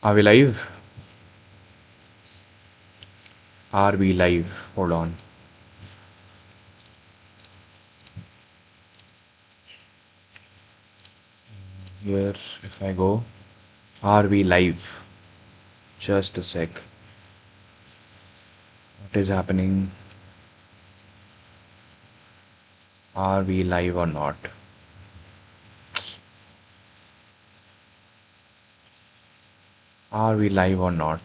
Are we live? Are we live? Hold on. Here, if I go, are we live? Just a sec. What is happening? Are we live or not? Are we live or not?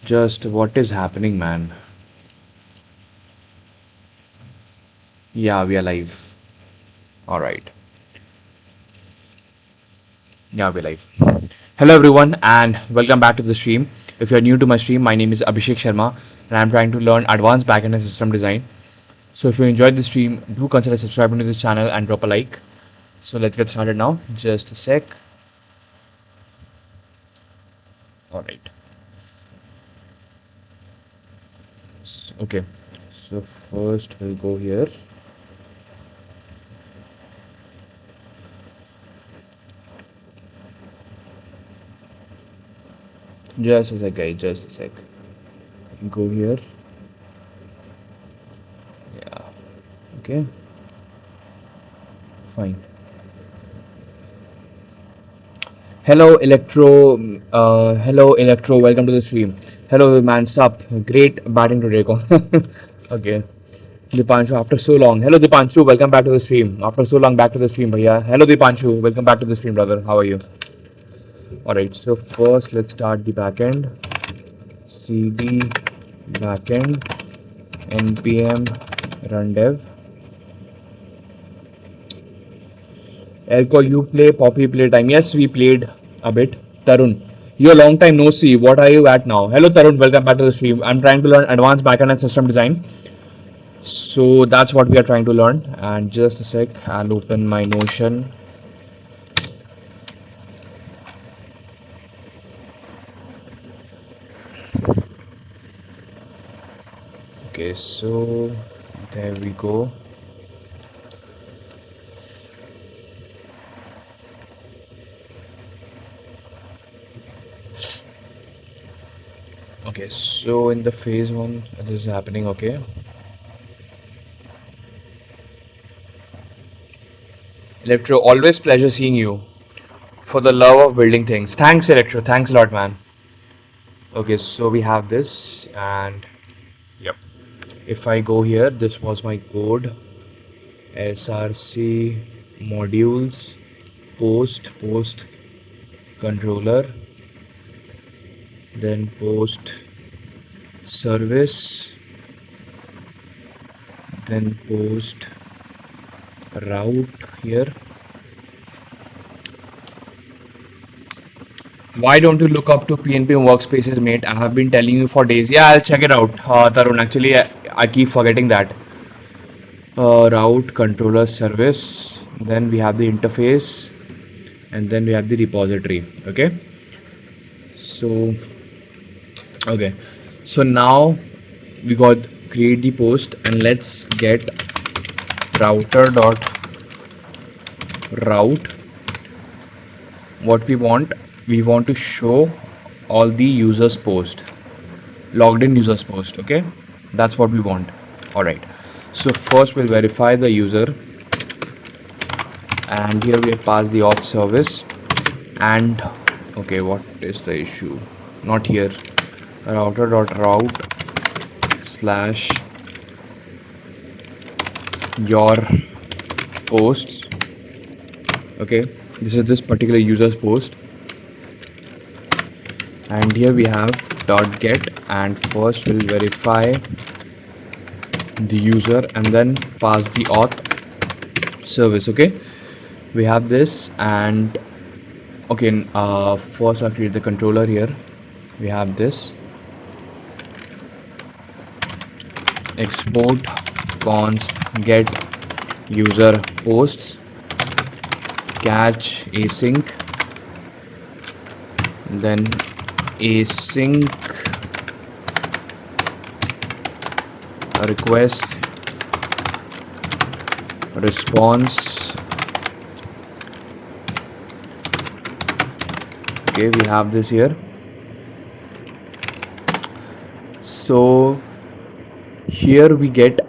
Just what is happening, man? Yeah, we are live. All right. Yeah, we're live. Hello, everyone, and welcome back to the stream. If you're new to my stream, my name is Abhishek Sharma, and I'm trying to learn advanced backend and system design. So, if you enjoyed the stream, do consider subscribing to this channel and drop a like. So, let's get started now. Just a sec. All right. Okay. So, first we'll go here. Just a sec, guys. Just a sec. Go here. Yeah. Okay. Fine. Hello, Electro. Hello, Electro. Welcome to the stream. Hello, man. Sup? Great batting today. Okay. Dipanshu, after so long. Hello, Dipanshu. Welcome back to the stream. After so long, back to the stream, bhaiya. Hello, Dipanshu. Welcome back to the stream, brother. How are you? All right. So first, let's start the backend. cd backend npm run dev. Elko, you play Poppy playtime. Yes, we played a bit. Tarun, you a long time no see. What are you at now? Hello, Tarun. Welcome back to the stream. I'm trying to learn advanced backend and system design. So that's what we are trying to learn. And just a sec, I'll open my Notion. Okay, so there we go. Okay, so in the phase one, this is happening. Okay. Electro, always pleasure seeing you. For the love of building things. Thanks, Electro. Thanks a lot, man. Okay, so we have this, and yep. If I go here, this was my code. src modules post controller, then post service, then post route here. Why don't you look up to PNP workspaces, mate? I have been telling you for days. Yeah, I'll check it out, Tarun. Actually, I keep forgetting that. Route controller service. Then we have the interface, and then we have the repository. Okay. So, okay. So now we got create the post, and let's get router dot route. What we want to show all the users post, logged in users post. Okay, that's what we want. All right, so first we'll verify the user, and here we have passed the auth service. And okay, what is the issue? Not here. Router dot route slash your posts. Okay, this is this particular user's post, and here we have dot get, and first we'll verify the user and then pass the auth service. Okay, we have this, and okay, first I'll create the controller. Here we have this export const get user posts, catch async, then async request response. Okay, we have this here. So here we get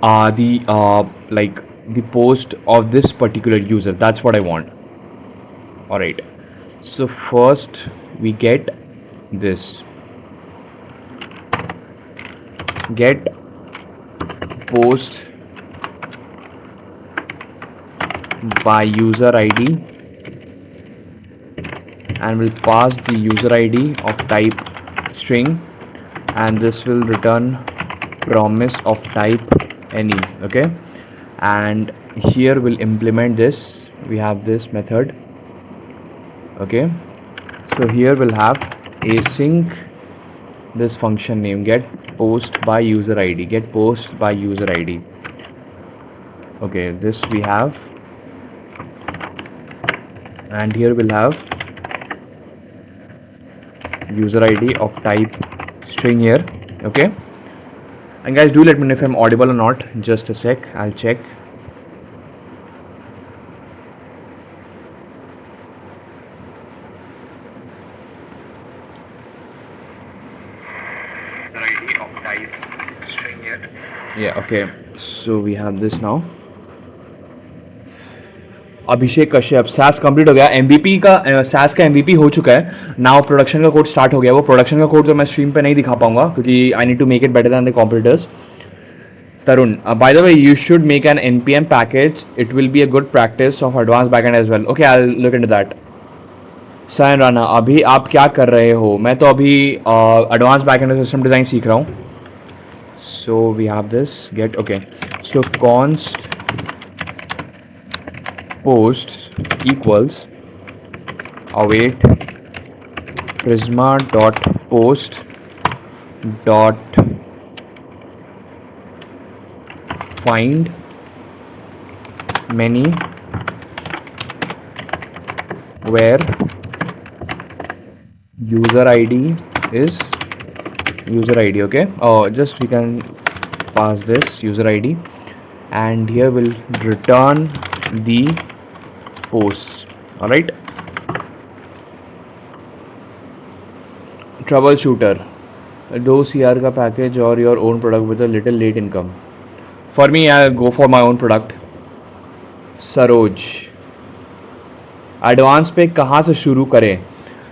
the post of this particular user. That's what I want. All right, so first we get this, get post by user ID, and we'll pass the user ID of type string, and this will return promise of type any. Okay, and here we'll implement this. We have this method. Okay, so here we'll have async this function name, get post by user ID, get post by user ID. Okay, this we have, and here we'll have user ID of type string here. Okay, and guys, do let me know if I'm audible or not. Just a sec, I'll check. ID of type string here. Yeah, okay, so we have this now. Abhishek Kashyap, SaaS complete हो गया, MVP का cess का MVP हो चुका है. Now production का code start हो गया. वो प्रोडक्शन का कोड तो मैं स्ट्रीम पे नहीं दिखा पाऊंगा क्योंकि I need to make it better than the competitors. Tarun, by the way, you should make an npm package. It will be a good practice of advanced backend as well. Okay, I'll look into that. Sayan Rana, अभी आप क्या कर रहे हो? मैं तो अभी advance backend system design सीख रहा हूँ. So we have this get. Okay, so const posts equals await prisma dot post dot find many where user ID is user ID. Okay, just we can pass this user ID, and here we'll return the posts. All right, troubleshooter, do CR का package or your own product with a little late income. For me, I'll go for my own product. Saroj, advance पे कहाँ से शुरू करें?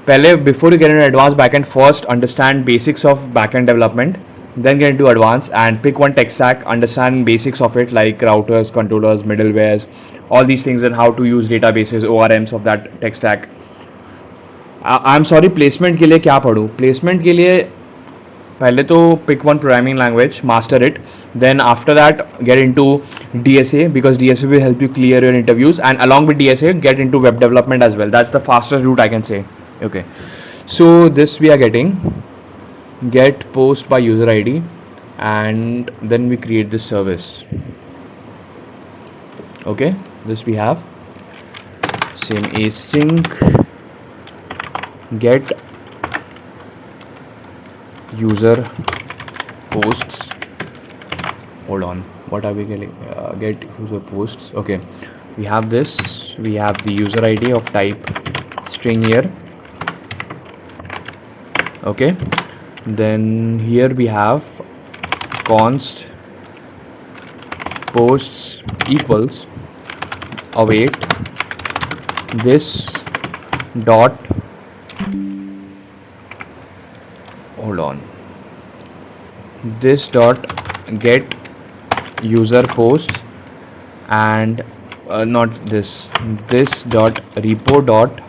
पहले before you get in advance backend, first understand basics of backend development, then get into advanced and pick one tech stack, understand basics of it like routers, controllers, middlewares, all these things, and how to use databases, ORMs of that tech stack. I'm sorry, placement के लिए क्या पढ़ूँ? Placement के लिए पहले तो pick one programming language, master it, then after that get into DSA because DSA will help you clear your interviews, and along with DSA get into web development as well. That's the fastest route I can say. Okay, so this we are getting get post by user ID, and then we create this service. Okay, this we have same async get user posts. Hold on, what are we getting? Get user posts. Okay, we have this, we have the user ID of type string here. Okay, then here we have const posts equals await this dot, hold on, this dot get user posts, and not this, this dot repo dot,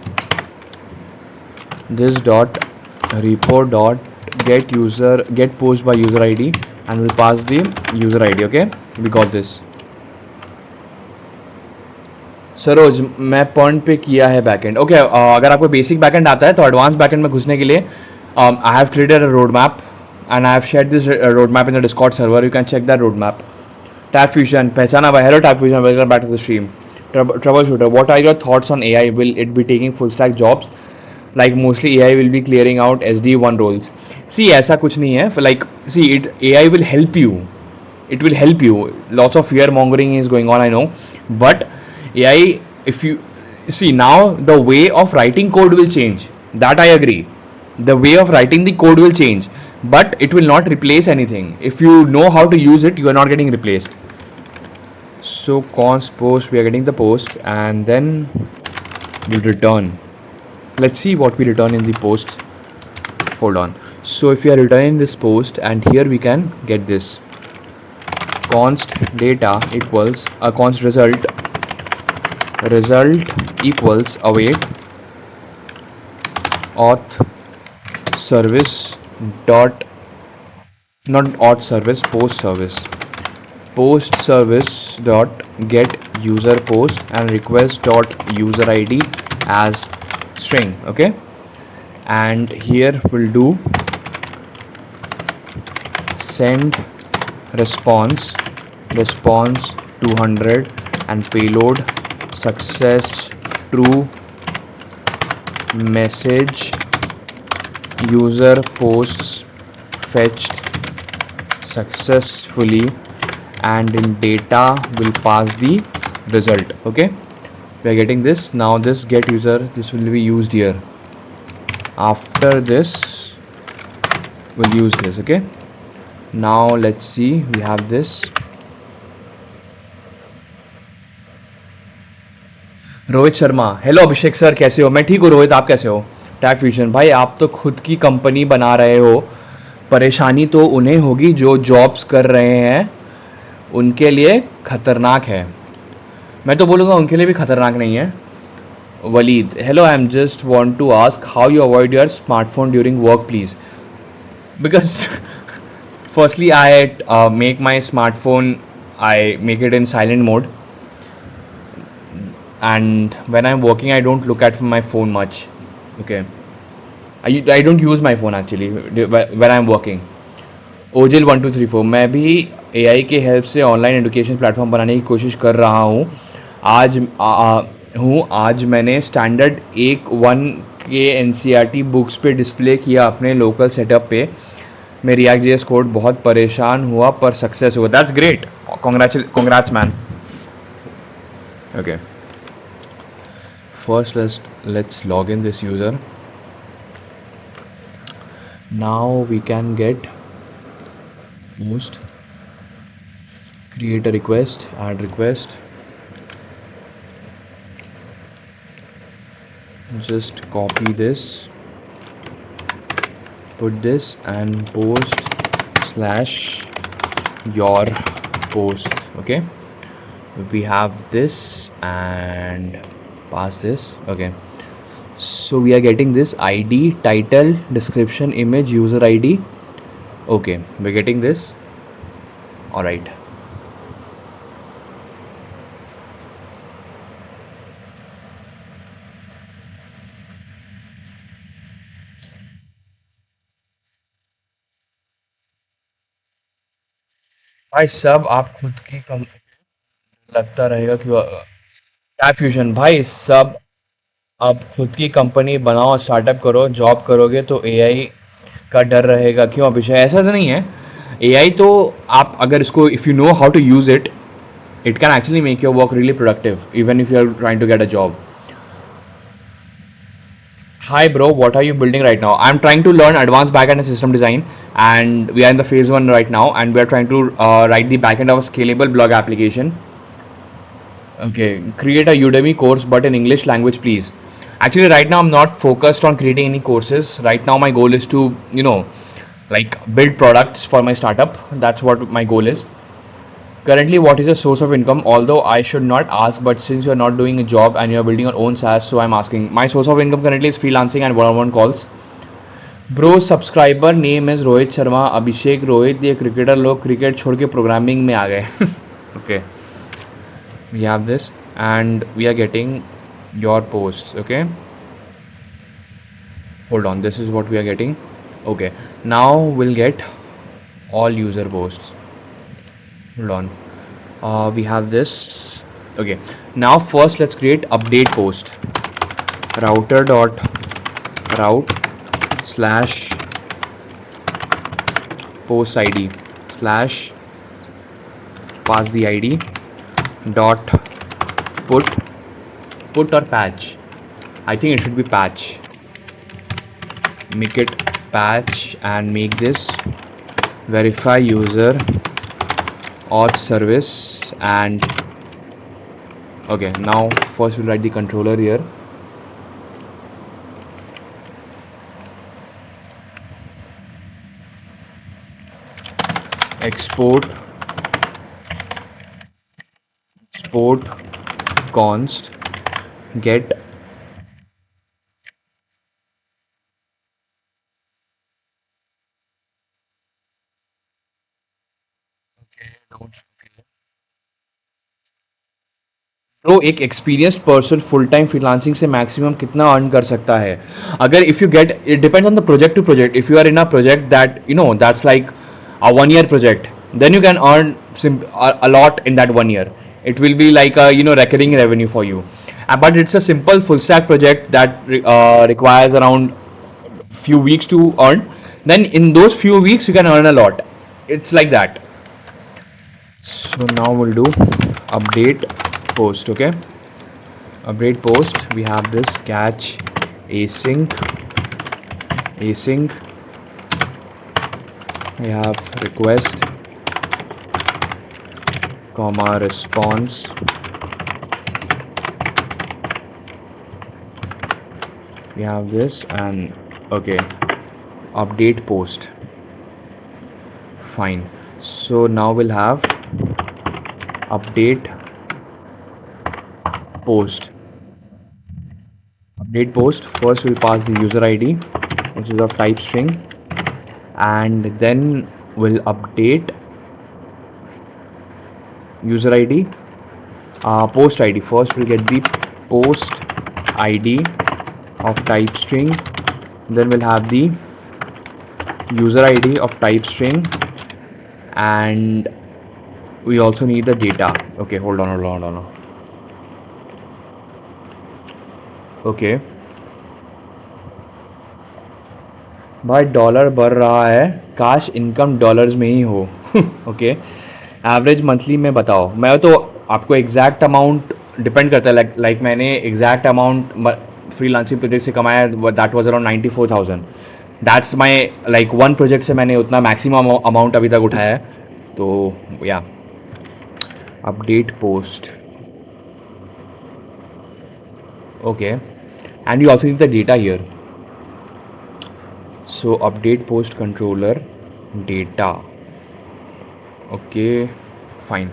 this dot repo dot get user get post by user ID, and we'll pass the user ID. Okay, we got this. Saroj, मैं point पे किया है backend. Okay, अगर आपको basic backend आता है तो advance backend में घुसने के लिए I have created a road map and I have shared this roadmap in the Discord server. You can check that roadmap. Tab Fusion, पहचाना भाई. Hello Tab Fusion, welcome back to the stream. Troubleshooter, what are your thoughts on AI? Will it be taking full stack jobs? Like mostly AI will be clearing out SD1 roles. See, ऐसा कुछ नहीं है. Like, see, AI will help you. it will help you. Lots of fear mongering is going on, I know, but AI, if you see, now the way of writing code will change, that I agree. The way of writing the code will change, but it will not replace anything. If you know how to use it, you are not getting replaced. So const post, we are getting the post, and then we'll return. Let's see what we return in the post. Hold on. So if we are returning this post, and here we can get this const data equals a const result equals await auth service dot, not auth service, post service dot get user post and request dot user id as string. Okay, and here we'll do send response 200 and payload success true message user posts fetched successfully, and in data will pass the result. Okay, we are getting this. Now this get user, this will be used here. After this we'll use this. Okay, now let's see, we have this. Rohit Sharma, hello Abhishek sir, कैसे हो? मैं ठीक हूँ रोहित, आप कैसे हो? Tag fusion भाई, आप तो खुद की कंपनी बना रहे हो, परेशानी तो उन्हें होगी जो जॉब्स कर रहे हैं, उनके लिए खतरनाक है। मैं तो बोलूँगा उनके लिए भी खतरनाक नहीं है। Waleed, hello, I am just want to ask how you avoid your smartphone during work please, because firstly I make my smartphone, I make it in silent mode, and when I'm working I don't look at my phone much. Okay, I don't use my phone actually when I'm working. Ozil 1234, मैं भी AI के help से online education platform बनाने की कोशिश कर रहा हूँ। आज मैंने स्टैंडर्ड 1 के NCERT बुक्स पे डिस्प्ले किया अपने लोकल सेटअप पे। मैं React.js कोड बहुत परेशान हुआ पर सक्सेस हुआ। That's great, congrats man. Okay, first let's log in this user. Now we can get post, create a request, add request, just copy this, put this and post / your post. Okay, we have this and pass this. Okay, so we are getting this ID, title, description, image, user ID. Okay, we're getting this. All right, भाई सब आप खुद की कम लगता रहेगा कि tag fusion भाई, सब आप खुद की कंपनी बनाओ, स्टार्टअप करो, जॉब करोगे तो एआई का डर रहेगा। क्यों अभिषेक? ऐसा नहीं है। एआई तो आप अगर इसको, if you know how to use it, it can actually make your work really productive even if you are trying to get a job. Hi bro, what are you building right now? I'm trying to learn advanced backend and system design, and we are in the phase 1 right now, and we are trying to write the backend of a scalable blog application. Okay, create a Udemy course but in English language please. Actually right now I'm not focused on creating any courses. Right now my goal is to, like, build products for my startup. That's what my goal is. Currently, what is your source of income? Although I should not ask, but since you are not doing a job and you are building your own SaaS, so I'm asking. My source of income currently is freelancing and one-on-one calls. Bro, subscriber name is Rohit Sharma. Abhishek Rohit, ये cricketer लोग cricket छोड़ के programming में आ गए. Okay, we have this and we are getting your posts. Okay, hold on, this is what we are getting. Okay, now we'll get all user posts. Hold on, we have this. Okay, now first let's create update post. Router dot route / post id / pass the id dot put or patch. I think it should be patch. Make it patch and make this verify user auth service. And okay, now first we'll write the controller here. Export const get तो एक experienced person full time freelancing से maximum कितना earn कर सकता है? अगर if you get, it depends on the project to project. If you are in a project that you know that's like a 1 year project, then you can earn a lot in that 1 year. It will be like a recurring revenue for you. But it's a simple full stack project that requires around few weeks to earn. Then in those few weeks you can earn a lot. It's like that. So now we'll do update post. Okay, update post. We have this catch async. We have request comma response. We have this and okay, update post. Fine. So now we'll have update post. Update post. First we'll pass the user ID, which is of type string, and then we'll update user ID, post ID. First we'll get the post ID of type string, then we'll have the user ID of type string, and we also need the data. Okay, hold on. Okay, भाई dollar बढ़ रहा है, काश income dollars में ही हो. Okay, average monthly में बताओ. मैं तो आपको एग्जैक्ट अमाउंट डिपेंड करता है. लाइक मैंने एग्जैक्ट अमाउंट फ्रीलांसिंग प्रोजेक्ट से कमाया, that was around 94,000. That's my like one project से मैंने उतना मैक्सिमम अमाउंट अभी तक उठाया है. तो या update post. Okay, and you also need the data here. So update post controller data. Okay, fine.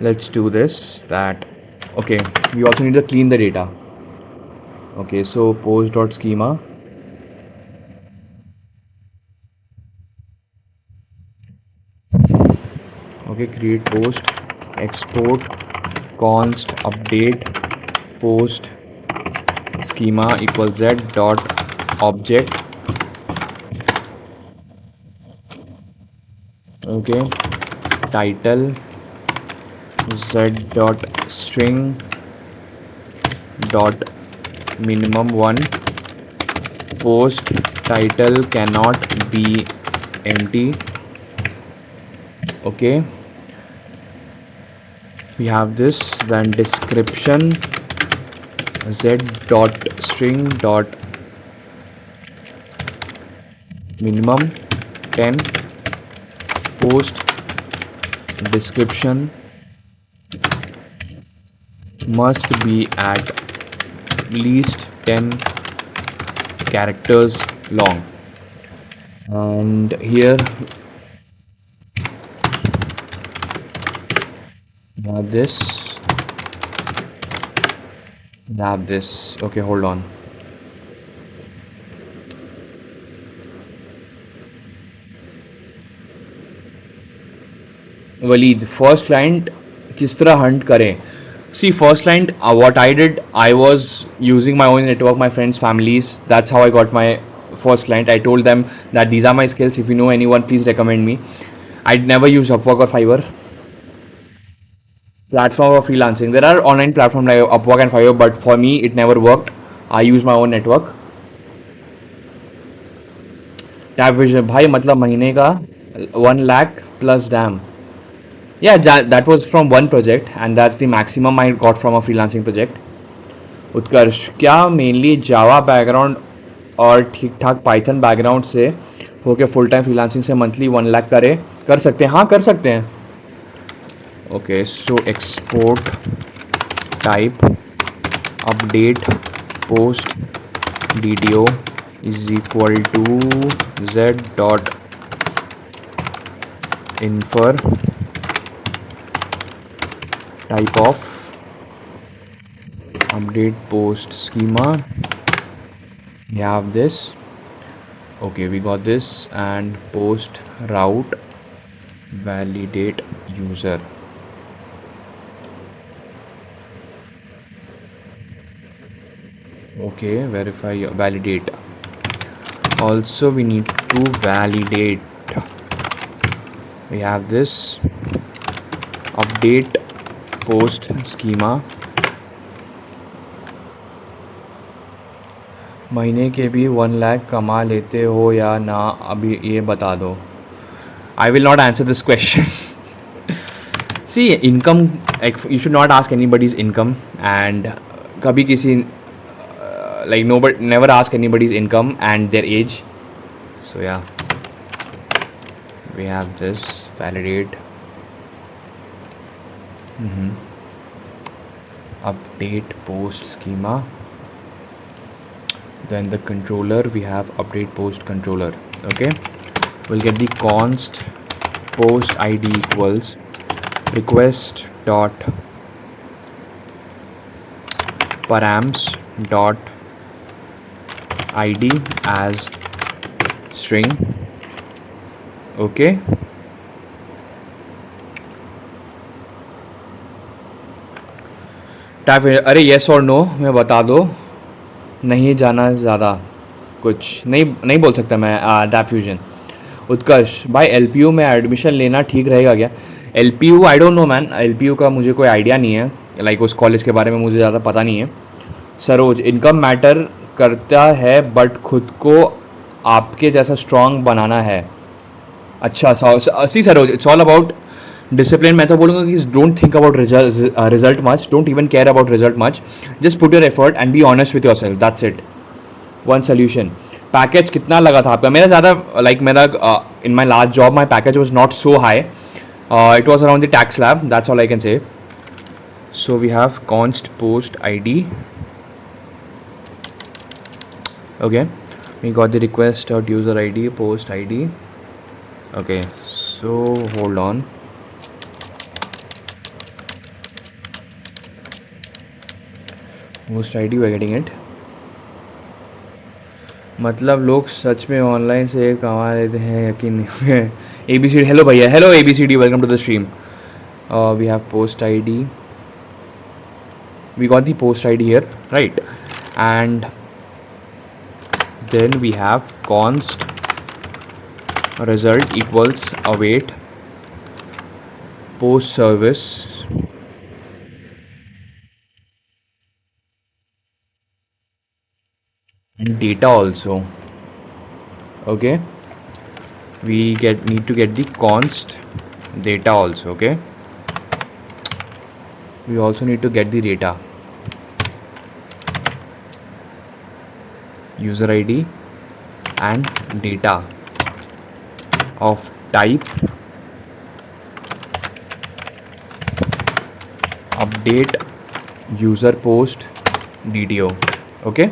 Let's do this. That okay. We also need to clean the data. Okay, so post.schema. Okay, create post, export const update post schema equals z dot object. Okay, title z dot string dot minimum 1. Post title cannot be empty. Okay, we have this. Then description z dot string dot minimum 10. Post description must be at least 10 characters long. And here we have this. Okay, hold on. Waleed, first client किस तरह hunt करें? See, first client, what I did, I was using my own network, my friends, families. That's how I got my first client. I told them that these are my skills. If you know anyone, please recommend me. I'd never use Upwork or Fiverr. Platform for freelancing. There are online platforms like Upwork and Fiverr, but for me, it never worked. I use my own network. Tab vision भाई मतलब महीने का 1 lakh plus damn. Yeah, that was from one project and that's the maximum I got from a freelancing project. उत्कर्ष क्या mainly Java background और ठीक ठाक Python background से होके फुल टाइम फ्रीलांसिंग से मंथली 1 लाख कर सकते हैं? हाँ कर सकते हैं. Okay so export type update post DDO is equal to z dot infer type of update post schema. We have this. Okay, we got this. And post route validate user. Okay, verify validate. Also we need to validate. We have this update post schema. महीने के भी 1 लाख कमा लेते हो या ना, अभी ये बता दो. I will not answer this question. See, income, you should not ask anybody's income, and कभी किसी like nobody, never ask anybody's income and their age. So yeah, we have this validate. Update post schema. Then the controller, we have update post controller. Okay, we'll get the const post id equals request dot params dot id as string. Okay, type. अरे yes और no मैं बता दो, नहीं जाना ज़्यादा, कुछ नहीं बोल सकता मैं. Dab fusion. उत्कर्ष भाई LPU में एडमिशन लेना ठीक रहेगा क्या? LPU I don't know man, LPU का मुझे कोई आइडिया नहीं है, लाइक उस कॉलेज के बारे में मुझे ज़्यादा पता नहीं है. सरोज, इनकम मैटर करता है बट खुद को आपके जैसा स्ट्रांग बनाना है. अच्छा सी Saroj, it's all about discipline. मैं तो बोलूँगा कि don't think about result much, don't even care about result much, just put your effort and be honest with yourself, that's it. One solution. Package कितना लगा था आपका? मेरा ज़्यादा लाइक मेरा in my last job my package was not so high. It was around the tax slab, that's all I can say. So we have const post ID. Okay, we got the request dot user ID post ID. Okay, so hold on. Post ID, we're getting it. मतलब लोग सच में online से कमा लेते हैं, यकीन नहीं है. ABCD, हेलो भैया, hello ABCD, welcome to the stream. We have post ID. We got the post ID here, right? And then we have const result equals await post service and data also. Okay, we need to get the const data also. Okay, we also need to get the data, user ID and data of type update user post DDO. Okay,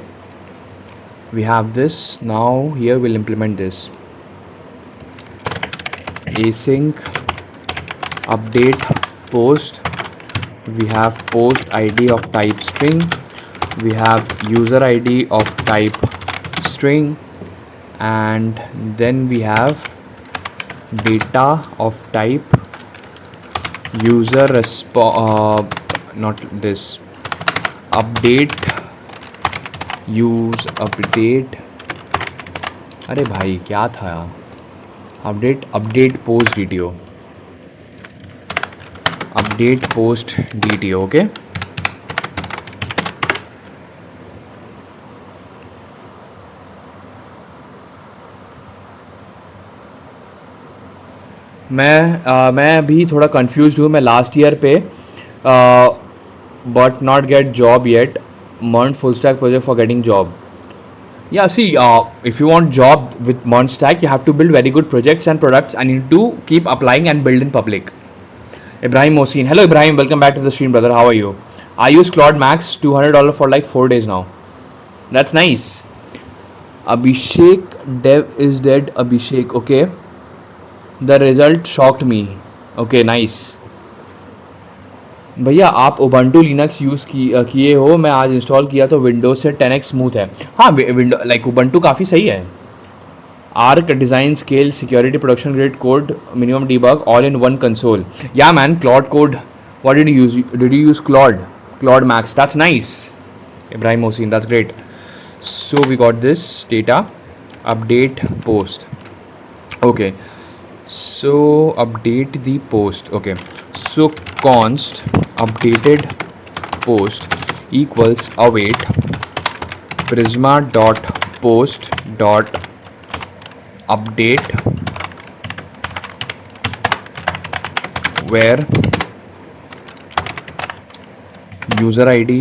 we have this. Now here we'll implement this async update post. We have post ID of type string, we have user ID of type string, and then we have data of type user not this update use update. अरे भाई क्या था? update post DDO, update post DDO. Okay, मैं अभी थोड़ा confuse हूँ. मैं last year पे but not get job yet. Month full stack project for getting job. Yeah, see, if you want job with Month stack, you have to build very good projects and products, and you need to keep applying and build in public. Ibrahim Mosin, hello Ibrahim, welcome back to the stream, brother. How are you? I use Claude Max, $200 for like 4 days now. That's nice. Abhishek, dev is dead. Abhishek, okay. The result shocked me. Okay, nice. भैया आप Ubuntu Linux use किए हो. मैं आज install किया तो Windows से 10x smooth है. हाँ, विंडो लाइक उबंटू काफ़ी सही है. Arch design scale security production grade code minimum debug all in one console. Yeah man, Claude code. What did you use Claude max. That's nice. Ibrahim Mohsin, that's great. So we got this data update post. Okay, so update the post. Okay, so const updated post equals await prisma dot post dot update where user id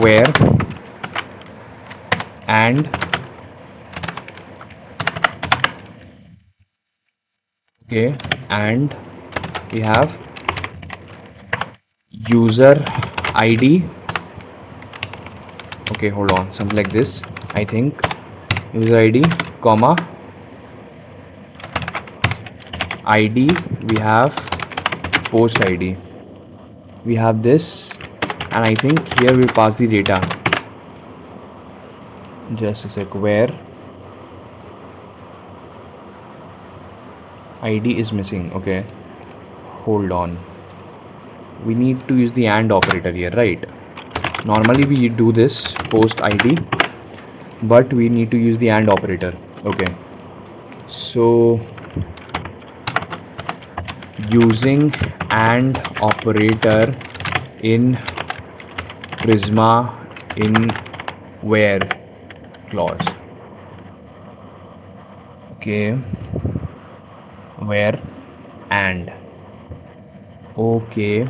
where and okay, and we have user id. Okay, hold on, something like this, I think. User id comma id, we have post id, we have this, and I think here we pass the data. Just a sec, where id is missing. Okay, hold on, we need to use the AND operator here, right? Normally we do this post id, but we need to use the AND operator. Okay, so using AND operator in Prisma in where clause. Okay, where and okay,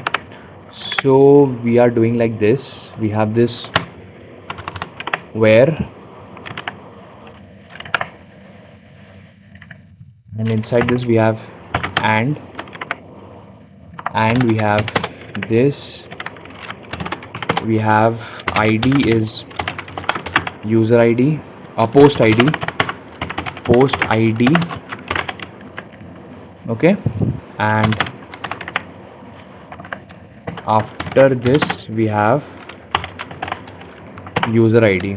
so we are doing like this. We have this where, and inside this we have and we have this, we have id is user id, post id, okay, and after this we have user id.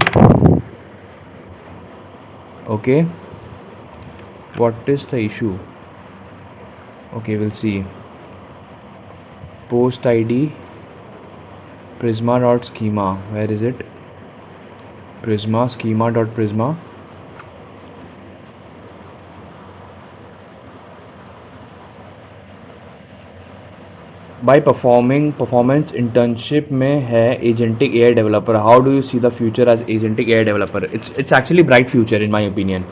Okay, what is the issue? Okay, we'll see. Post id prisma dot schema, where is it? Prisma schema dot prisma. By performing performance internship में है agentic AI developer. How do you see the future as agentic AI developer? It's actually bright future in my opinion.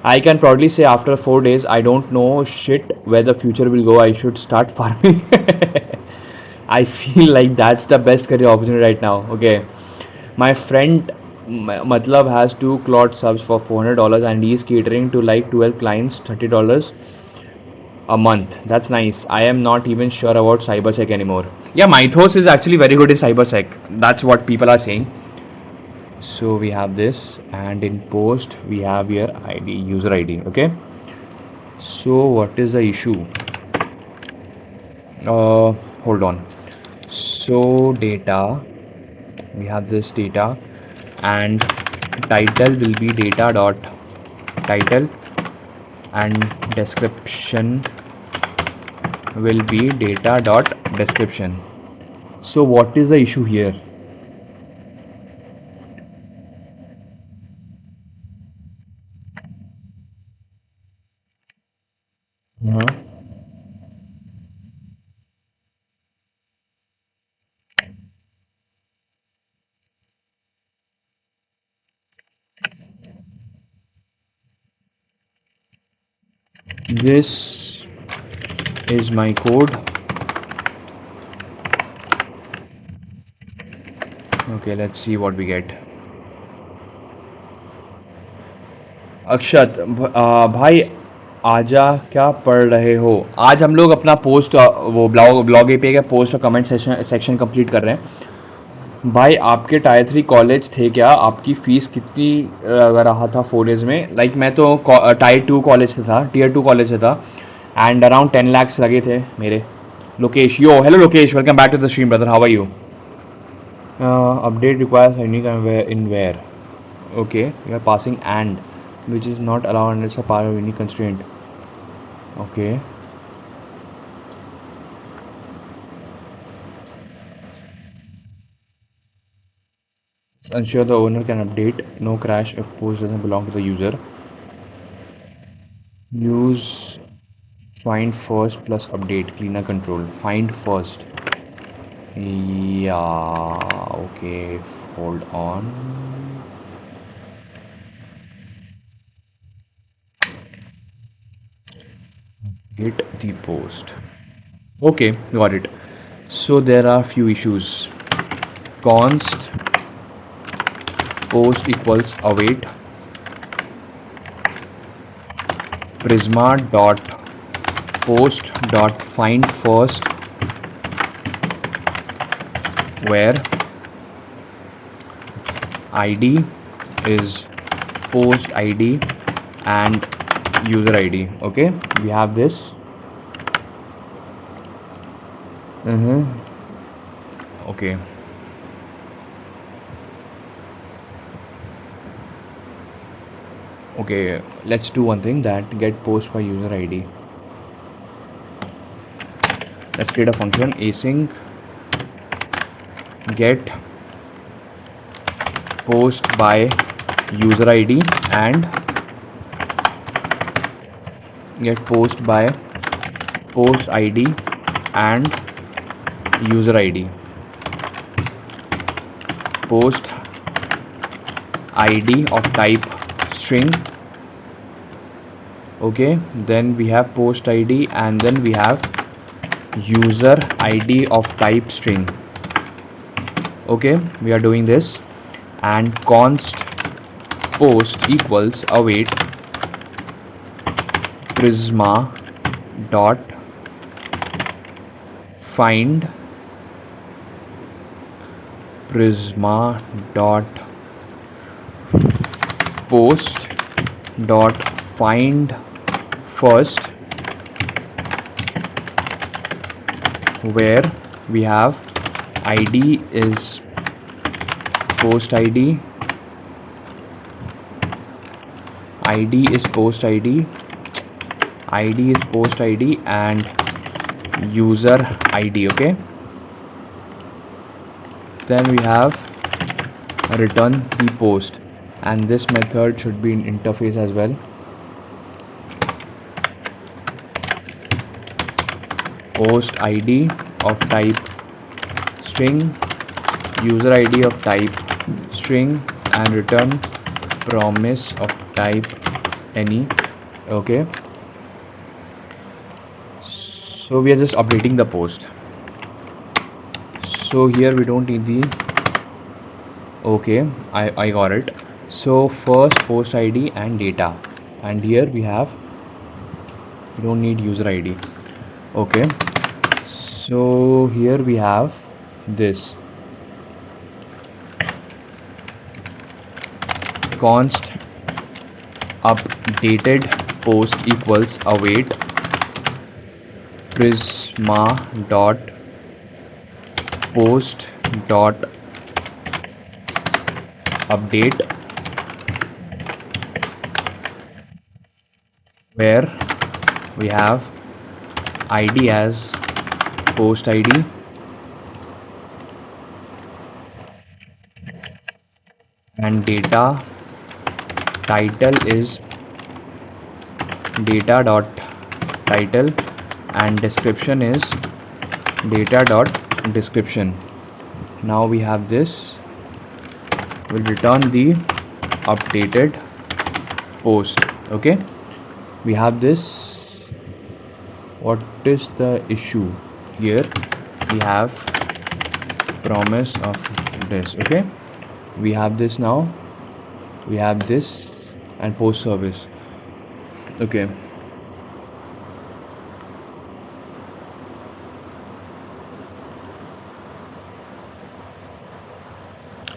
I can proudly say after 4 days I don't know shit where the future will go. I should start farming. I feel like that's the best career opportunity right now. Okay, my friend Matlab has 2 Claude subs for $400 and he's catering to like 12 clients, $30 a month. That's nice. I am not even sure about cybersec anymore. Yeah, Mythos is actually very good in cybersec. That's what people are saying. So we have this, and in post we have here id, user id. Okay, so what is the issue? Hold on. So data, we have this data, and title will be data dot title, and description will be data dot description. So what is the issue here? This is my code. Okay, let's see what we get. अक्षत भाई आजा, क्या पढ़ रहे हो? आज हम लोग अपना पोस्ट वो ब्लॉग एपीआई का पोस्ट और कमेंट सेक्शन कंप्लीट कर रहे हैं। भाई आपके टायर 3 कॉलेज थे क्या? आपकी फ़ीस कितनी लग रहा था 4 years में? लाइक मैं तो टायर 2 कॉलेज से था, टीयर 2 कॉलेज से था, एंड अराउंड 10 lakhs लगे थे मेरे। Lokesh, yo hello Lokesh, welcome back to the stream brother, how are you? Update requires unique and where. Okay, we are passing and, which is not allowed and it's a part of unique constraint. Okay. Ensure the owner can update, no crash if post doesn't belong to the user. Use find first plus update cleaner control. Find first. Yeah, okay, hold on. Get the post. Okay, got it. So there are few issues. Const post equals await prisma dot post dot find first where id is post id and user id. Okay, we have this. Okay, okay, let's do one thing, that get post by user id. Let's create a function async get post by user id and get post by post id and user id. Post id of type string. Okay, then we have post id and then we have user id of type string. Okay, we are doing this, and const post equals await prisma dot find prisma dot post dot find first where we have id is post id, id is post id, id is post id and user id. Okay, then we have return the post, and this method should be in interface as well. Post id of type string, user id of type string, and return promise of type any. Okay, so we are just updating the post. So here we don't need the, okay, I got it. So first post id and data, and here we don't need user id. Okay, so here we have this const updated post equals await prisma dot post dot update where we have id as post id and data title is data dot title and description is data dot description. Now we have this, will return the updated post. Okay, we have this, What is the issue? Here we have promise of this. Okay, we have this now. We have this and post service. Okay.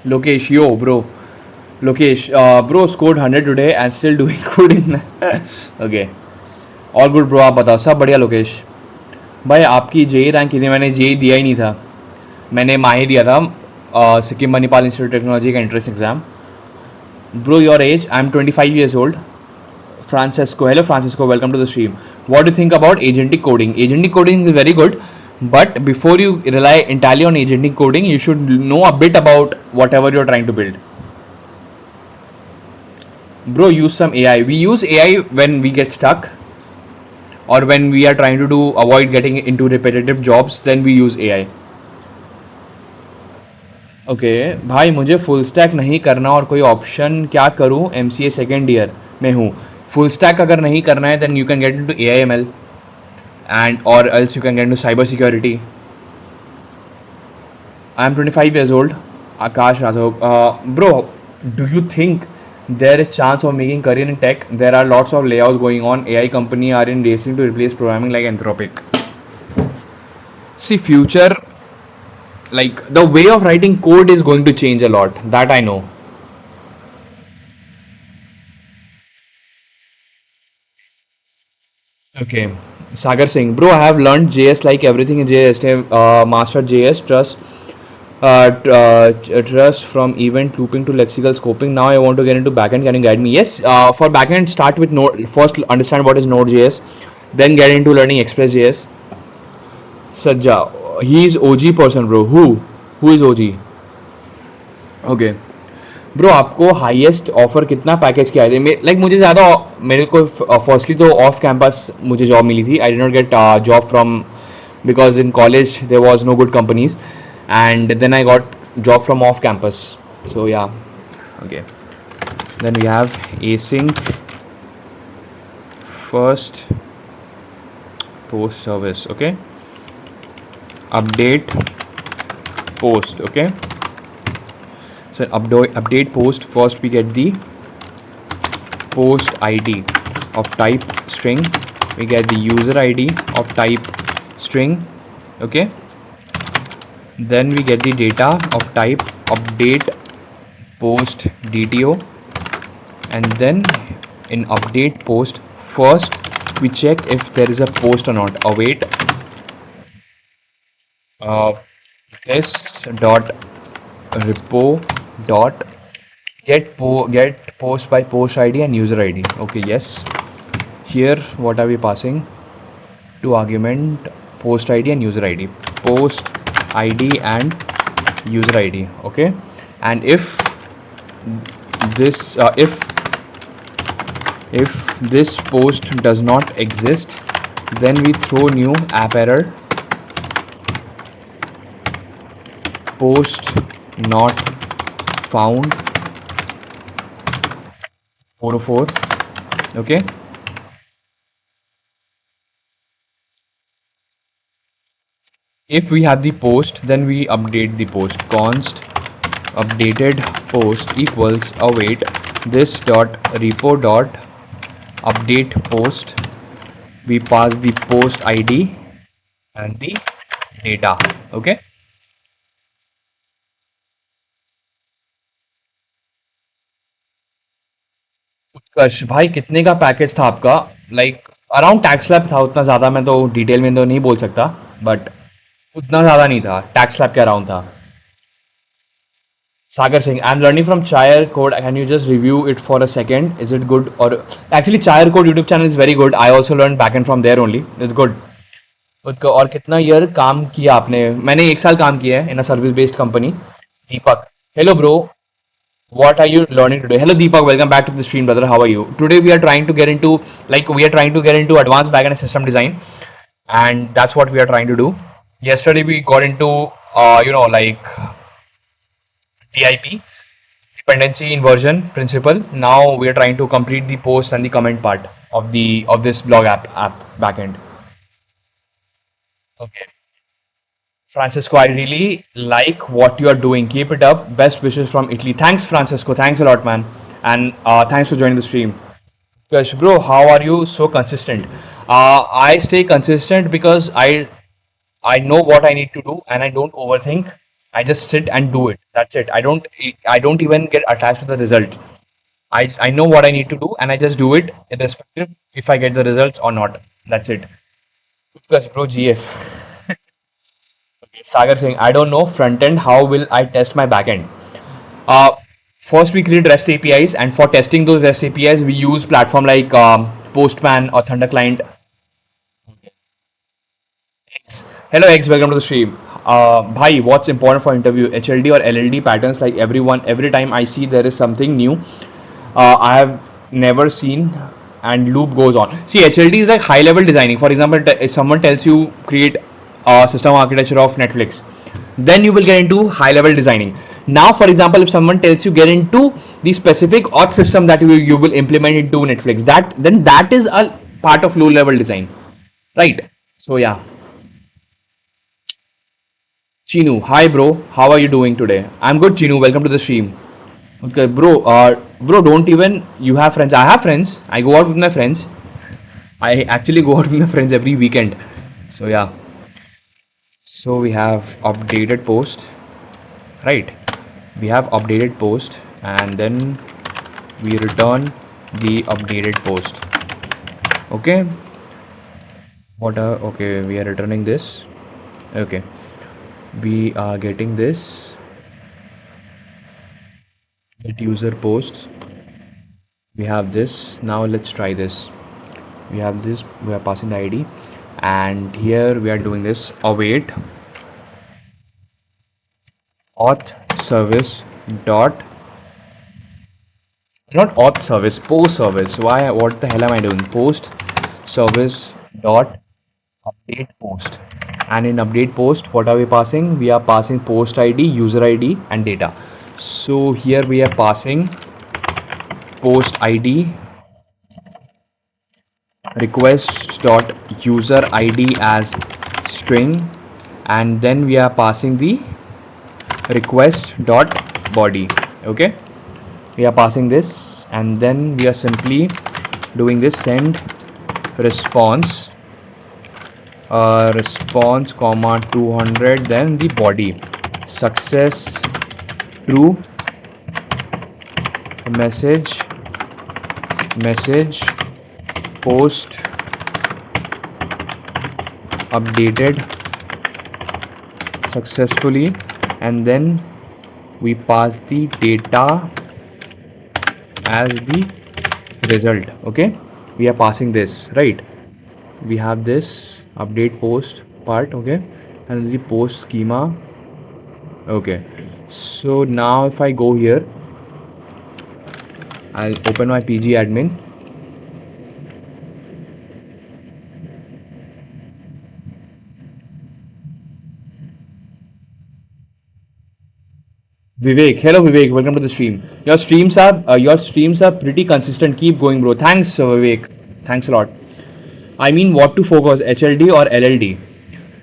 Lokesh, yo, bro. Lokesh, bro scored 100 today and still doing coding. Okay. All good, bro. आप बताओ सब बढ़िया लोकेश भाई आपकी JEE rank कितनी मैंने JEE दिया ही नहीं था मैंने माही दिया था सिक्किम मणिपाल इंस्टीट्यूट टेक्नोलॉजी का entrance exam bro your age I am 25 years old Francisco hello Francisco welcome to the stream what do you think about agentic coding is very good but before you rely entirely on agentic coding you should know a bit about whatever you're trying to build bro use some AI we use AI when we get stuck or when we are trying to do avoid getting into repetitive jobs then we use AI okay भाई मुझे full stack नहीं करना और कोई option क्या करूं MCA second year में हूं फुल स्टैक अगर नहीं करना है then you can get into AIML and और else you can get into cyber security I am 25 years old Akash Raghav bro do you think there is chance of making career in tech there are lots of layoffs going on AI company are in racing to replace programming like Anthropic see future like the way of writing code is going to change a lot that I know okay Sagar Singh bro I have learned JS like everything in JS mastered JS trust from event looping to lexical scoping now I want to get into backend can you guide me yes for backend start with node first understand what is node.js then get into learning express.js Sajja he is OG person bro who is OG okay bro आपको highest offer कितना package किया है like मुझे ज़्यादा मेरे को firstly तो off campus मुझे जॉब मिली थी I did not get job from because in college there was no good companies and then I got job from off campus so yeah okay then we have async first post service okay update post okay so update post first we get the post id of type string we get the user id of type string okay then we get the data of type update post dto and then in update post first we check if there is a post or not await this dot repo dot get post by post id and user id okay yes here what are we passing to argument post id and user id post id and user id okay and if this if this post does not exist then we throw new app error post not found 404 okay if we have the post then we update the post const updated post equals await this dot repo dot update post we pass the post id and the data okay उत्कर्ष भाई कितने का package था आपका like around tax lab था उतना ज़्यादा मैं तो डिटेल में तो नहीं बोल सकता बट उतना ज़्यादा नहीं था टैक्स लैब के अराउंड था Sagar Singh I am learning from Chai aur code can you just review it for a second is it good और actually Chai aur code YouTube channel is very good I also learn back end from there only it's good उसका और कितना year काम किया आपने मैंने 1 साल काम किया है in a service based company Deepak hello bro what are you learning today hello Deepak welcome back to the stream brother how are you today we are trying to get into advanced backend system design and that's what we are trying to do yesterday we got into like DIP dependency inversion principle now we are trying to complete the post and the comment part of this blog app backend Okay. Francisco, I really like what you are doing. Keep it up. Best wishes from Italy. Thanks, Francisco. Thanks a lot, man. And thanks for joining the stream. Gosh, bro, how are you so consistent? I stay consistent because I know what I need to do and I don't overthink. I just sit and do it. That's it. I don't even get attached to the result. I know what I need to do and I just do it irrespective if I get the results or not. That's it. Because bro, GF. Sagar saying, I don't know front end. How will I test my backend? Uh, First, we create REST APIs, and for testing those REST APIs, we use platform like Postman or Thunder Client. Hello, X. Welcome to the stream. Bhai, what's important for interview? HLD or LLD patterns? Like every time I see there is something new, I have never seen, and loop goes on. See, HLD is like high level designing. For example, if someone tells you create a system architecture of Netflix, then you will get into high level designing. Now, for example, if someone tells you get into the specific auth system that you will implement into Netflix, that is a part of low level design, right? So yeah. Chinu, hi bro, how are you doing today? I'm good, Chinu. Welcome to the stream. Okay, bro. Bro, don't even you have friends. I have friends. I go out with my friends. I actually go out with my friends every weekend. So yeah. So we have updated post, right? We have updated post, and then we return the updated post. Okay. What? Okay, we are returning this. Okay, we are getting this. Get user post. We have this. Now let's try this. We have this. We are passing the ID, and here we are doing this. Await auth service dot not auth service, post service. Why? What the hell am I doing? Post service dot update post. And in update post, what are we passing? We are passing post ID, user ID, and data. So here we are passing post ID request dot user ID as string, and then we are passing the request dot body. Okay, we are passing this, and then we are simply doing this send response response comma 200, then the body success true message post updated successfully, and then we pass the data as the result. Okay, we are passing this, right? We have this update post part. Okay, and the post schema. Okay, so now if I go here, I'll open my PG admin. Vivek, hello Vivek, welcome to the stream. Your streams are pretty consistent. Keep going, bro. Thanks, Vivek. Thanks a lot. I mean, what to focus, HLD or LLD?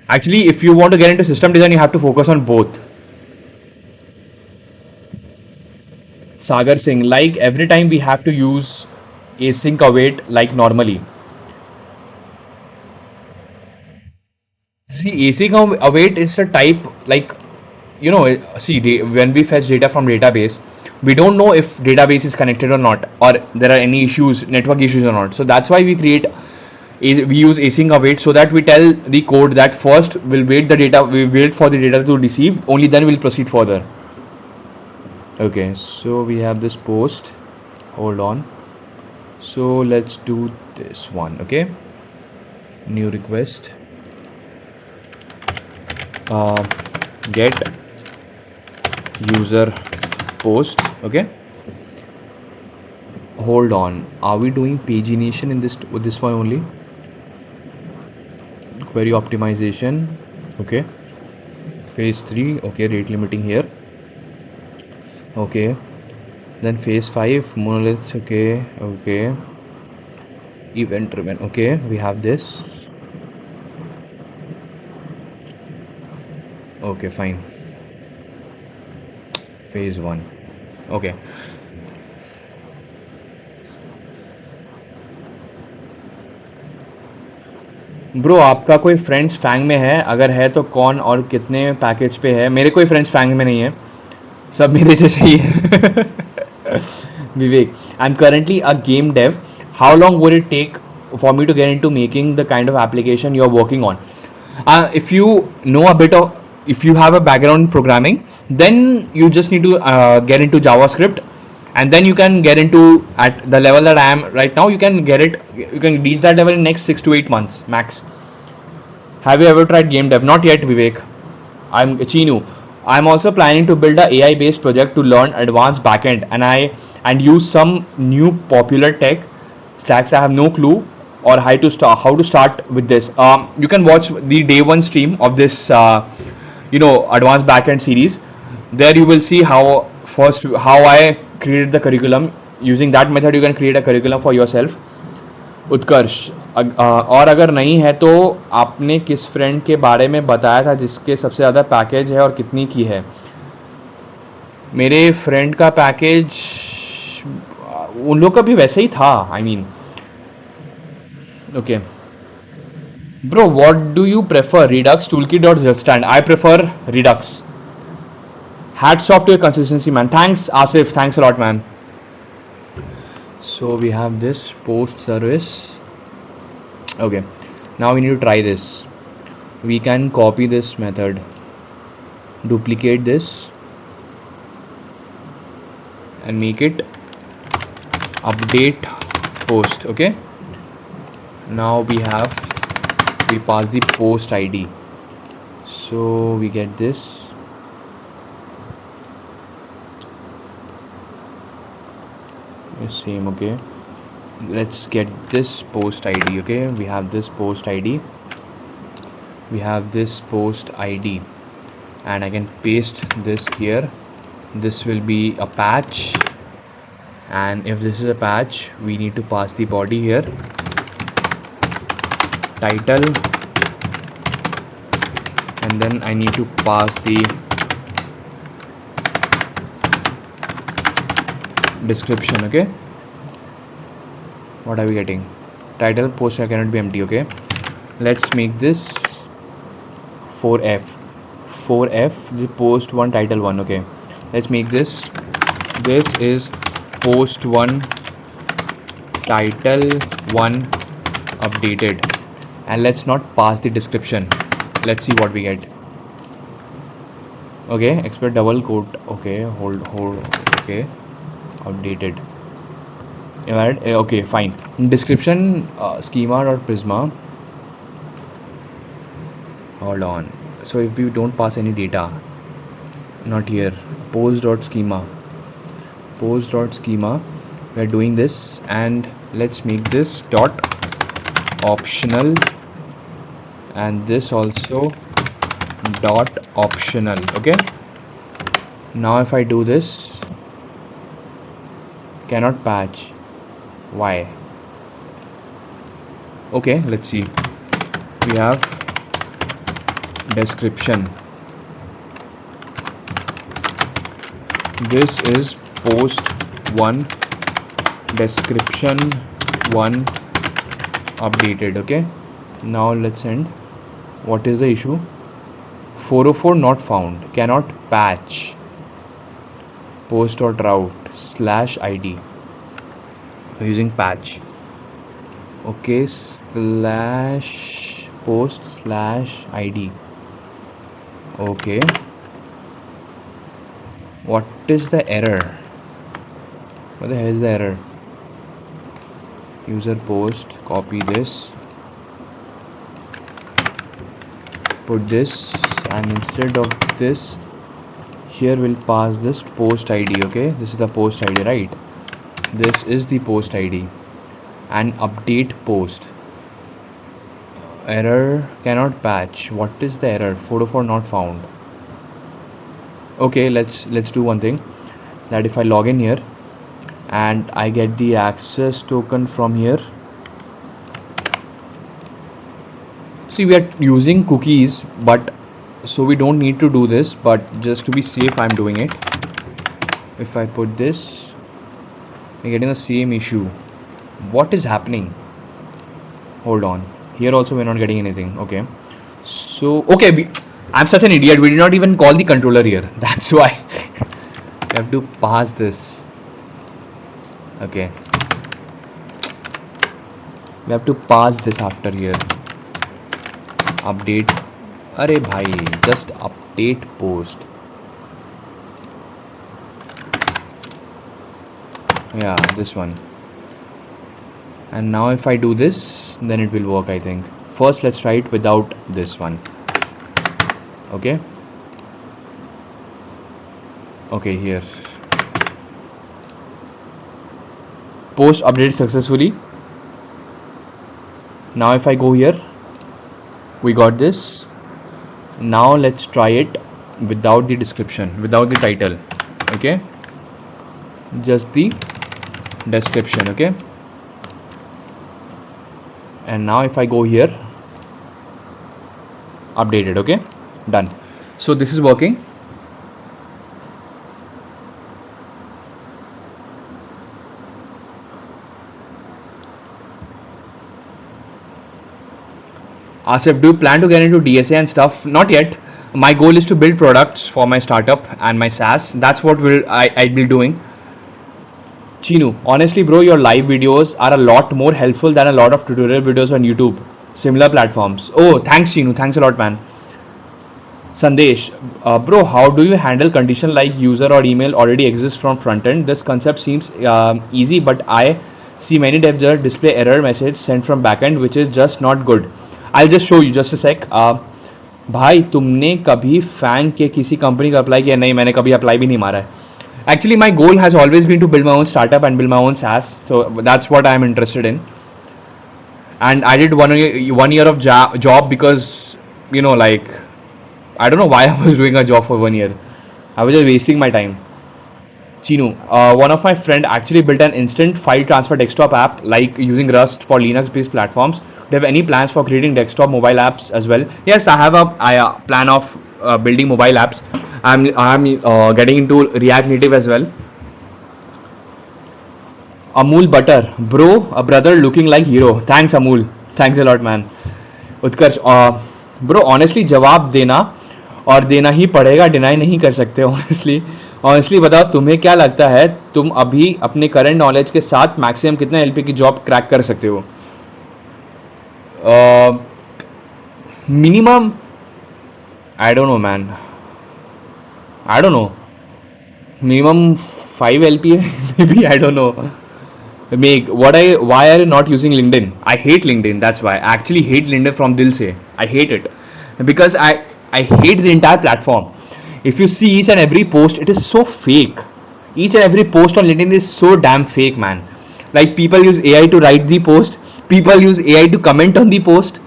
Actually, if you want to get into system design, you have to focus on both. Sagar Singh, like every time we have to use async await like normally. See, async await is a type like, see, when we fetch data from database, we don't know if database is connected or not, or there are any issues, network issues or not. So that's why we use async await, so that we tell the code that first we wait for the data to receive, only then we'll proceed further. Okay, so we have this post. Hold on. So let's do this one. Okay, new request. Get user post. Okay, hold on. Are we doing pagination in this with this one only? Query optimization. Okay, phase 3. Okay, rate limiting here. Okay, then phase 5 monoliths. Okay, event driven. Okay, we have this. Okay, fine. Phase 1. Okay. Bro आपका कोई friends Fang में है? अगर है तो कौन और कितने पैकेज पे है? मेरे कोई फ्रेंड्स फैंग में नहीं है, सब मेरे जैसे ही है. Vivek, I'm currently a game dev. How long would it take for me to get into making the kind of application you're working on? If you know a bit of, if you have a background in programming, then you just need to get into JavaScript, and then you can get into at the level that I am right now. You can get it. You can reach that level in next 6 to 8 months max. Have you ever tried game dev? Not yet, Vivek. I'm Chinu. I'm also planning to build a AI based project to learn advanced backend and use some new popular tech stacks. I have no clue or how to start with this. You can watch the day one stream of this advanced backend series. There you will see how I created the curriculum. Using that method you can create a curriculum for yourself. उत्कर्ष और अगर नहीं है तो आपने किस friend के बारे में बताया था जिसके सबसे ज़्यादा पैकेज है और कितनी की है? मेरे फ्रेंड का पैकेज उन लोग का भी वैसे ही था, I mean. Okay bro, what do you prefer, Redux, toolkit और Zustand? I prefer Redux. Hats off to your consistency man. Thanks Asif, thanks a lot man. So we have this post service. Okay, now we need to try this. We can copy this method, duplicate this and make it update post. Okay, now we pass the post ID, so we get this. Same. Okay, let's get this post ID. Okay, we have this post ID, and I can paste this here. This will be a patch, and if this is a patch we need to pass the body here, title, and then I need to pass the description. Okay, what are we getting? Title post cannot be empty. Okay, let's make this 4F the post 1 title 1. Okay, let's make this is post 1 title 1 updated, and let's not pass the description. Let's see what we get. Okay, expect double quote. Okay, hold. Okay, outdated. Okay, fine. Description schema or prisma. Hold on. So if we don't pass any data, not here. Post.schema. We are doing this, and let's make this dot optional, and this also dot optional. Okay. Now if I do this, cannot patch. Why? Okay, let's see. We have description. This is post 1 description 1 updated. Okay, now let's end. What is the issue? 404 not found, cannot patch. Post.route /id using patch. Okay, /post/id. Okay, what is the error? What the hell is the error? User post, copy this, put this, and instead of this here we'll pass this post ID. Okay, this is the post ID, right? This is the post ID, and update post. Error, cannot patch. What is the error? 404 not found. Okay, let's do one thing, that if I log in here and I get the access token from here. See, we are using cookies, but So we don't need to do this, but just to be safe, I'm doing it. If I put this, we're getting the same issue. What is happening? Hold on. Here also we're not getting anything. Okay. So, okay, I'm such an idiot. We did not even call the controller here. That's why. We have to pass this. Okay. We have to pass this after here. Update. Arey bhai, just update post. Yeah, this one. And now if I do this, then it will work, I think. First, let's try it without this one. Okay. Okay, here. Post updated successfully. Now if I go here, we got this. Now let's try it without the description, without the title. Okay. Just the description. Okay. And now if I go here, updated. Okay, done. So this is working. Asif, do you plan to get into DSA and stuff? Not yet. My goal is to build products for my startup and my SaaS. That's what I'll be doing. Chinu, honestly, bro, your live videos are a lot more helpful than a lot of tutorial videos on YouTube. Similar platforms. Oh, thanks, Chinu. Thanks a lot, man. Sandesh, bro, how do you handle condition like user or email already exists from front end? This concept seems easy, but I see many devs display error message sent from backend, which is just not good. I'll just show you just a sec. भाई तुमने कभी Fang के किसी company का apply किया? नहीं, मैंने कभी अप्लाई भी नहीं मारा है. Actually, my goal has always been to build my own startup and build my own SaaS. So that's what I'm interested in. And I did 1 year of job because, like, I don't know why I was doing a job for 1 year. I was just wasting my time. Chinu, one of my friend actually built an instant file transfer desktop app like using Rust for Linux-based platforms. Do you have any plans for creating desktop mobile apps as well? Yes, I have a plan of building mobile apps. I'm getting into React Native as well. Amul Butter, bro, a brother looking like hero. Thanks, Amul. Thanks a lot, man. Utkarsh, bro, honestly, जवाब देना और देना ही पड़ेगा, deny नहीं कर सकते. Honestly बताओ, तुम्हें क्या लगता है, तुम अभी अपने करंट नॉलेज के साथ मैक्सिमम कितना एलपी की जॉब क्रैक कर सकते हो? Minimum I don't know man, I don't know, minimum 5 LPA maybe, I don't know. Why are you not using LinkedIn? I hate LinkedIn. That's why I actually hate LinkedIn from dil se. I hate it because I hate the entire platform. If you see each and every post, it is so fake. Each and every post on LinkedIn is so damn fake, man. Like, people use AI to write the post, people use AI to comment on the post.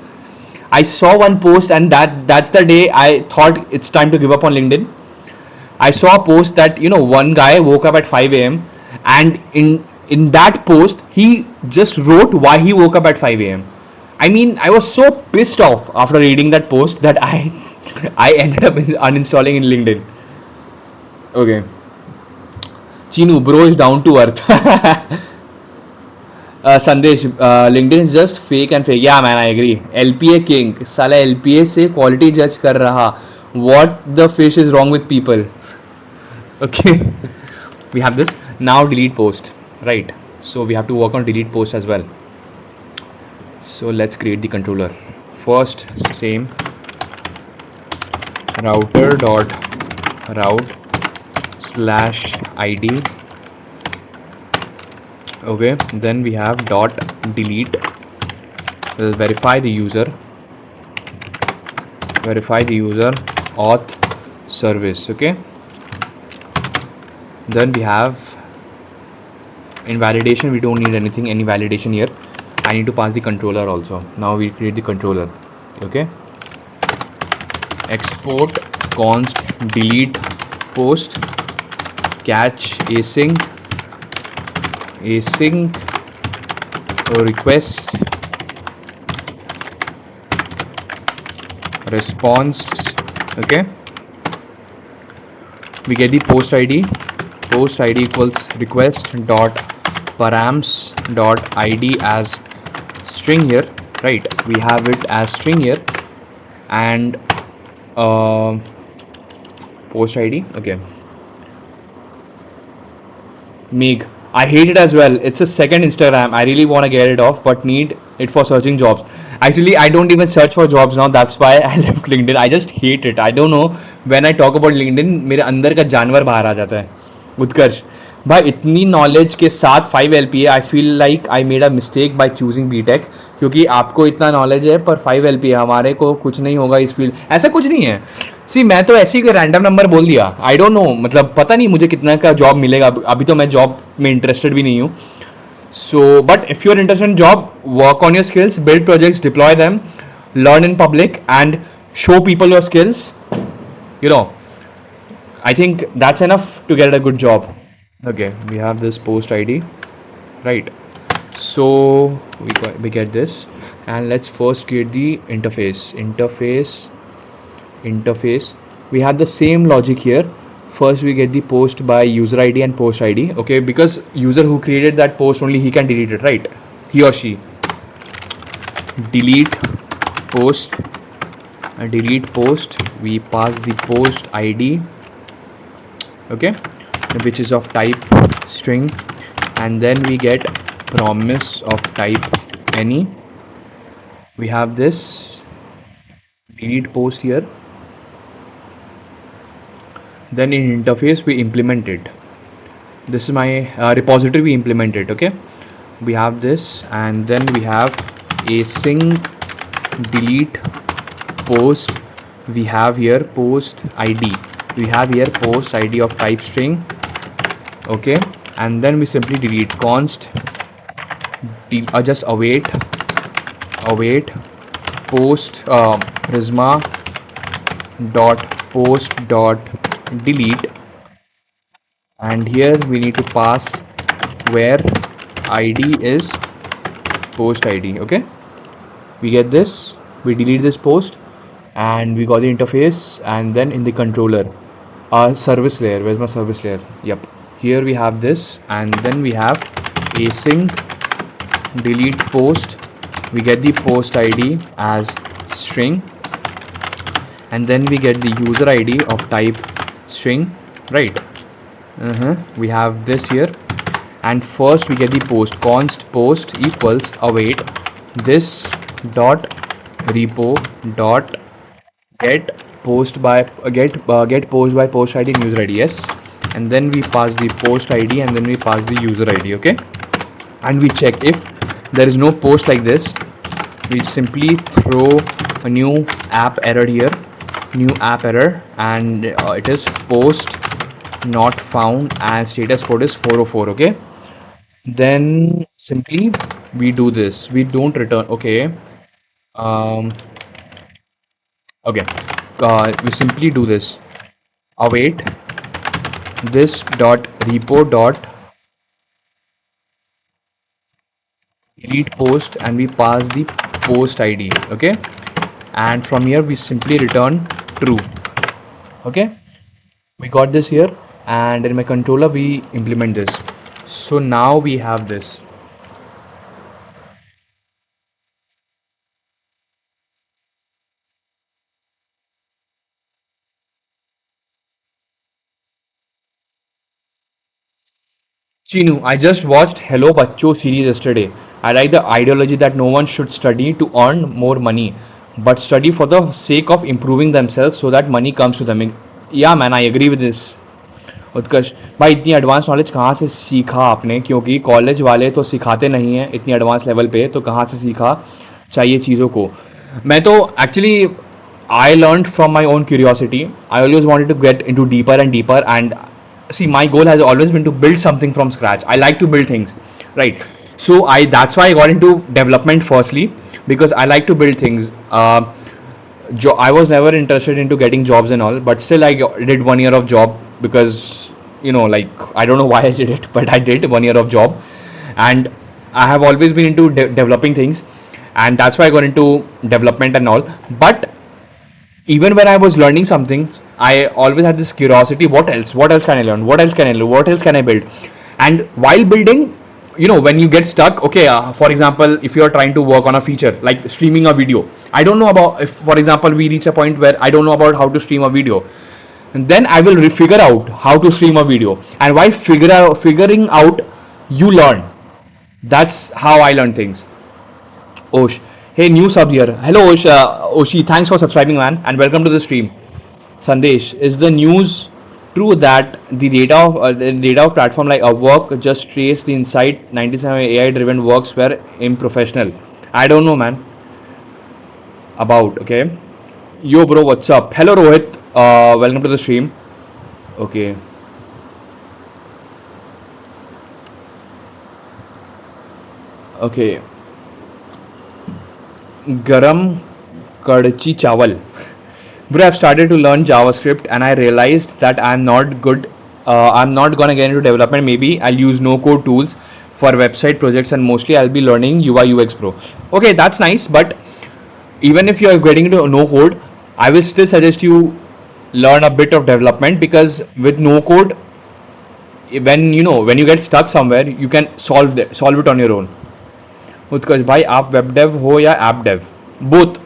I saw one post and that's the day I thought it's time to give up on LinkedIn. I saw a post that, one guy woke up at 5 a.m. and in that post he just wrote why he woke up at 5 a.m. I mean, I was so pissed off after reading that post that I ended up uninstalling in LinkedIn. Okay. Chinu, bro is down to earth. Sandesh, LinkedIn is just fake and fake. Yeah, man, I agree. LPA king. Sala LPA से quality judge कर रहा. What the fish is wrong with people? Okay. We have this. Now delete post. Right. So we have to work on delete post as well. So let's create the controller. First, same router dot route /id. Okay, then we have dot delete. We'll verify the user auth service. Okay, then we have in validation, we don't need any validation here. I need to pass the controller also. Now we create the controller. Okay, export const delete post catch async request response Okay, we get the post id equals request dot params dot id as string here, right? We have it as string here, and uh, post id. Okay, Meeg, I hate it as well. It's a second Instagram. I really want to get it off, but need it for searching jobs. Actually, I don't even search for jobs now. That's why I left LinkedIn. I just hate it. I don't know. When I talk about LinkedIn, मेरे अंदर का जानवर बाहर आ जाता है. उत्कर्ष भाई, इतनी knowledge के साथ 5 LPA, I feel like I made a mistake by choosing BTech. क्योंकि आपको इतना नॉलेज है पर 5 LPA, हमारे को कुछ नहीं होगा इस फील्ड. ऐसा कुछ नहीं है. सी मैं तो ऐसे ही रैंडम नंबर बोल दिया. आई डोंट नो, मतलब पता नहीं मुझे कितना का जॉब मिलेगा. अभी तो मैं जॉब में इंटरेस्टेड भी नहीं हूँ. So, but if you're interested in job, work on your skills, build projects, deploy them, learn in public, and show people your skills. You know, I think that's enough to get a good job. Okay, we have this post ID, right? So we get this, and let's first create the interface. We have the same logic here. First we get the post by user ID and post ID. Okay, because user who created that post, only he can delete it, right? He or she. Delete post. We pass the post ID, okay, which is of type string, and then we get promise of type any. We have this delete post here. Then in interface we implement it. This is my repository, we implement it. Okay, we have this, and then we have async delete post. We have here post id. We have here post id of type string. Okay, and then we simply delete const just await post prisma dot post dot delete, and here we need to pass where id is post id. Okay, we get this, we delete this post, and we got the interface. And then in the controller, service layer, where's my service layer? Yep, here we have this, and then we have async delete post. We get the post id as string, and then we get the user id of type string, right? We have this here, and first we get the post const post equals await this dot repo dot get post by post id and user id. Yes, and then we pass the post id, and then we pass the user id. Okay, and we check if there is no post like this. We simply throw a new app error here, and it is post not found, and status code is 404. Okay, then simply we do this, we don't return. Okay, we simply do this, await this dot repo dot delete post, and we pass the post id. Okay, and from here we simply return true. Okay, we got this here, and in my controller we implement this. So now we have this. Chinu, I just watched Hello Bachcho series yesterday. I like the ideology that no one should study to earn more money, but study for the sake of improving themselves so that money comes to them. Yeah man, I agree with this. उत्कर्ष भाई, इतनी advance knowledge कहाँ से सीखा आपने? क्योंकि college वाले तो सिखाते नहीं हैं इतनी एडवांस लेवल पे, तो कहाँ से सीखा चाहिए चीज़ों को? मैं तो actually I learn from my own curiosity. I always wanted to get into deeper and see, my goal has always been to build something from scratch. I like to build things, right? So that's why I got into development firstly, because I like to build things. I was never interested into getting jobs and all, but still I did 1 year of job because, like, I don't know why I did it, but I did 1 year of job, and I have always been into developing things, and that's why I got into development and all. But Even when I was learning something, I always had this curiosity. What else can I learn? What else can I learn? What else can I build? And while building, when you get stuck, okay, for example, if you're trying to work on a feature like streaming a video, I don't know about, if for example we reach a point where I don't know about how to stream a video, and then I will figure out how to stream a video, and while figuring out, you learn. That's how I learn things. Osh, hey, new sub here. Hello, Osh. Oshi, thanks for subscribing, man, and welcome to the stream. Sandesh, is the news true that the data of platform like Upwork just trace the insight 97 AI driven works were improfessional? I don't know, man. About, okay. Yo, bro, what's up? Hello, Rohit. Welcome to the stream. Okay. Okay. Garam Kadchi Chawal. Bro, I've started to learn JavaScript and I realized that I'm not good. I'm not gonna get into development. Maybe I'll use no code tools for website projects and mostly I'll be learning UI UX Pro. Okay, that's nice, but even if you're getting into no code, I will still suggest you learn a bit of development, because with no code, when you get stuck somewhere, you can solve it on your own. Utkarsh भाई आप web dev हो या app dev? Both.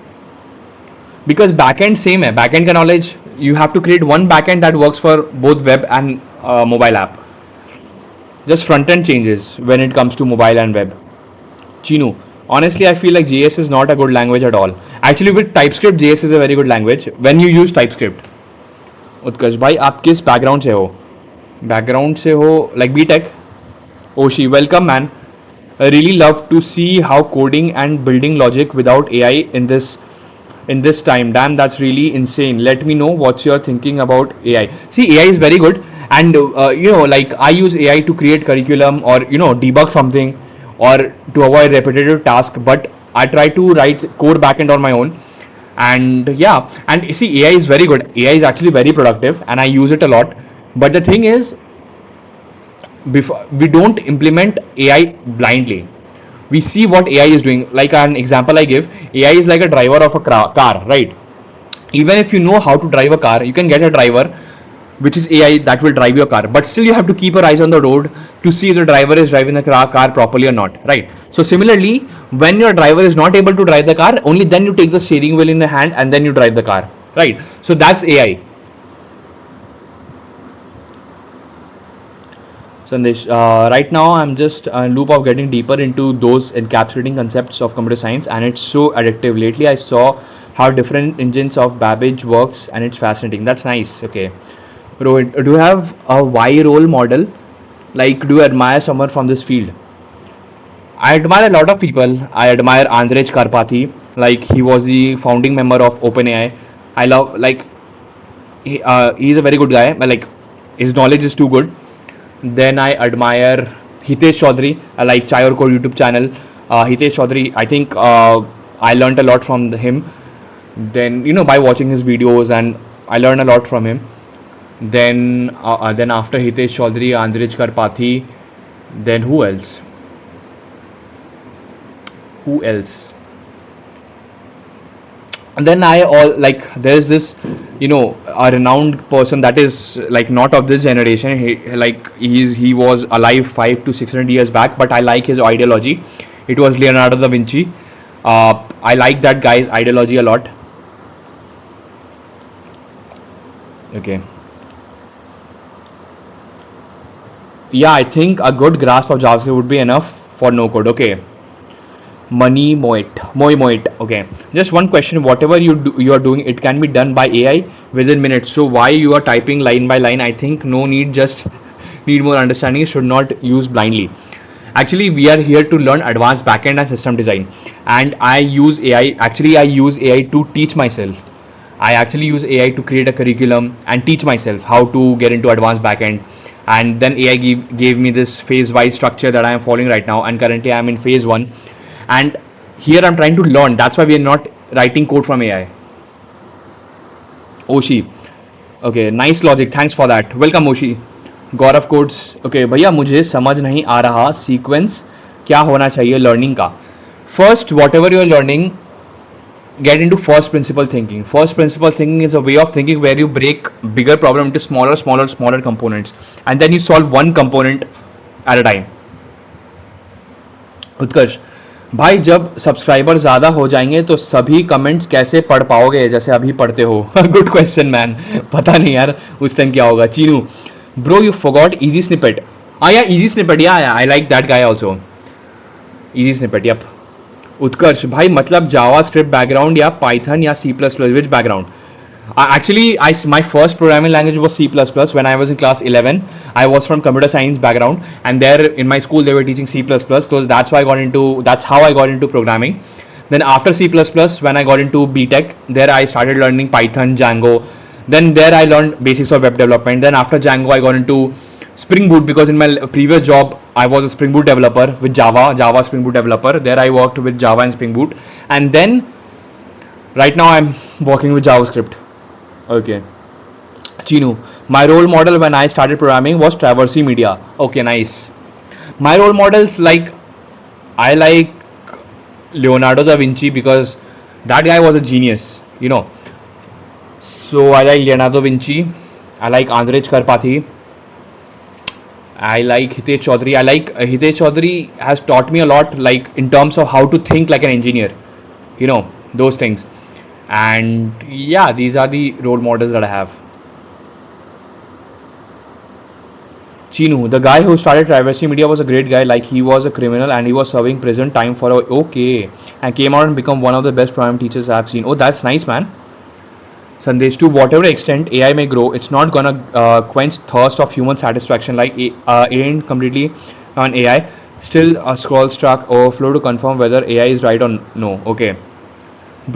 Because backend same है, backend का knowledge, you have to create one backend that works for both web and mobile app. Just front end changes when it comes to mobile and web. Chinu, honestly I feel like JS is not a good language at all. Actually with TypeScript, JS is a very good language when you use TypeScript. उत्कर्ष भाई आप किस background से हो? Background से हो like BTech? Oshi, welcome, man. I really love to see how coding and building logic without AI in this time. Damn, that's really insane. Let me know what's your thinking about AI. See, AI is very good, and like I use AI to create curriculum or debug something or to avoid repetitive tasks. But I try to write code backend on my own, and yeah, and see, AI is very good. AI is actually very productive, and I use it a lot. But the thing is, before we don't implement AI blindly, we see what AI is doing. Like an example I give, AI is like a driver of a car, right? Even if you know how to drive a car, you can get a driver which is AI that will drive your car, but still you have to keep your eyes on the road to see if the driver is driving the car properly or not, right? So similarly, when your driver is not able to drive the car, only then you take the steering wheel in the hand and then you drive the car, right? So that's AI. Sandesh, right now I'm just a loop of getting deeper into those encapsulating concepts of computer science, and it's so addictive. Lately, I saw how different engines of Babbage works, and it's fascinating. That's nice. Okay, Rohit, do you have a Y role model? Like, do you admire someone from this field? I admire a lot of people. I admire Andrej Karpathy. Like, he was the founding member of OpenAI. I love, like, he's a very good guy. But like, his knowledge is too good. Then I admire Hitesh Chaudhary. I like Chai or Code YouTube channel. Hitesh Chaudhary, I think I learned a lot from him. Then by watching his videos, and I learned a lot from him. Then after Hitesh Chaudhary, Andrej Karpathy. Then who else? Who else? And then I all like there's this a renowned person that is like not of this generation. He was alive 5 to 600 years back, but I like his ideology. It was Leonardo da Vinci. I like that guy's ideology a lot. Okay. Yeah, I think a good grasp of JavaScript would be enough for no code. Okay. Money Moit. Okay. Just one question. Whatever you are doing, it can be done by AI within minutes. So why you are typing line by line? I think no need. Just need more understanding. Should not use blindly. Actually, we are here to learn advanced backend and system design, and I use AI. Actually, I use AI to teach myself. I actually use AI to create a curriculum and teach myself how to get into advanced backend. And then AI gave me this phase wise structure that I am following right now. And currently, I am in phase 1. And here I'm trying to learn. That's why we are not writing code from AI. Oshi. Okay, nice logic. Thanks for that. Welcome, Oshi. Gaurav codes. Okay भैया, मुझे समझ नहीं आ रहा sequence क्या होना चाहिए learning का. First, whatever you are learning, get into first principle thinking. First principle thinking is a way of thinking where you break bigger problem into smaller components, and then you solve one component at a time. उत्कर्ष भाई, जब subscriber ज़्यादा हो जाएंगे तो सभी comments कैसे पढ़ पाओगे जैसे अभी पढ़ते हो? गुड क्वेश्चन मैन, पता नहीं यार उस टाइम क्या होगा. Chinu, bro you forgot easy snippet. Yeah easy snippet, yeah I like that guy also. Easy snippet, yup. Utkarsh भाई, मतलब जावा स्क्रिप्ट बैकग्राउंड या पाइथन या C plus plus, which background? Actually, my first programming language was C++ when I was in class 11. I was from computer science background, and there in my school they were teaching C++. So that's how I got into programming. Then after C++, when I got into BTech, there I started learning Python, Django. Then there I learned basics of web development. Then after Django, I got into Spring Boot, because in my previous job I was a Spring Boot developer with Java Spring Boot developer. There I worked with Java and Spring Boot, and then right now I'm working with JavaScript. Okay. Chinu, my role model when I started programming was Traversy Media. Okay, nice. My role models, like, I like Leonardo da Vinci because that guy was a genius, you know. So I like Leonardo da Vinci. I like Andrej Karpathy. I like Hitesh Chaudhary. I like Hitesh Chaudhary has taught me a lot, like in terms of how to think like an engineer, you know, those things. And yeah, these are the role models that I have. Chinu, the guy who started Traversy Media was a great guy. Like, he was a criminal and he was serving prison time for okay, and came out and become one of the best program teachers I've seen. Oh, that's nice, man. Sandesh, to whatever extent AI may grow, it's not gonna quench thirst of human satisfaction. Like, ain't completely on AI. Still a scroll stack overflow to confirm whether AI is right or no. Okay.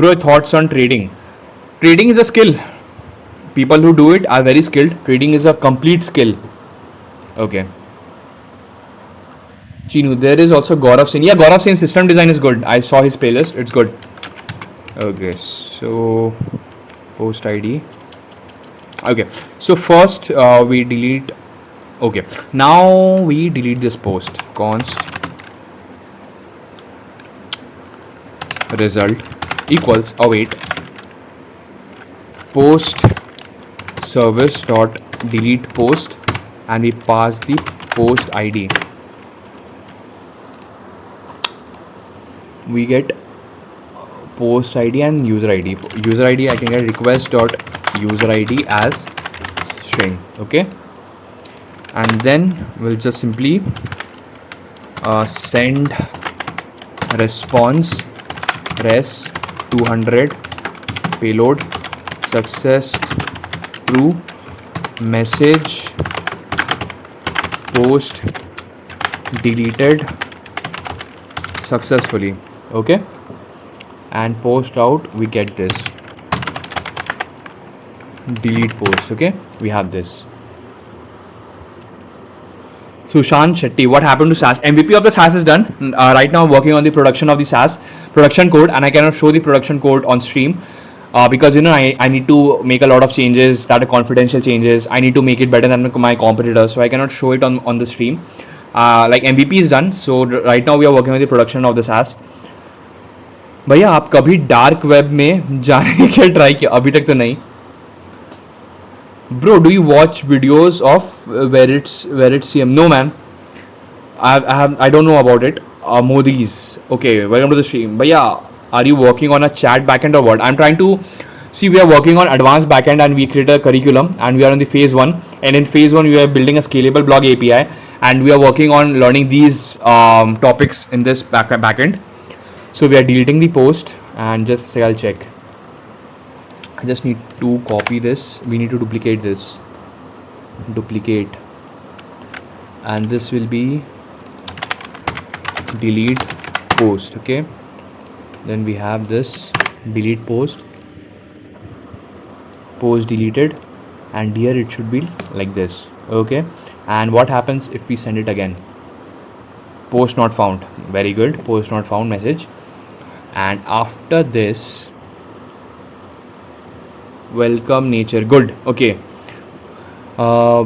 Bro, thoughts on trading? Trading is a skill. People who do it are very skilled. Trading is a complete skill. Okay. Chinu, there is also Gaurav Singh. Yeah, Gaurav Singh system design is good. I saw his playlist. It's good. Okay, so post ID. Okay, so first we delete. Okay, now we delete this post. Const result equals await post service dot delete post, and we pass the post ID. We get post ID and user ID. User ID, I can get request dot user ID as string. Okay, and then we'll just simply send response res 200 payload success true message post deleted successfully. Okay, and post out we get this delete post. Okay, we have this. Sushant Shetty, what happened to SAS? MVP of the SAS is done. Right now I'm working on the production of the SAS production code, and I cannot show the production code on stream because, you know, I need to make a lot of changes that are confidential changes. I need to make it better than my competitors, so I cannot show it on the stream. Like, MVP is done, so right now we are working on the production of the SAS. भैया आप कभी dark web में जाने के try किया? अभी तक तो नहीं. Bro, do you watch videos of CM? No, man. I don't know about it. Modi's. Okay, welcome to the stream. But yeah, are you working on a chat backend or what? I'm trying to see. We are working on advanced backend, and we create a curriculum, and we are in the phase 1. And in phase 1, we are building a scalable blog API, and we are working on learning these topics in this backend. So we are deleting the post, and just say I'll check. I just need to copy this. We need to duplicate this. Duplicate, and this will be delete post. Okay, then we have this delete post, post deleted, and here it should be like this. Okay, and what happens if we send it again? Post not found. Very good. Post not found message. And after this, welcome nature. Good. Okay,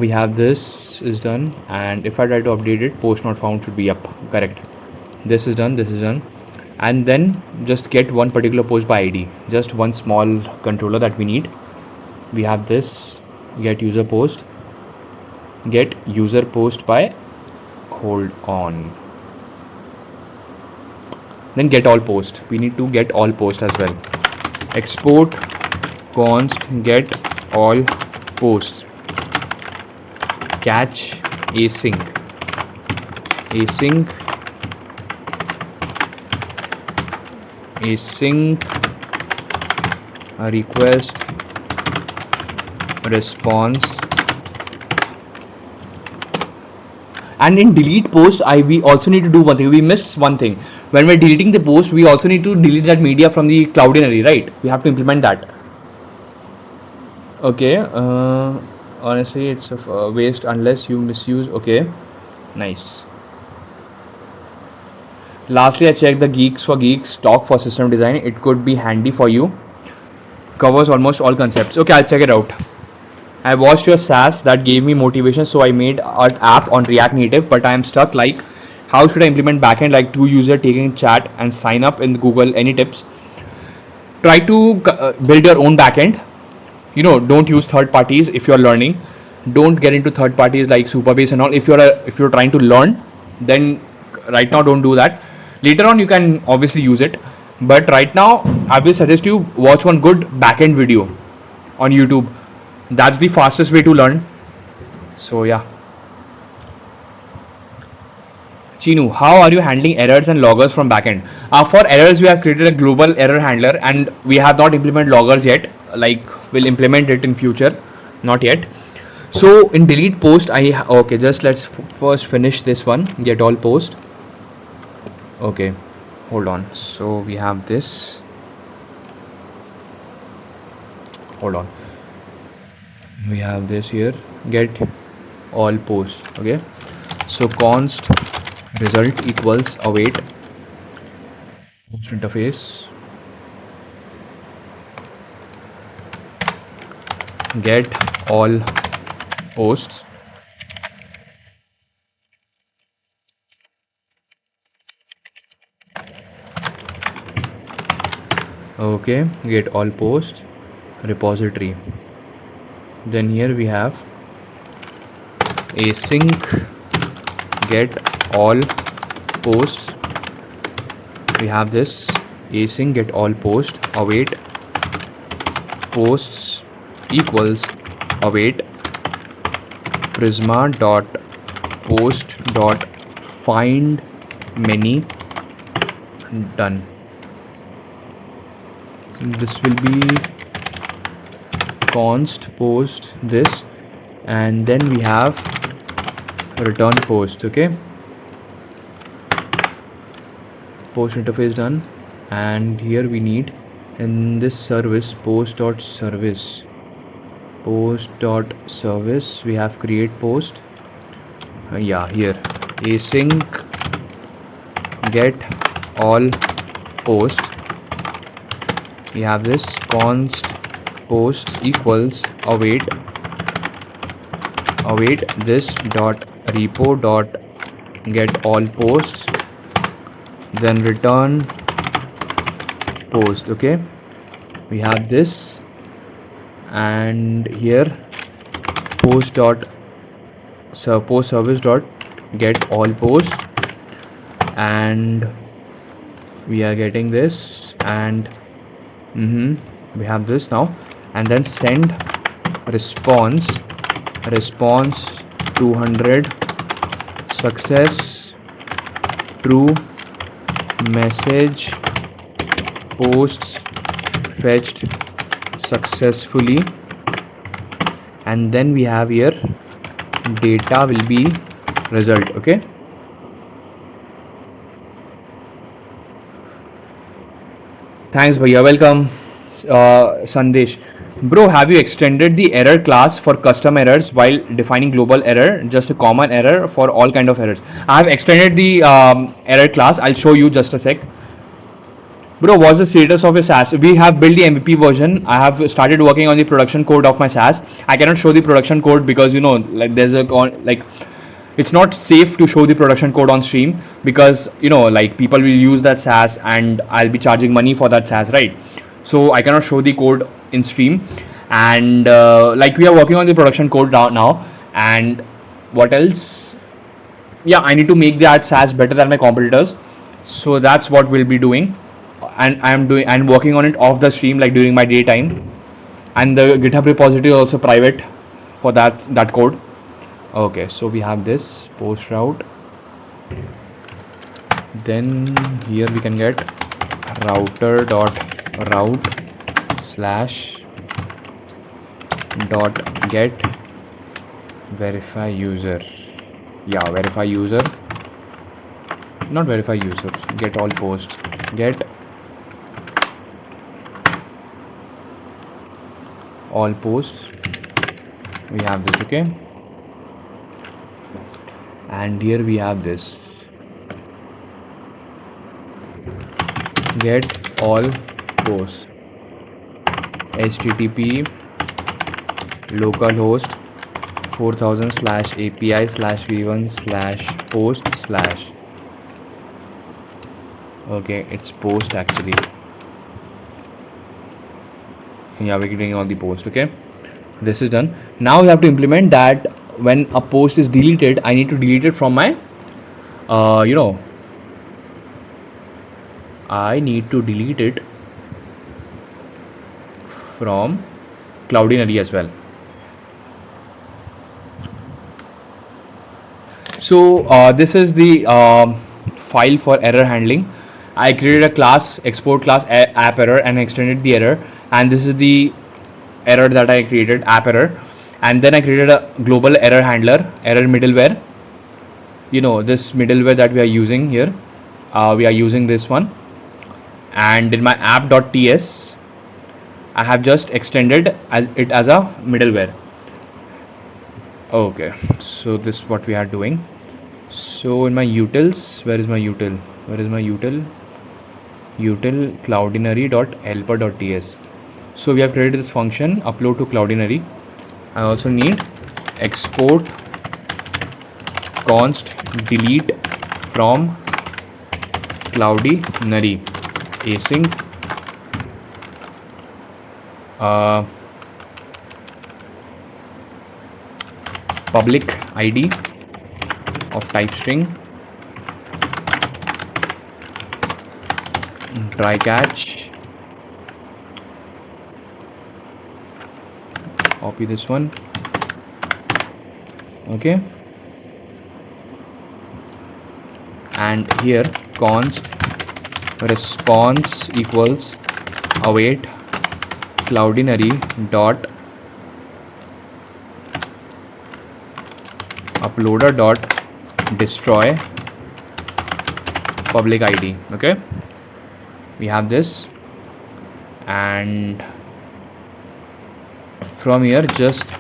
we have this is done, and if I try to update it, post not found should be up. Correct. This is done. This is done. and then just get one particular post by id, just one small controller that we need. We have this get user post by, hold on, then get all post. We need to get all post as well. Export const get all posts, catch async request response. And in delete post, we also need to do one thing. We missed one thing. When we're deleting the post, we also need to delete that media from the Cloudinary, right? We have to implement that. Okay. Honestly, it's a waste unless you misuse. Okay. Nice. Lastly, I checked the Geeks for Geeks talk for system design. It could be handy for you. Covers almost all concepts. Okay, I'll check it out. I watched your SaaS that gave me motivation, so I made an app on React Native, but I am stuck. Like, how should I implement backend, like two user taking chat and sign up in Google? Any tips? Try to build your own backend. Don't use third parties if you're learning. Don't get into third parties like Supabase and all. If you're trying to learn, then right now don't do that. Later on you can obviously use it, but right now I will suggest you watch one good backend video on YouTube. That's the fastest way to learn. So yeah. Chinu, how are you handling errors and loggers from backend? For errors, we have created a global error handler, and we have not implemented loggers yet. Like, we'll implement it in future, not yet. So in delete post, okay, just let's first finish this one. Get all post. Okay, hold on. So we have this. Hold on. We have this here. Get all post. Okay. So const result equals await post interface get all posts. Okay, get all posts repository. Then here we have async get all posts. We have this async get all post await posts equals await prisma dot post dot find many. Done. This will be const post this, and then we have return post. Okay, post interface done, and here we need in this service post dot service we have create post. Yeah, here async get all post. We have this const post equals await this dot repo dot get all posts, then return post. Okay, we have this, and here post service dot get all post, and we are getting this, and we have this now, and then send response 200 success true message posts fetched successfully, and then we have here data will be result. Okay, thanks bhaiya, welcome. Sandesh, bro, have you extended the error class for custom errors while defining global error, just a common error for all kind of errors? I have extended the error class. I'll show you just a sec. Bro, what's the status of your SaaS? We have built the MVP version. I have started working on the production code of my SaaS. I cannot show the production code because like there's a it's not safe to show the production code on stream, because like people will use that SaaS and I'll be charging money for that SaaS, right? So I cannot show the code in stream. And like we are working on the production code now. And what else? Yeah, I need to make that SaaS better than my competitors. So that's what we'll be doing. And I'm working on it off the stream, like during my daytime. And the GitHub repository is also private for that code. Okay, so we have this post route. Then here we can get router dot route slash dot get verify user. Yeah, verify user, not verify user, get all post, get all posts. We have this. Okay, and here we have this get all posts, http localhost 4000 /API /v1 /post/. Okay, it's post actually. Yeah, we're getting all the post. Okay, this is done. Now we have to implement that. When a post is deleted, I need to delete it from my I need to delete it from Cloudinary as well. So this is the file for error handling. I created a class, export class app error, and extended the error. And this is the error that I created, app error. And then I created a global error handler, error middleware. This middleware that we are using here, we are using this one. And in my app.ts, I have just extended it as a middleware. Okay, so this is what we are doing. So in my utils, where is my util? Util cloudinary.helper.ts. So we have created this function, upload to Cloudinary. I also need export const delete from Cloudinary async public id of type string, try catch, copy this one. Okay, and here const response equals await Cloudinary dot uploader dot destroy public id. Okay, we have this, and from here just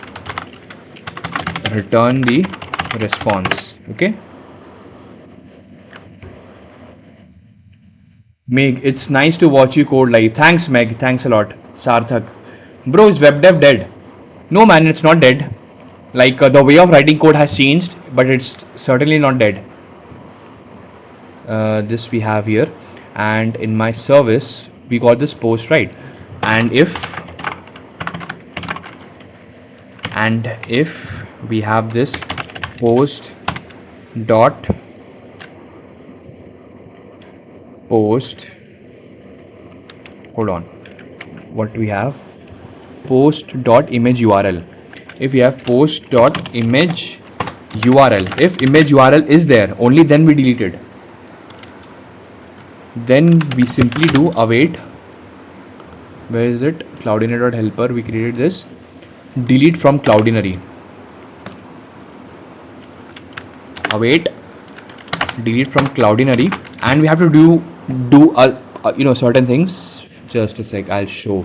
return the response. Okay, Meg, it's nice to watch you code live. Thanks, Meg. Thanks a lot. Sarthak. Bro, is web dev dead? No, man, it's not dead. Like the way of writing code has changed, but it's certainly not dead. This we have here, and in my service we got this post, right? And if we have this post dot post, hold on, what we have, post dot image URL. If we have post dot image URL, if image URL is there, only then we delete it. Then we simply do await, where is it, cloudinary.helper, we created this, delete from Cloudinary, await delete from Cloudinary. And we have to do certain things. Just a sec, I'll show.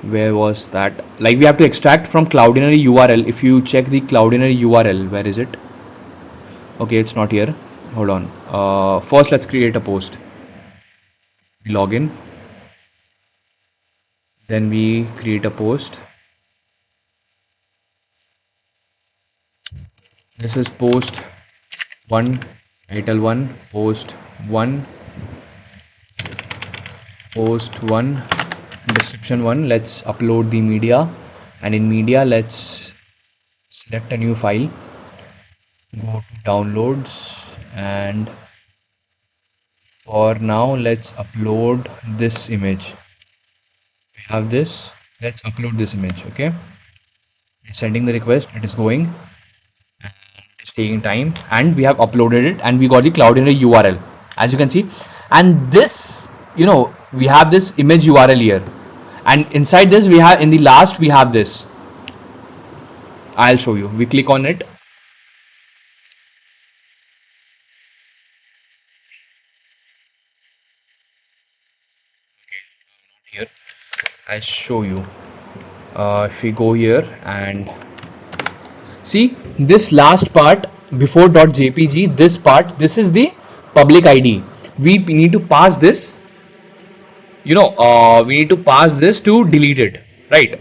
Where was that? Like we have to extract from Cloudinary URL. If you check the Cloudinary URL, where is it? Okay, it's not here. Hold on. First let's create a post. Login, then we create a post. This is post one, title one, one, post one, description one. Let's upload the media, and in media, let's select a new file, go to downloads, and for now, let's upload this image. We have this. Let's upload this image. Okay, it's sending the request. It is going. It's taking time, and we have uploaded it, and we got the Cloudinary URL, as you can see. And this, we have this image URL here, and inside this we have, in the last we have this. I'll show you. We click on it. Here, I'll show you. If we go here and see this last part before .jpg, this part, this is the public ID. We need to pass this. We need to pass this to delete it, right?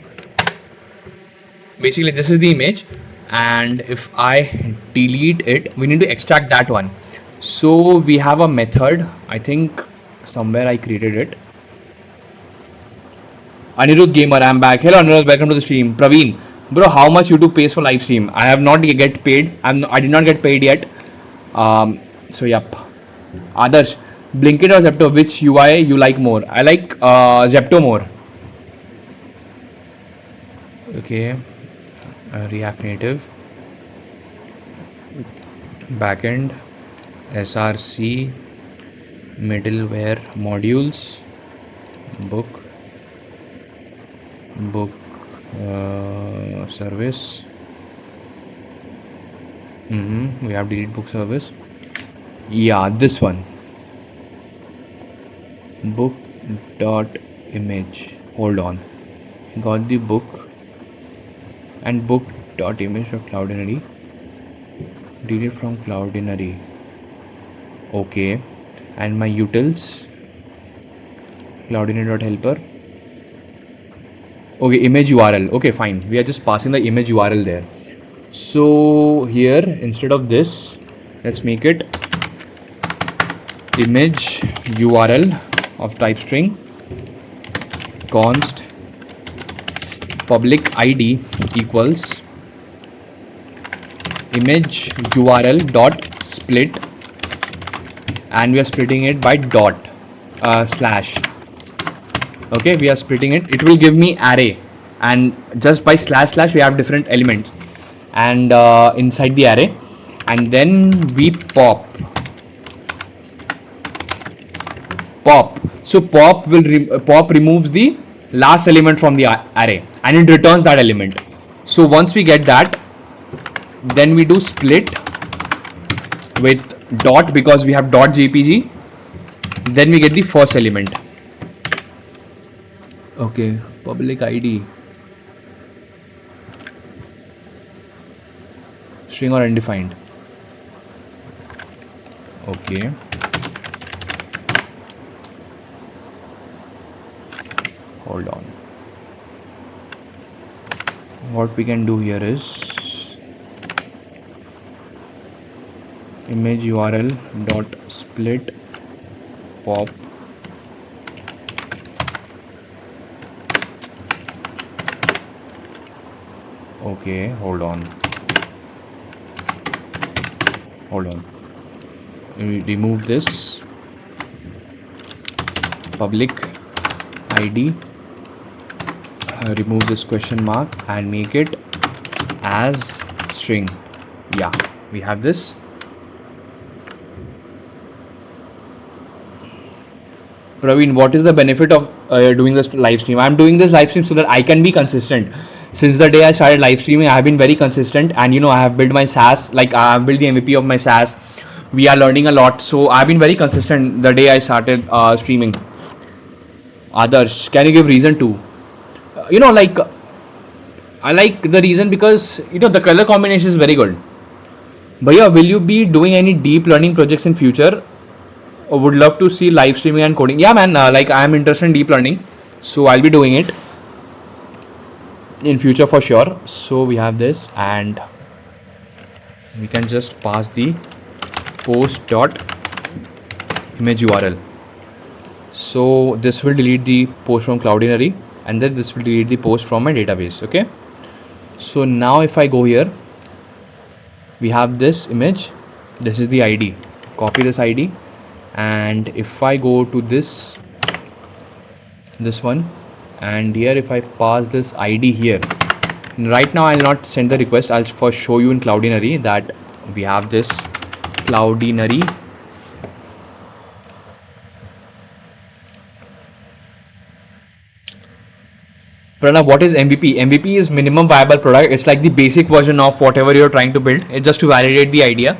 Basically, this is the image, and if I delete it, we need to extract that one. So we have a method. I think somewhere I created it. Anirudh Gamer, I'm back. Hello Anirudh, welcome to the stream. Praveen, bro, how much YouTube pays for live stream? I have not get paid. I did not get paid yet. So yep. Others, Blinkit or Zepto, which UI you like more? I like Zepto more. Okay. React Native, Backend, SRC, middleware modules, book service. We have delete book service. Yeah, this one. Book dot image. Hold on. Got the book and book dot image of Cloudinary. Delete from Cloudinary. Okay. And my utils. Cloudinary dot helper. Okay, image URL. Okay, fine. We are just passing the image URL there. So here, instead of this, let's make it image URL of type string const public ID equals image URL dot split, and we are splitting it by dot slash. Okay, we are splitting it. It will give me array, and just by slash we have different elements, and inside the array, and then we pop. So pop removes the last element from the array, and it returns that element. So once we get that, then we do split with dot, because we have dot jpg. Then we get the first element. Okay, public ID, string or undefined. Okay, hold on. What we can do here is image URL dot split pop Okay, hold on. We remove this public ID, remove this question mark, and make it as string. Yeah, we have this. Praveen, what is the benefit of doing this live stream? I'm doing this live stream so that I can be consistent. Since the day I started live streaming, I have been very consistent, and I have built my SaaS, like I have built the MVP of my SaaS. We are learning a lot, so I've been very consistent the day I started streaming. Others, can you give reason to? I like the reason because the color combination is very good. But yeah, will you be doing any deep learning projects in future? Would love to see live streaming and coding. Yeah, man. Like I am interested in deep learning, so I'll be doing it in future for sure. So we have this, and we can just pass the post dot image URL. So this will delete the post from Cloudinary, and then this will delete the post from my database. Okay, so now if I go here, we have this image, this is the ID, copy this ID, and if I go to this one, and here if I pass this ID here, right now I'll not send the request, I'll first show you in Cloudinary that we have this Cloudinary Pranav, what is MVP? MVP is minimum viable product. It's like the basic version of whatever you're trying to build. It's just to validate the idea.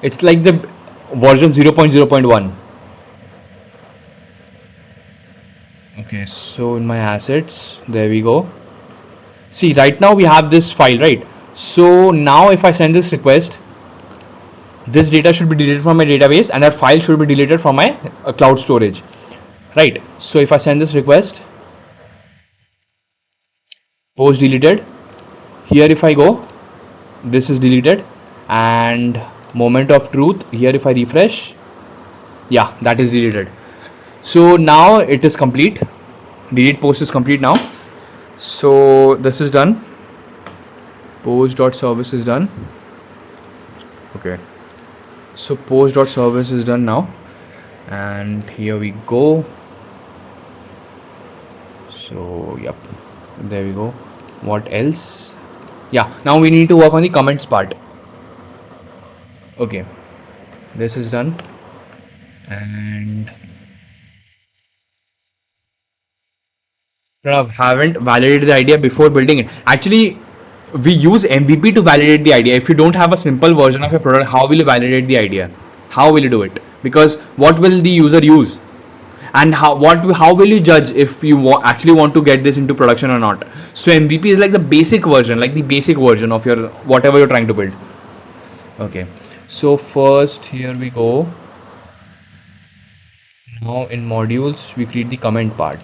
It's like the version 0.0.1. Okay, so in my assets, there we go. See, right now we have this file, right? So now if I send this request, this data should be deleted from my database and that file should be deleted from my cloud storage, right? So if I send this request, post deleted, here if I go, this is deleted, and moment of truth, here if I refresh, yeah, that is deleted. So now it is complete. Delete post is complete now. So this is done. Post.service is done. Okay, so post.service is done now, and here we go. So yep, there we go. What else? Yeah, now we need to work on the comments part. Okay, this is done, and I haven't validated the idea before building it. Actually, we use MVP to validate the idea. If you don't have a simple version of a product, how will you validate the idea? How will you do it? Because what will the user use? And how will you judge if you actually want to get this into production or not? So MVP is like the basic version of your whatever you're trying to build. Okay, so first here we go. Now in modules we create the comment part.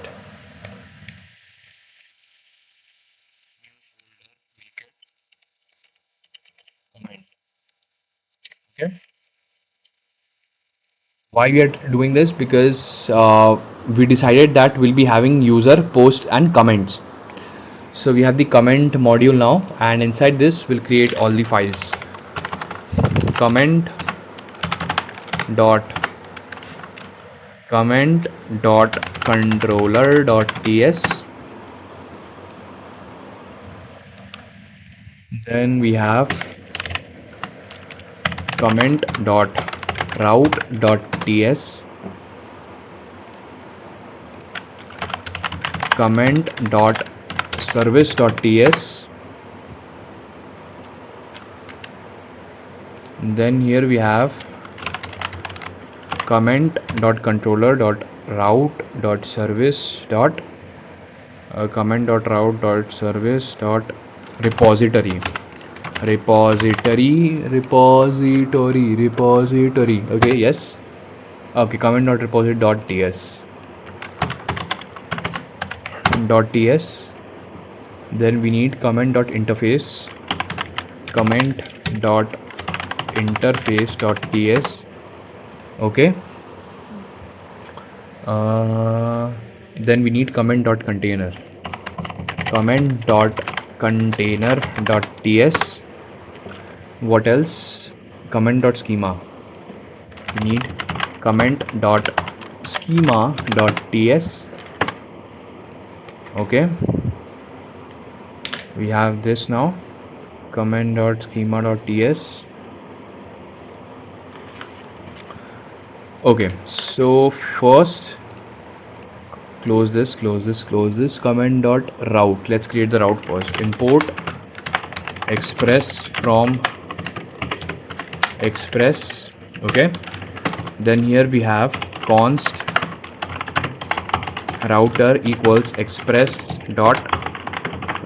Okay, why we are doing this? Because we decided that we'll be having user posts and comments. So we have the comment module now, and inside this we'll create all the files. Comment dot controller dot ts. Then we have comment dot route dot ts, comment dot service dot ts. Then here we have comment dot controller dot route dot service dot comment dot route dot service dot repository. Okay, yes. Okay, comment dot repository dot ts. Then we need comment dot interface, comment dot interface dot ts. Okay, then we need comment dot container, comment dot container dot ts. What else? Comment dot schema. We need comment dot schema dot ts. Okay, we have this now, comment dot schema dot ts. Okay, so first close this, comment dot route. Let's create the route first. Import express from express. Okay, then here we have const router equals express dot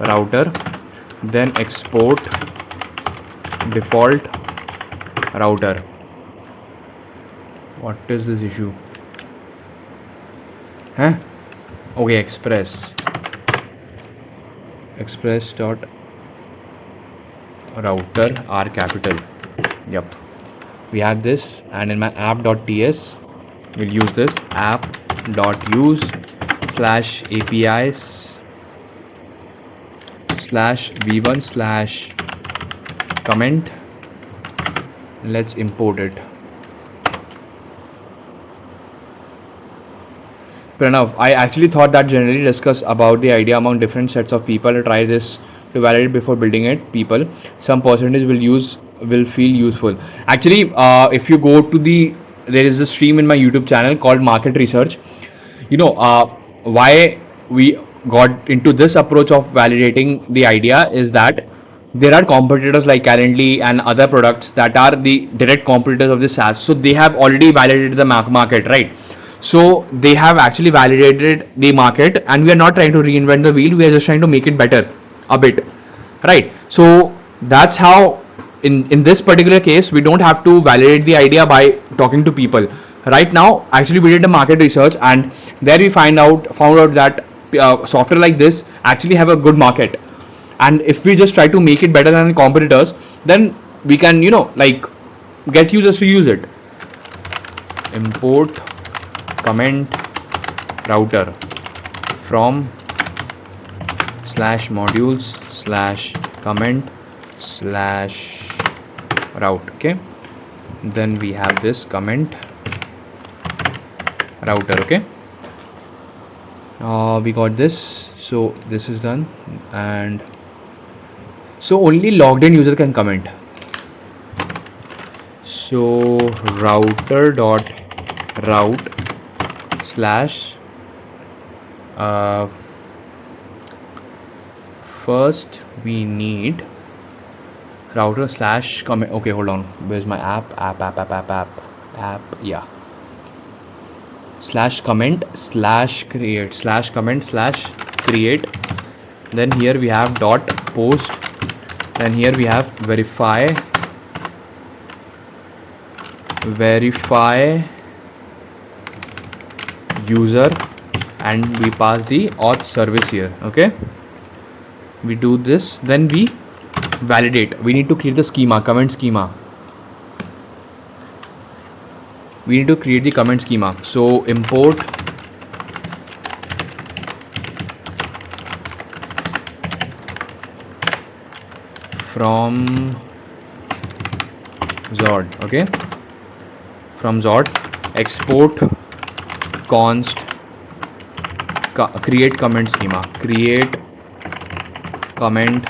router, then export default router. What is this issue? Huh? Okay, express dot router R capital. Yep. we have this, and in my app.ts we'll use this app.use slash apis slash v1 slash comment. Let's import it. Pranav, I actually thought that generally discuss about the idea among different sets of people to try this to validate before building it. People, some percentage will feel useful. Actually, if you go to there is a stream in my YouTube channel called Market Research. Why we got into this approach of validating the idea is that there are competitors like Calendly and other products that are the direct competitors of the SaaS. So they have already validated the market, right? So they have actually validated the market, and we are not trying to reinvent the wheel. We are just trying to make it better a bit, right? So that's how in this particular case we don't have to validate the idea by talking to people. Right now, actually, we did a market research, and there we found out that software like this actually have a good market, and if we just try to make it better than the competitors, then we can like get users to use it. Import comment router from slash modules slash comment slash route. Okay, then we have this comment router. Okay, we got this, so this is done, and so only logged in user can comment. So router dot route slash first we need router slash comment. Okay, hold on, where's my app, yeah, slash comment slash create slash comment slash create. Then here we have dot post, then here we have verify user, and we pass the auth service here. Okay, we do this, then we validate. We need to create the schema, comment schema. We need to create the comment schema. So import from Zord. Okay, from Zord, export const create comment schema, create comment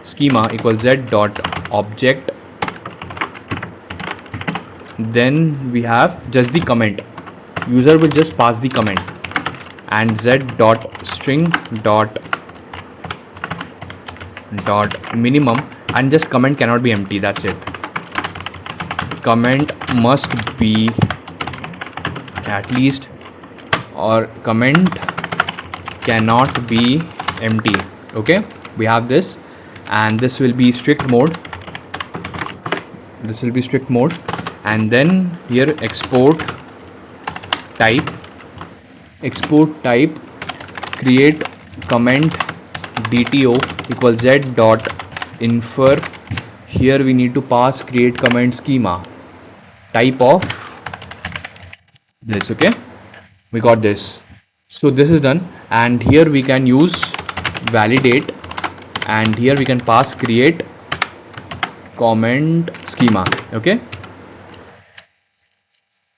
schema equals z dot object. Then we have just the comment. User will just pass the comment, and z dot string dot minimum, and just comment cannot be empty. That's it. Comment must be at least, or comment cannot be empty. Okay, we have this, and this will be strict mode. This will be strict mode, and then here export type create comment dto equals z dot infer. Here we need to pass create comment schema type of this. Okay, we got this. So this is done, and here we can use validate, and here we can pass create comment schema. Okay,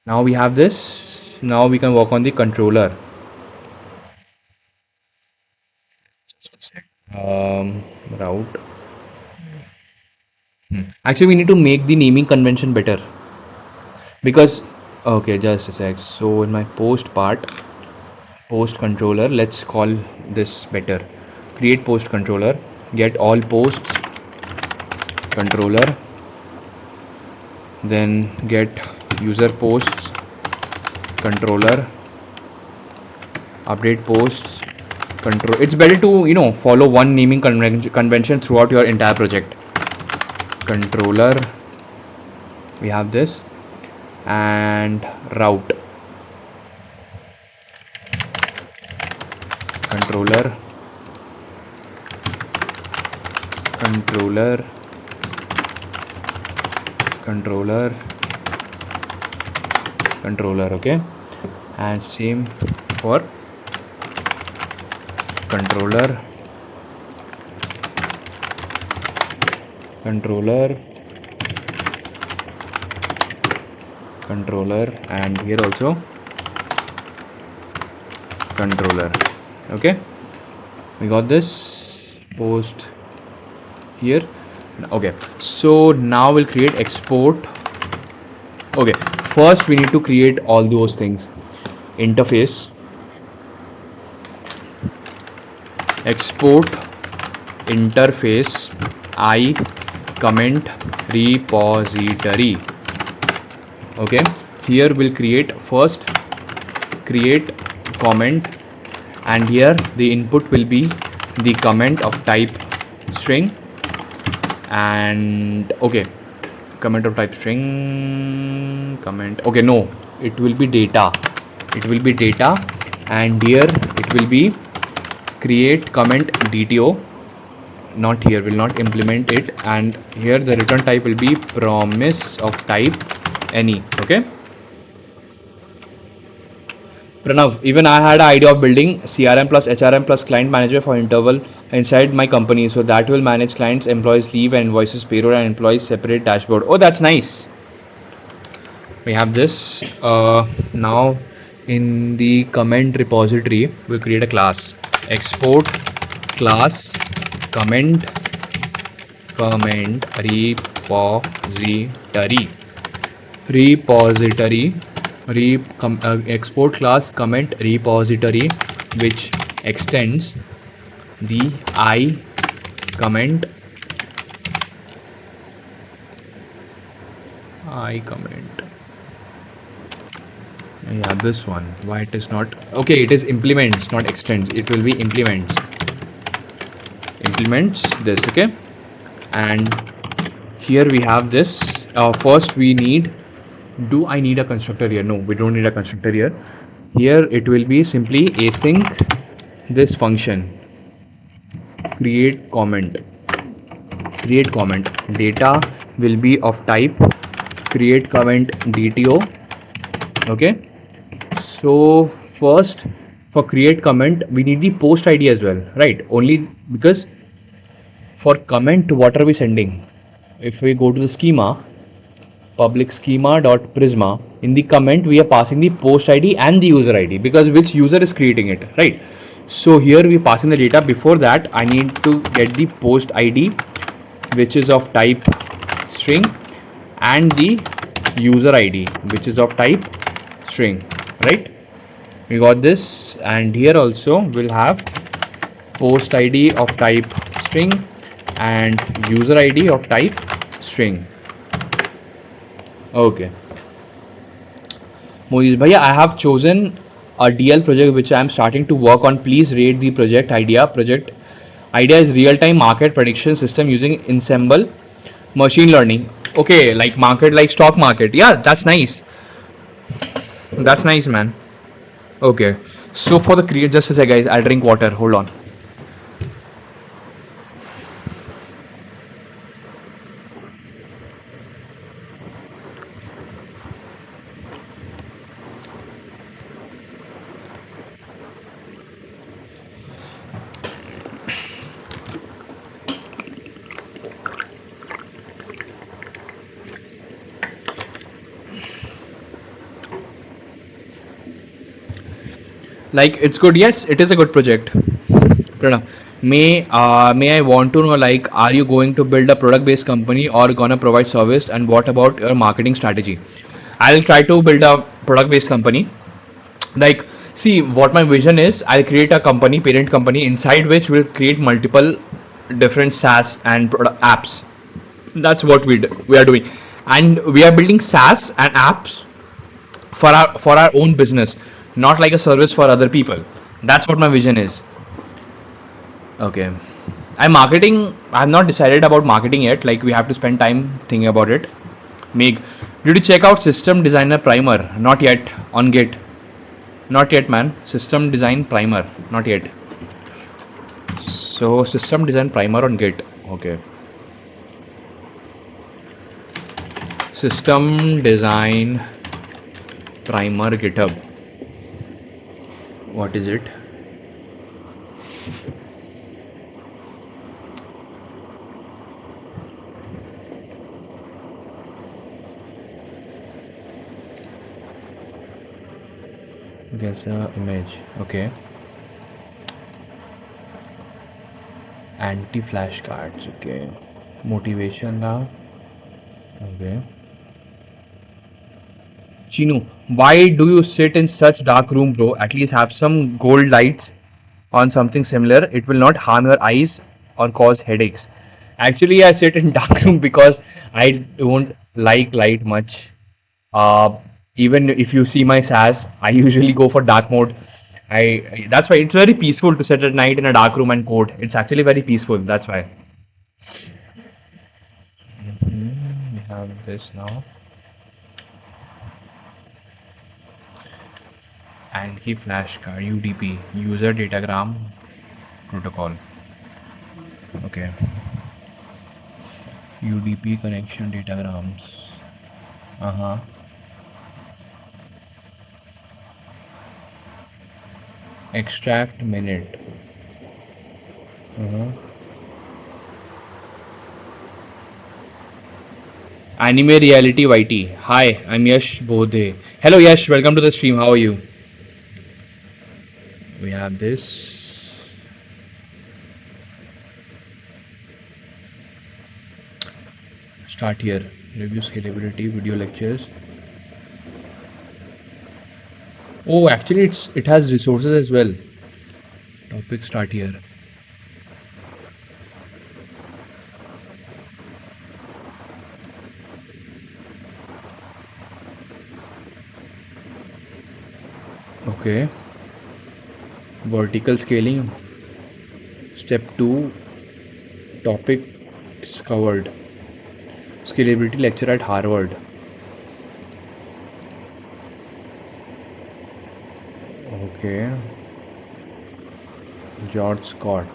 now we have this. Now we can work on the controller. Route. Actually, we need to make the naming convention better, because okay, just a sec. So in my post part, post controller, let's call this better. Create post controller, get all posts controller, then get user posts controller, update posts control. It's better to follow one naming convention throughout your entire project. Controller, we have this, and route controller controller. Okay, and same for controller, controller, controller, and here also controller. Okay, we got this post here. Okay, so now we'll create export. Okay, first we need to create all those things. Interface, export interface, I comment repository. Okay, here we'll create first create comment, and here the input will be the comment of type string, and okay, comment of type string comment. Okay, no, it will be data, it will be data, and here it will be create comment DTO. Not here, will not implement it, and here the return type will be promise of type any. Okay, Pranav, even I had an idea of building CRM plus HRM plus client manager for interval inside my company, so that will manage clients, employees leave and invoices, payroll, and employees separate dashboard. Oh, that's nice. We have this. Now in the comment repository, we'll create a class. Export class comment repository export class comment repository, which extends the I comment yeah, this one. Why it is not okay? It is implements, not extends. It will be implements this. Okay, and here we have this. First we need, do I need a constructor here? No, we don't need a constructor here. Here it will be simply async this function create comment. Data will be of type create comment DTO. Okay, so first for create comment we need the post ID as well, right? Only because for comment what are we sending? If we go to the schema, public schema dot prisma, in the comment we are passing the post ID and the user ID, because which user is creating it, right? So here we passing the data. Before that I need to get the post ID, which is of type string, and the user ID, which is of type string, right? We got this, and here also we'll have post ID of type string and user ID of type string. Okay, Moiz Bhaiya, I have chosen a DL project which I am starting to work on. Please rate the project idea. Project idea is real-time market prediction system using ensemble machine learning. Okay, like market, like stock market. Yeah, that's nice. That's nice, man. Okay, so for the create, just a sec, guys. I'll drink water. Hold on. Like it's good. Yes, it is a good project. Pranav, may I want to know, like, are you going to build a product based company or gonna provide service, and what about your marketing strategy? I'll try to build a product based company. Like, see what my vision is. I'll create a company, parent company, inside which we'll create multiple different SaaS and apps. That's what we are doing, and we are building SaaS and apps for our own business, not like a service for other people. That's what my vision is. Okay, I'm marketing. I've not decided about marketing yet. Like, we have to spend time thinking about it. Meg, did you check out System Designer Primer? Not yet on Git. Not yet, man. System Design Primer. Not yet. So System Design Primer on Git. Okay. System Design Primer GitHub. What is it? There's a image. Okay. Anti flashcards. Okay. Motivation now. Okay. Chinu, why do you sit in such dark room, bro? At least have some gold lights on something similar. It will not harm your eyes or cause headaches. Actually, I sit in dark room because I don't like light much. Uh, Even if you see my SAS, I usually go for dark mode. That's why it's very peaceful to sit at night in a dark room and code. It's actually very peaceful. That's why. We have this now. Anki flashcard UDP user datagram protocol. Okay. UDP connection datagrams. Uh-huh. Extract minute. Uh-huh. Anime reality YT. Hi, I'm Yash Bodhe. Hello Yash, welcome to the stream. How are you? We have this. Start here. Review scalability, video lectures. Oh, actually, it has resources as well. Topic start here. Okay. Vertical scaling. Step 2. Topics covered. Scalability lecture at Harvard. Okay. George Scott.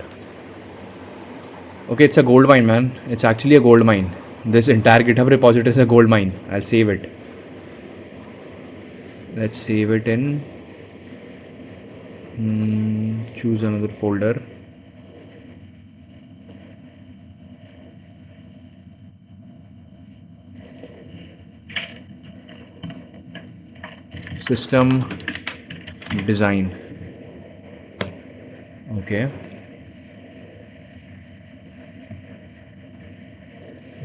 Okay, it's a gold mine, man. It's actually a gold mine. This entire GitHub repository is a gold mine. I'll save it. Let's save it in. Choose another folder. System design. Okay.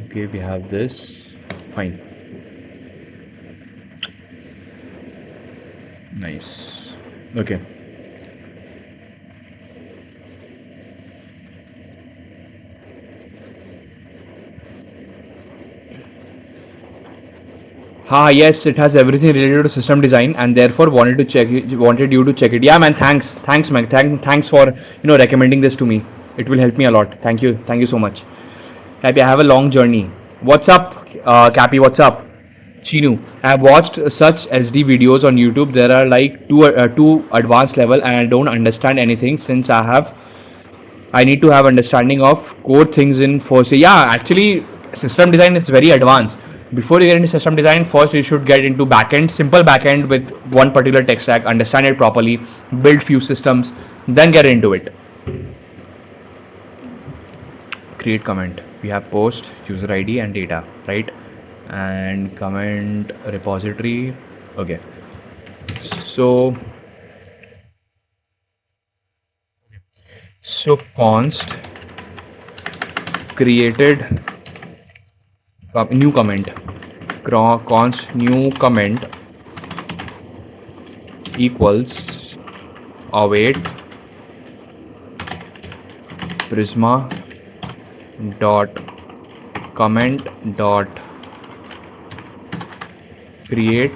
Okay, we have this. Fine. Nice. Okay. Yes, it has everything related to system design, and therefore wanted you to check it. Yeah, man. Thanks, man. Thanks for recommending this to me. It will help me a lot. Thank you so much. Cappy, I have a long journey. What's up, Cappy? What's up, Chinu? I have watched such SD videos on YouTube. There are like two advanced level, and I don't understand anything since I need to have understanding of core things in first. Yeah, actually, system design is very advanced. Before you get into system design, first you should get into backend, simple backend with one particular tech stack, understand it properly, build few systems, then get into it. Create comment. We have post, user ID, and data, right? And comment repository. Okay. So const created new comment. Const new comment equals await prisma dot comment dot create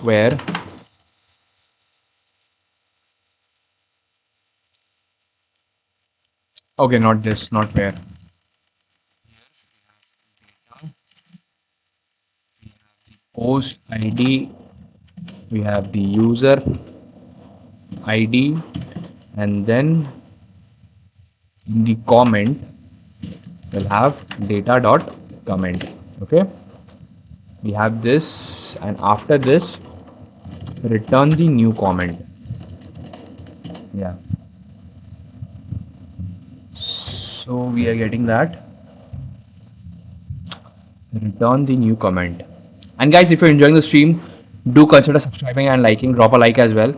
where okay, not this, not where. Post ID, we have the user ID, and then in the comment we'll have data dot comment. Okay, we have this, and after this return the new comment. Yeah, so we are getting that, return the new comment. And guys, if you're enjoying the stream, do consider subscribing and liking, drop a like as well.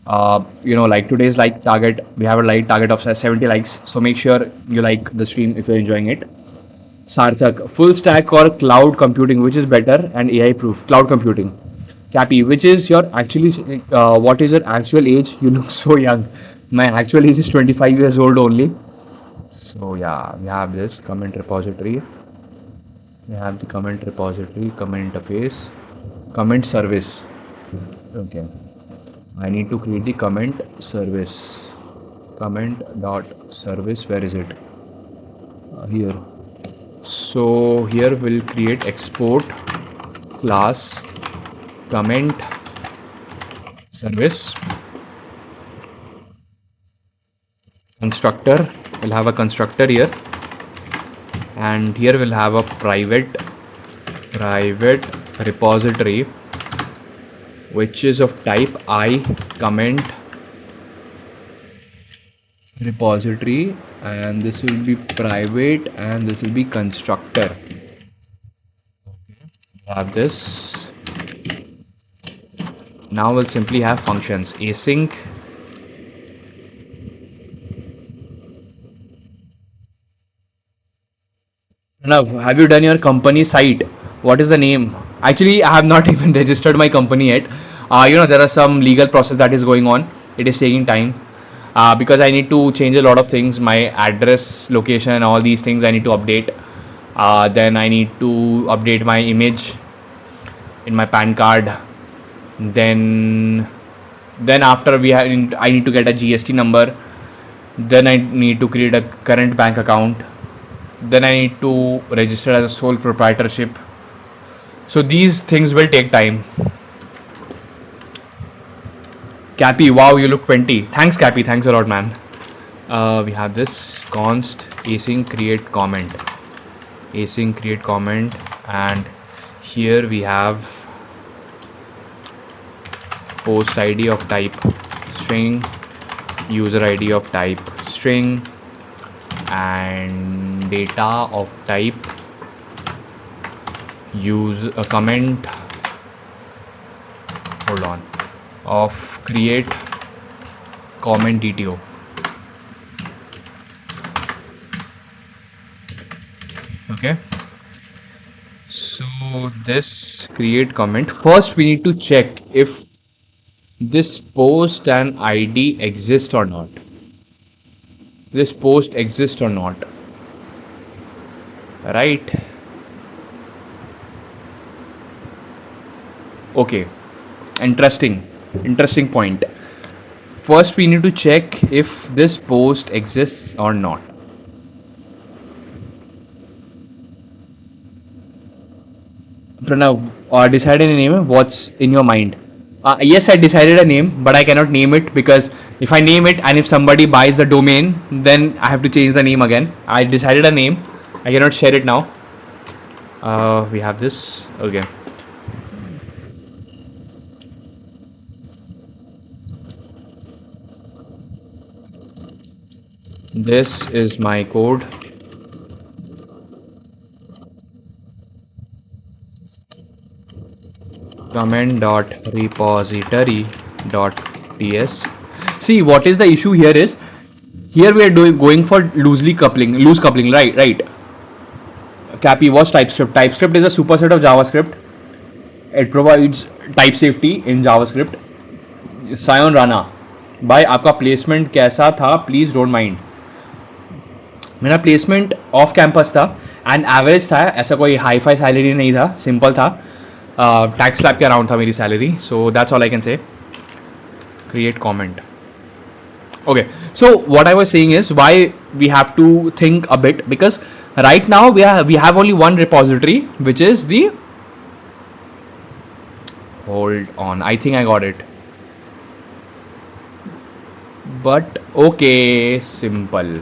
Like today's like target, we have a like target of 70 likes, so make sure you like the stream if you're enjoying it. Sarthak, full stack or cloud computing, which is better and AI proof? Cloud computing. Cappy, which is your actually, what is your actual age? You look so young. My actual age is 25 years old only. So yeah, we have this comment repository. We have the comment repository, comment interface, comment service. Okay, I need to create the comment service. Comment dot service. Where is it? Here. So here we'll create export class comment service constructor. We'll have a constructor here, and here we'll have a private repository which is of type I comment repository, and this will be private and this will be constructor. Have this. Now we'll simply have functions async Now, have you done your company site? What is the name? Actually, I have not even registered my company yet. There are some legal process that is going on. It is taking time because I need to change a lot of things. My address, location, all these things I need to update. Then I need to update my image in my PAN card. Then after I need to get a GST number. Then I need to create a current bank account. Then I need to register as a sole proprietorship. So these things will take time. Cappy, wow, you look 20. Thanks, Cappy. Thanks a lot, man. We have this const async create comment. Async create comment, and here we have post ID of type string, user ID of type string, and data of type use a comment of create comment DTO. Okay, so this create comment, first we need to check if this post and ID exists or not. This post exists or not, right? Okay, interesting point. First we need to check if this post exists or not. Pranav, decide a name. What's in your mind? Yes, I decided a name, but I cannot name it because if I name it and if somebody buys the domain, then I have to change the name again. I decided a name. I cannot share it now. We have this. Okay. This is my code. comment.repository.ts. See, what is the issue here is, here we are going for loose coupling, right? Cappy, what's TypeScript? TypeScript is a superset of JavaScript. It provides type safety in JavaScript. Sion Rana, भाई आपका placement कैसा था? Please don't mind. मेरा placement off campus था and average था, ऐसा कोई hi fi salary नहीं था, सिंपल था. टैक्स स्लैब के अराउंड था मेरी salary. So that's all I can से. Create comment. Okay, so what I was saying is why we have to think a bit, because right now we have only one repository, which is the, hold on, I think I got it. But okay, simple.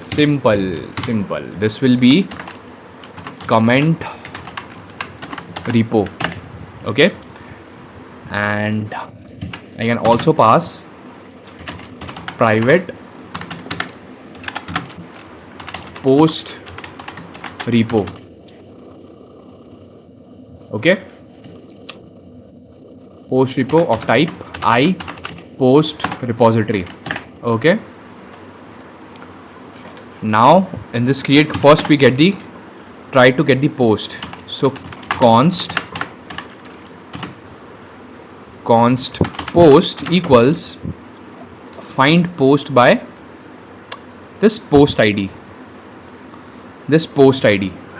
This will be comment repo. Okay, and I can also pass private post repo. Okay, post repo of type I post repository. Okay, now in this create, first we get the try to get the post. So const post equals find post by this post id,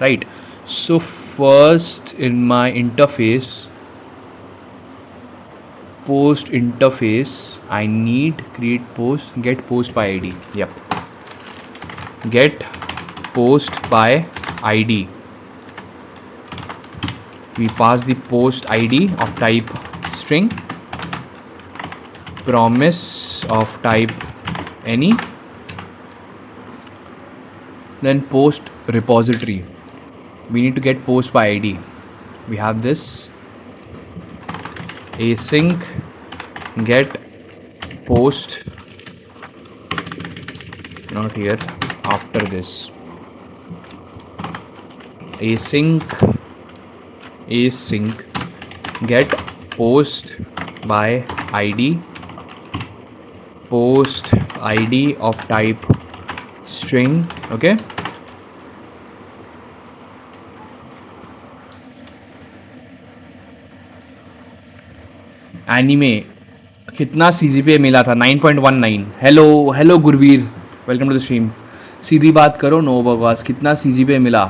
right? So first in my interface, post interface, I need create post, get post by id. Yep, get post by id. We pass the post id of type string, promise of type any, then post repository. We need to get post by id. We have this async get post, not here, after this async get post by id, post id of type string. Okay, anime कितना CGPA मिला था? 9.19. Hello Gurveer, welcome to the stream. सीधी बात करो, no बकवास. कितना CGPA मिला?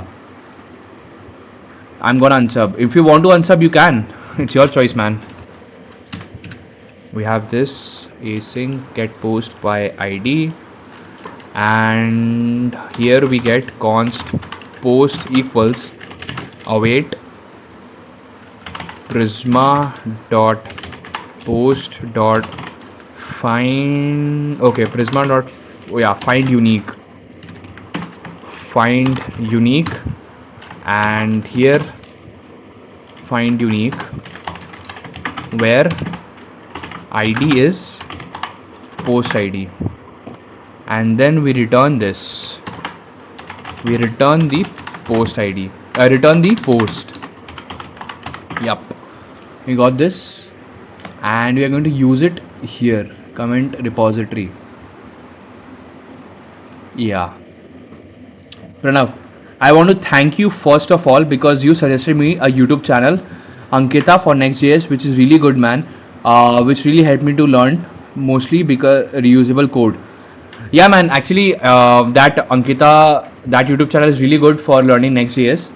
I'm gonna unsub. If you want to unsub, you can. It's your choice, man. We have this async get post by id, and here we get const post equals await prisma dot post dot find, okay, prisma dot, oh yeah, find unique, and here find unique where id is post id, and then we return this, we return the post id, return the post. Yup, we got this, and we are going to use it here, comment repository. Yeah, Pranav, I want to thank you first of all because you suggested me a YouTube channel, Ankita for Next.js, which is really good, man. Which really helped me to learn, mostly because reusable code. Yeah, man. Actually, that Ankita, that YouTube channel is really good for learning Next.js.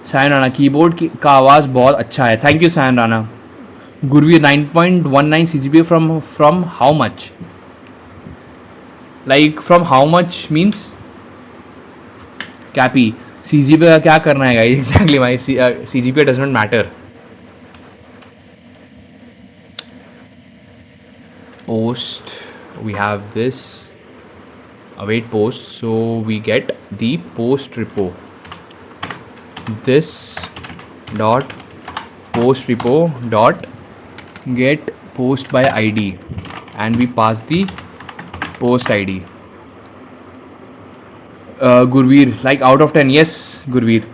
Sayan Rana, keyboard का आवाज़ बहुत अच्छा है. Thank you Sayan Rana. Gurveer 9.19 CGPA from how much? Like from how much means? Cappy, CGPA का क्या करना है guys? Exactly, my CGPA does not matter. Post, we have this await post, so we get the post repo. This dot post repo dot get post by id, and we pass the post id. Gurveer, like out of 10, yes, Gurveer,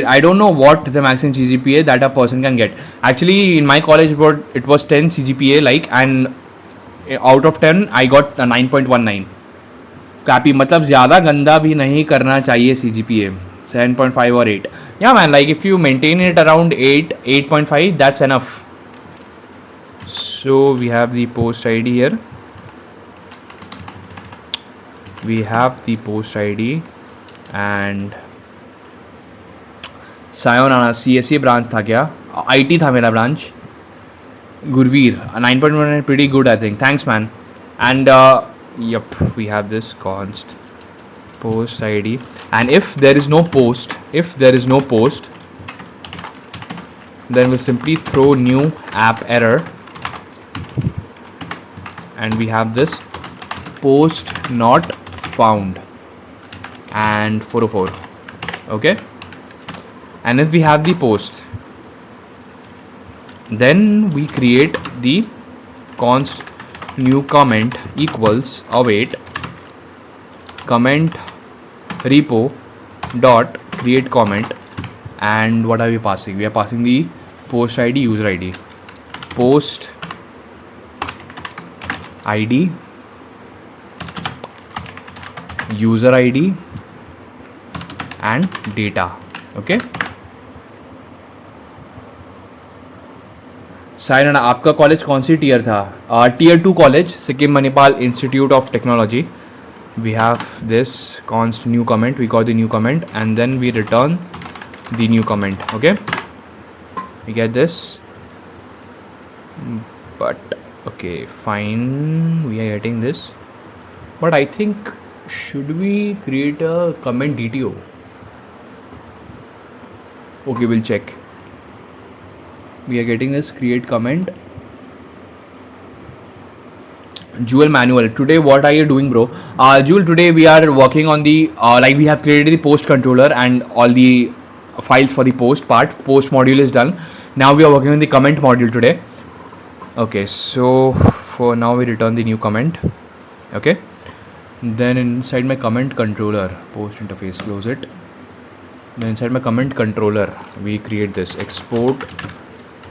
I don't know what the maximum CGPA that a person can get. Actually, in my college board, it was 10 CGPA, like, and out of 10, I got 9.19. Copy मतलब ज़्यादा गंदा भी नहीं करना चाहिए CGPA, 7.5 or 8. Yeah, man, like if you maintain it around 8, 8.5, that's enough. So we have the post ID here. We have the post ID and sayonara CSA branch था क्या? IT था मेरा branch. Gurveer 9.1 pretty good, I think. Thanks, man. And yep, we have this const post ID, and if there is no post, then we'll simply throw new app error, and we have this post not found and 404. Okay, and if we have the post, Then we create the const new comment equals await comment repo dot create comment, and what are we passing? We are passing the post id, user id, post id, user id and data. Okay, Sion आपका college कौन सी tier था? Tier 2 college, Sikkim Manipal institute of technology. We have this const new comment, we got the new comment, and then we return the new comment. Okay, we get this, but okay, fine, we are getting this, but I think should we create a comment DTO? Okay, we'll check. We are getting this create comment. Jewel manual. Today what are you doing, bro? Jewel, today we are working on the like we have created the post controller and all the files for the post part. Post module is done. Now we are working on the comment module today. Okay, so for now we return the new comment. Okay, then inside my comment controller, post interface, close it. Then inside my comment controller we create this export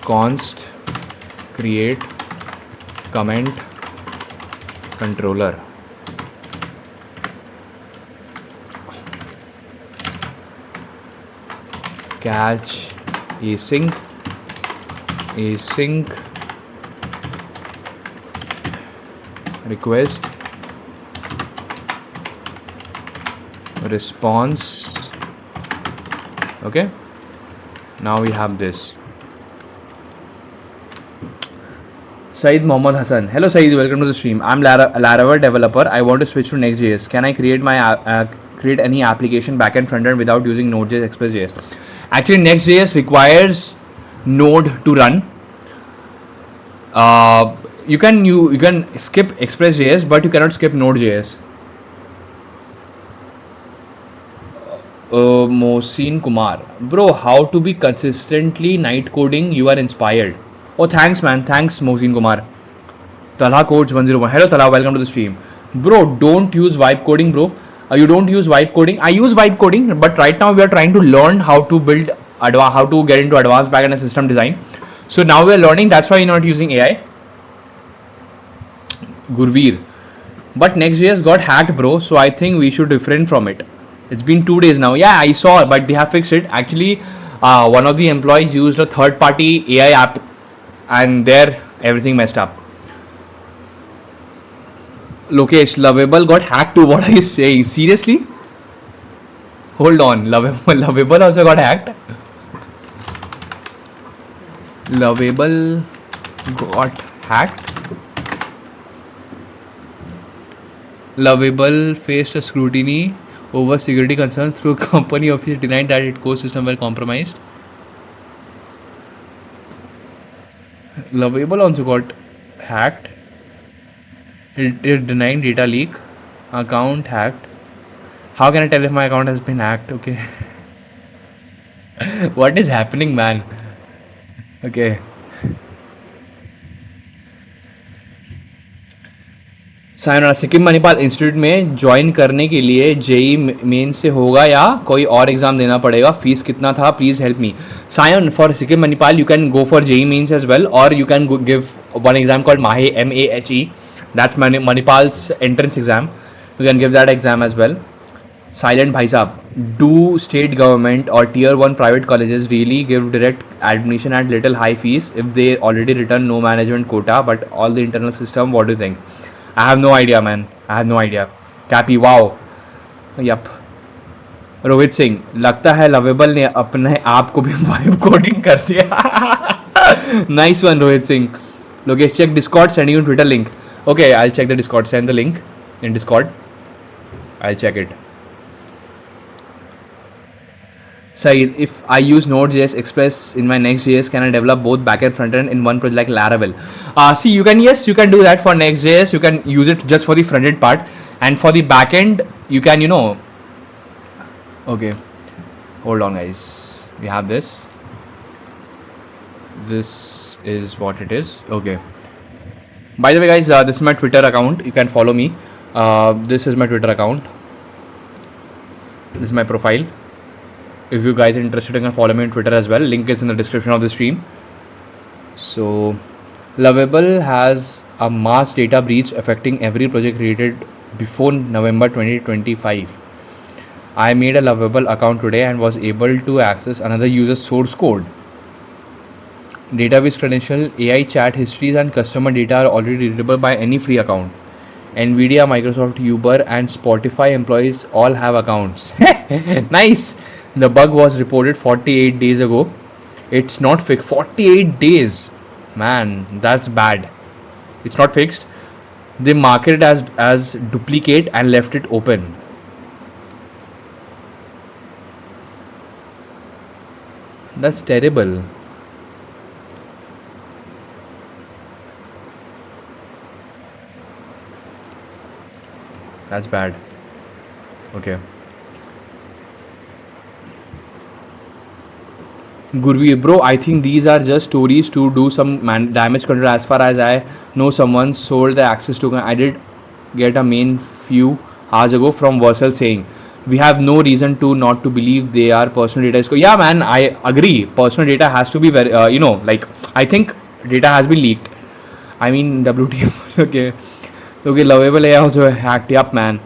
const create comment controller. Catch async request response. Okay, now we have this. Saeed Mohammad Hassan. Hello Saeed, welcome to the stream. I'm Laravel developer. I want to switch to Next.js. Can I create my create any application backend frontend without using Node.js, Express.js? Actually, Next.js requires Node to run. You can skip Express.js, but you cannot skip Node.js. Mohsin Kumar, bro, how to be consistently night coding? You are inspired. Oh, thanks, man. Thanks, Mohsin Kumar. Talha Coach 101. Hello, Talha. Welcome to the stream. Bro, don't use vibe coding, bro. You don't use vibe coding. I use vibe coding, but right now we are trying to learn how to build, how to get into advanced backend and system design. So now we are learning. That's why you're not using AI. Gurveer. But Next.js got hacked, bro. So I think we should refrain from it. It's been 2 days now. Yeah, I saw, but they have fixed it. Actually, one of the employees used a third-party AI app, and there everything messed up. Lokesh, Lovable got hacked too. What are you saying? Seriously? Hold on. Lovable also got hacked. Lovable got hacked. Lovable faced a scrutiny over security concerns through company officials denied that its core system were compromised. Lovable also got hacked. It denied data leak. Account hacked. How can I tell if my account has been hacked? Okay. What is happening, man? Okay. Saina, Sikkim Manipal institute में join करने के लिए JEE main से होगा या कोई और exam देना पड़ेगा? फीस कितना था? Please help me. Sayan, for Sikkim Manipal you can go for JEE Mains as well, और you can give one exam called MAHE, MAHE. That's Manipal's entrance exam. You can give that exam as well. Silent Bhai Saab, do state government or tier 1 private colleges really give direct admission at little high fees if they already return no management quota but all the internal system? What do you think? I have no idea, man. I have no idea. Cappy, wow. Yup. Rohit Singh, लगता है lovable ने अपने आप को भी vibe coding कर दिया. Nice one Rohit Singh. Lokesh, check Discord, sending you Twitter link. Okay, I'll check the Discord. Send the link in Discord. I'll check it. Saeed, if I use Node.js Express in my Next.js, can I develop both backend frontend in one project like Laravel? See, you can do that for Next.js. You can use it just for the frontend part, and for the backend, you can, okay, hold on, guys. We have this. This is what it is. Okay. By the way, guys, this is my Twitter account. You can follow me. This is my Twitter account. This is my profile. If you guys are interested, you can follow me on Twitter as well. Link is in the description of the stream. So, Lovable has a mass data breach affecting every project created before November 2025. I made a Lovable account today and was able to access another user's source code. Database credential, AI chat histories and customer data are already readable by any free account. Nvidia, Microsoft, Uber and Spotify employees all have accounts. Nice. The bug was reported 48 days ago. It's not fixed. 48 days. Man, that's bad. It's not fixed. They marketed it as duplicate and left it open. That's terrible. That's bad. Okay. Gurvi, bro, I think these are just stories to do some damage control. As far as I know, someone sold the access token. I did get a mail few hours ago from Versal saying, we have no reason to not to believe they are personal data. Yeah, man, I agree. Personal data has to be very, like, I think data has been leaked. I mean, WTF. Okay. Okay, Lovable AI also hacked. Yup, man.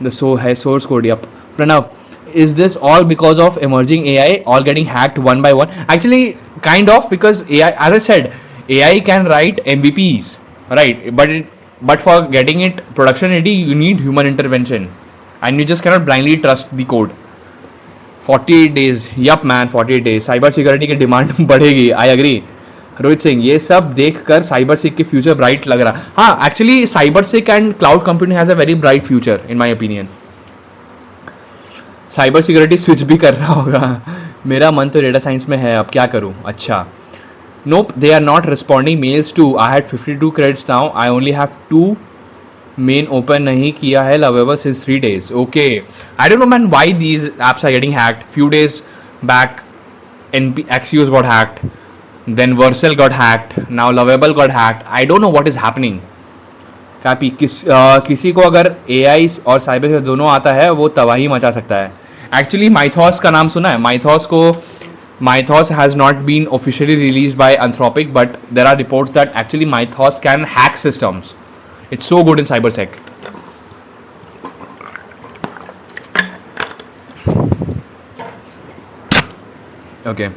The source code. Yup. Pranav, is this all because of emerging AI all getting hacked one by one? Actually, kind of, because AI, as I said, AI can write MVPs, right? But for getting it production ready, you need human intervention, and you just cannot blindly trust the code. 48 days. Yup, man. 48 days. Cyber security की demand बढ़ेगी. I agree. Rohit Singh, ये सब देख कर cyber सिक की future bright लग रहा. हाँ, actually cyber sick and cloud computing has a very bright future in my opinion. Cyber security switch भी करना होगा. मेरा मन तो डेटा साइंस में है, अब क्या करूँ. अच्छा. Nope, they are not responding mails too. I had 52 credits now. I only have 2 main open नहीं किया है Lovable since 3 days. Okay. I don't know, man, why these apps are getting hacked. Few days back, Axios got hacked. Then Versal got hacked. Now Lovable got hacked. I don't know what is happening. Copy किसी को अगर AI और cyber से दोनों आता है, वो तबाही मचा सकता है. एक्चुअली माइथॉस का नाम सुना है. Mythos has not been officially released by Anthropic, but there are reports that actually Mythos can hack systems. It's so good in cybersec. Okay.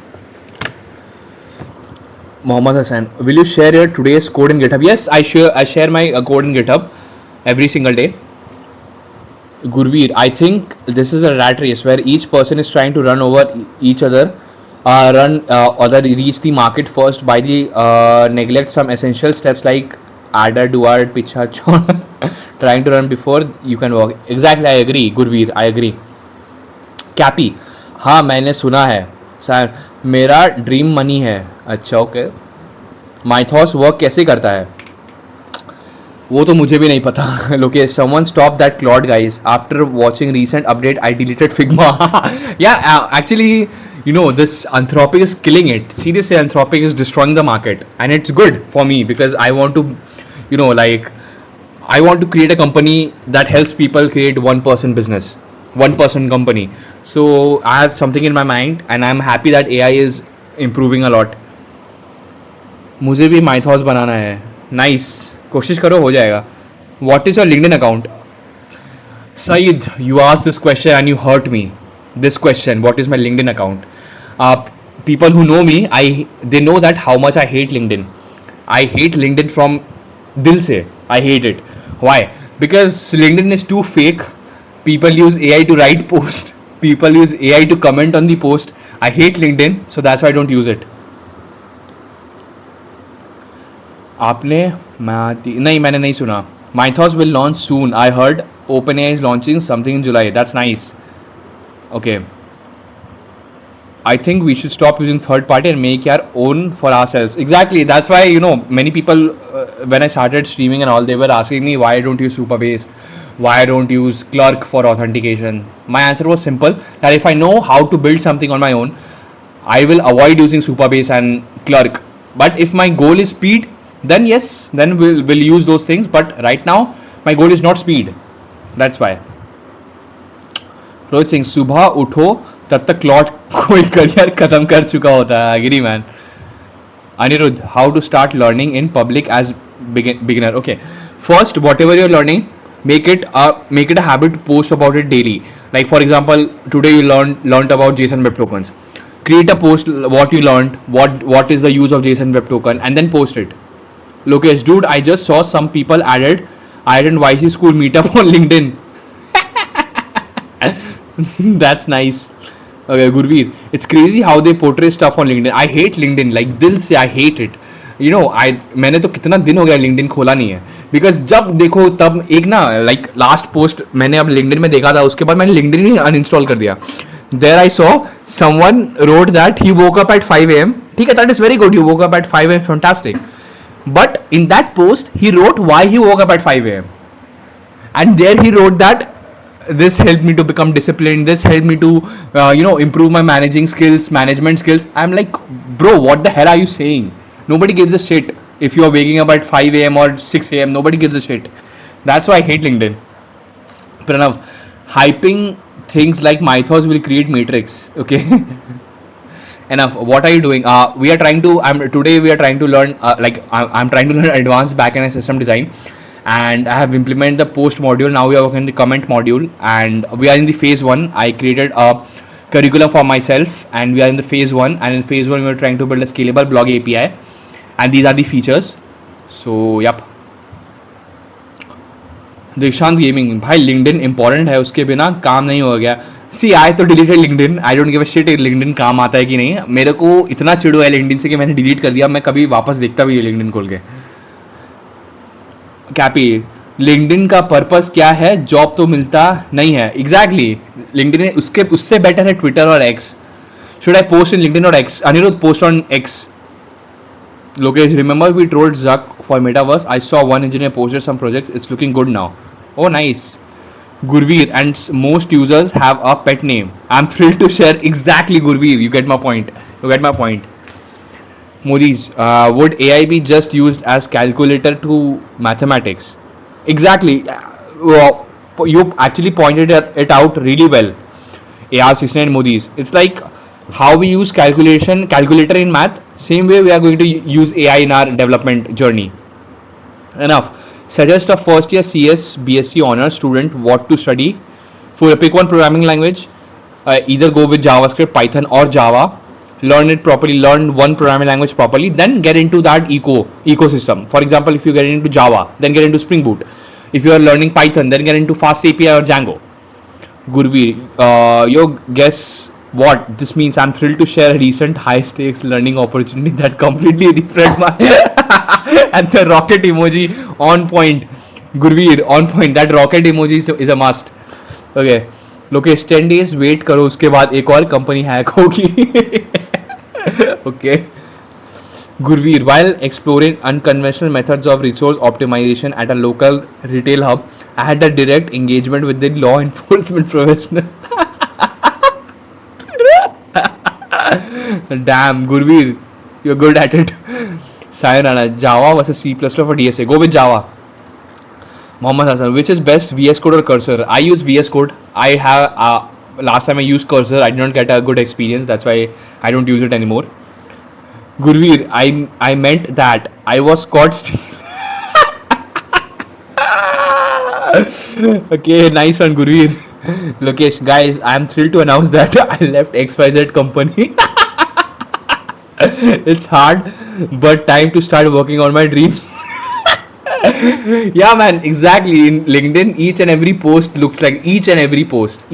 Mohammad Hassan, will you share your today's code in GitHub? Yes, I share my code in GitHub every single day. Gurveer, I think this is a rat race where each person is trying to run over each other, reach the market first by the neglect some essential steps like adder, duard, picha, trying to run before you can walk. Exactly, I agree, Gurveer, I agree. Cappy, हाँ मैंने सुना है sir, मेरा dream money है. अच्छा, okay. Mythos work कैसे करता है वो तो मुझे भी नहीं पता. Okay, someone stop that Claude, guys. After watching recent update, I deleted Figma. Yeah, actually, this Anthropic is killing it. Seriously, Anthropic is destroying the market, and it's good for me because I want to, I want to create a company that helps people create one-person business, one-person company. So I have something in my mind, and I'm happy that AI is improving a lot. मुझे भी Mythos बनाना है. Nice, कोशिश करो, हो जाएगा. What is your LinkedIn account? Saeed, you asked this question and you hurt me. This question, what is my LinkedIn account? People who know me, they know that how much I hate LinkedIn. I hate LinkedIn from dil se. I hate it. Why? Because LinkedIn is too fake. People use AI to write posts. People use AI to comment on the post. I hate LinkedIn, so that's why I don't use it. आपने नहीं, मैंने नहीं सुना. Mythos will launch soon. I heard OpenAI is launching something in July. That's nice. Okay. I think we should stop using third party and make our own for ourselves. Exactly. That's why, many people, when I started streaming and all, they were asking me why I don't use Supabase, why I don't use Clerk for authentication. My answer was simple, that if I know how to build something on my own, I will avoid using Supabase and Clerk. But if my goal is speed, then yes, then we'll use those things. But right now, my goal is not speed. That's why. Rohit Singh, सुबह उठो तब तक clot कोई career खत्म कर चुका होता है. Agree man. Anirudh, how to start learning in public as beginner? Okay, first whatever you're learning, make it a habit to post about it daily. Like for example, today you learned about JSON Web Tokens. Create a post what you learned, what is the use of JSON Web Token, and then post it. Lokesh, dude, I just saw some people added Iron YC School meetup on LinkedIn. That's nice. Okay, Gurveer, it's crazy how they portray stuff on LinkedIn. I hate LinkedIn, like दिल से I hate it. You know, मैंने तो कितना दिन हो गया LinkedIn खोला नहीं है. Because जब देखो तब एक ना like last post मैंने अब LinkedIn में देखा था, उसके बाद मैंने LinkedIn ही uninstall कर दिया. There I saw someone wrote that he woke up at 5 a.m. ठीक है, that is very good. You woke up at 5 a.m. Fantastic. But in that post he wrote why he woke up at 5 a.m. And there he wrote that this helped me to become disciplined, this helped me to improve my management skills. I'm like, bro, what the hell are you saying? Nobody gives a shit if you are waking up at 5 a.m. or 6 a.m. Nobody gives a shit. That's why I hate LinkedIn. Pranav, hyping things like mythos will create matrix. Okay. Enough. What are you doing? Today we are trying to learn I'm trying to learn advanced backend and system design, and I have implemented the post module. Now we are working on the comment module, and we are in the phase 1. I created a curriculum for myself, and we are in the phase 1. And in phase 1 we are trying to build a scalable blog API, and these are the features. So yep. दीक्षांत gaming, भाई LinkedIn important है, उसके बिना काम नहीं हो गया. सी आई तो deleted LinkedIn. I don't give a shit LinkedIn काम आता है कि नहीं. मेरे को इतना चिड़ हुआ है लिंक्डइन से कि मैंने डिलीट कर दिया. मैं कभी वापस देखता भी लिंक्डइन खोल के. कैपी, लिंक्डइन का पर्पस क्या है? जॉब तो मिलता नहीं है. एग्जैक्टली. लिंक्डइन उससे बेटर है ट्विटर और X. Should I post in LinkedIn और X? Aniruddh, post on X. Lokesh, remember we told Zuck for Metaverse? I saw one engineer posted some projects. It's looking good now. Oh, nice. Gurveer, and most users have a pet name. I'm thrilled to share. Exactly, Gurveer. You get my point. Modi's, would AI be just used as calculator to mathematics? Exactly. You actually pointed it out really well. AR69 Modi's. It's like how we use calculator in math, same way we are going to use AI in our development journey. Enough. Suggest a first year CS BSc honors student what to study. For pick one programming language, either go with JavaScript, Python or Java. Learn it properly, learn one programming language properly, then get into that ecosystem. For example, if you get into Java, then get into Spring Boot. If you are learning Python, then get into Fast API or Django. Gurveer, your guess what this means? I'm thrilled to share a recent high stakes learning opportunity that completely refreshed my and the rocket emoji on point. Gurveer, on point. That rocket emoji is a must. Okay. Lokesh, 10 days wait करो, उसके बाद एक और company hack होगी. Okay. Gurveer, while exploring unconventional methods of resource optimization at a local retail hub, I had a direct engagement with the law enforcement professional. Damn, Gurveer, you're good at it. Sayonara. Java versus C++ for DSA. Go with Java. Mohammed Hassan, which is best, VS Code or Cursor? I use VS Code. I have last time I used Cursor, I did not get a good experience. That's why I don't use it anymore. Gurveer, I meant that I was caught Okay, nice one, Gurveer. Lokesh, guys, I am thrilled to announce that I left XYZ company. It's hard, but time to start working on my dreams. Yeah, man, exactly. In LinkedIn, each and every post looks like each and every post.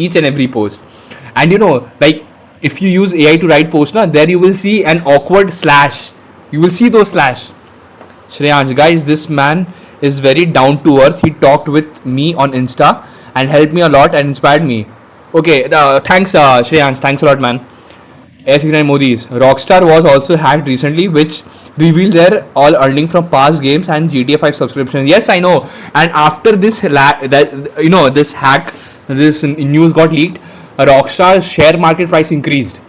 And you know, like if you use AI to write posts, there you will see an awkward slash. You will see those slash. Shreyansh, guys, this man is very down to earth. He talked with me on Insta and helped me a lot and inspired me. Okay, thanks, Shreyansh. Thanks a lot, man. S69 Modi's. Rockstar was also hacked recently, which revealed they're all earning from past games and GTA 5 subscriptions. Yes, I know. And after this this hack, this news got leaked, Rockstar's share market price increased.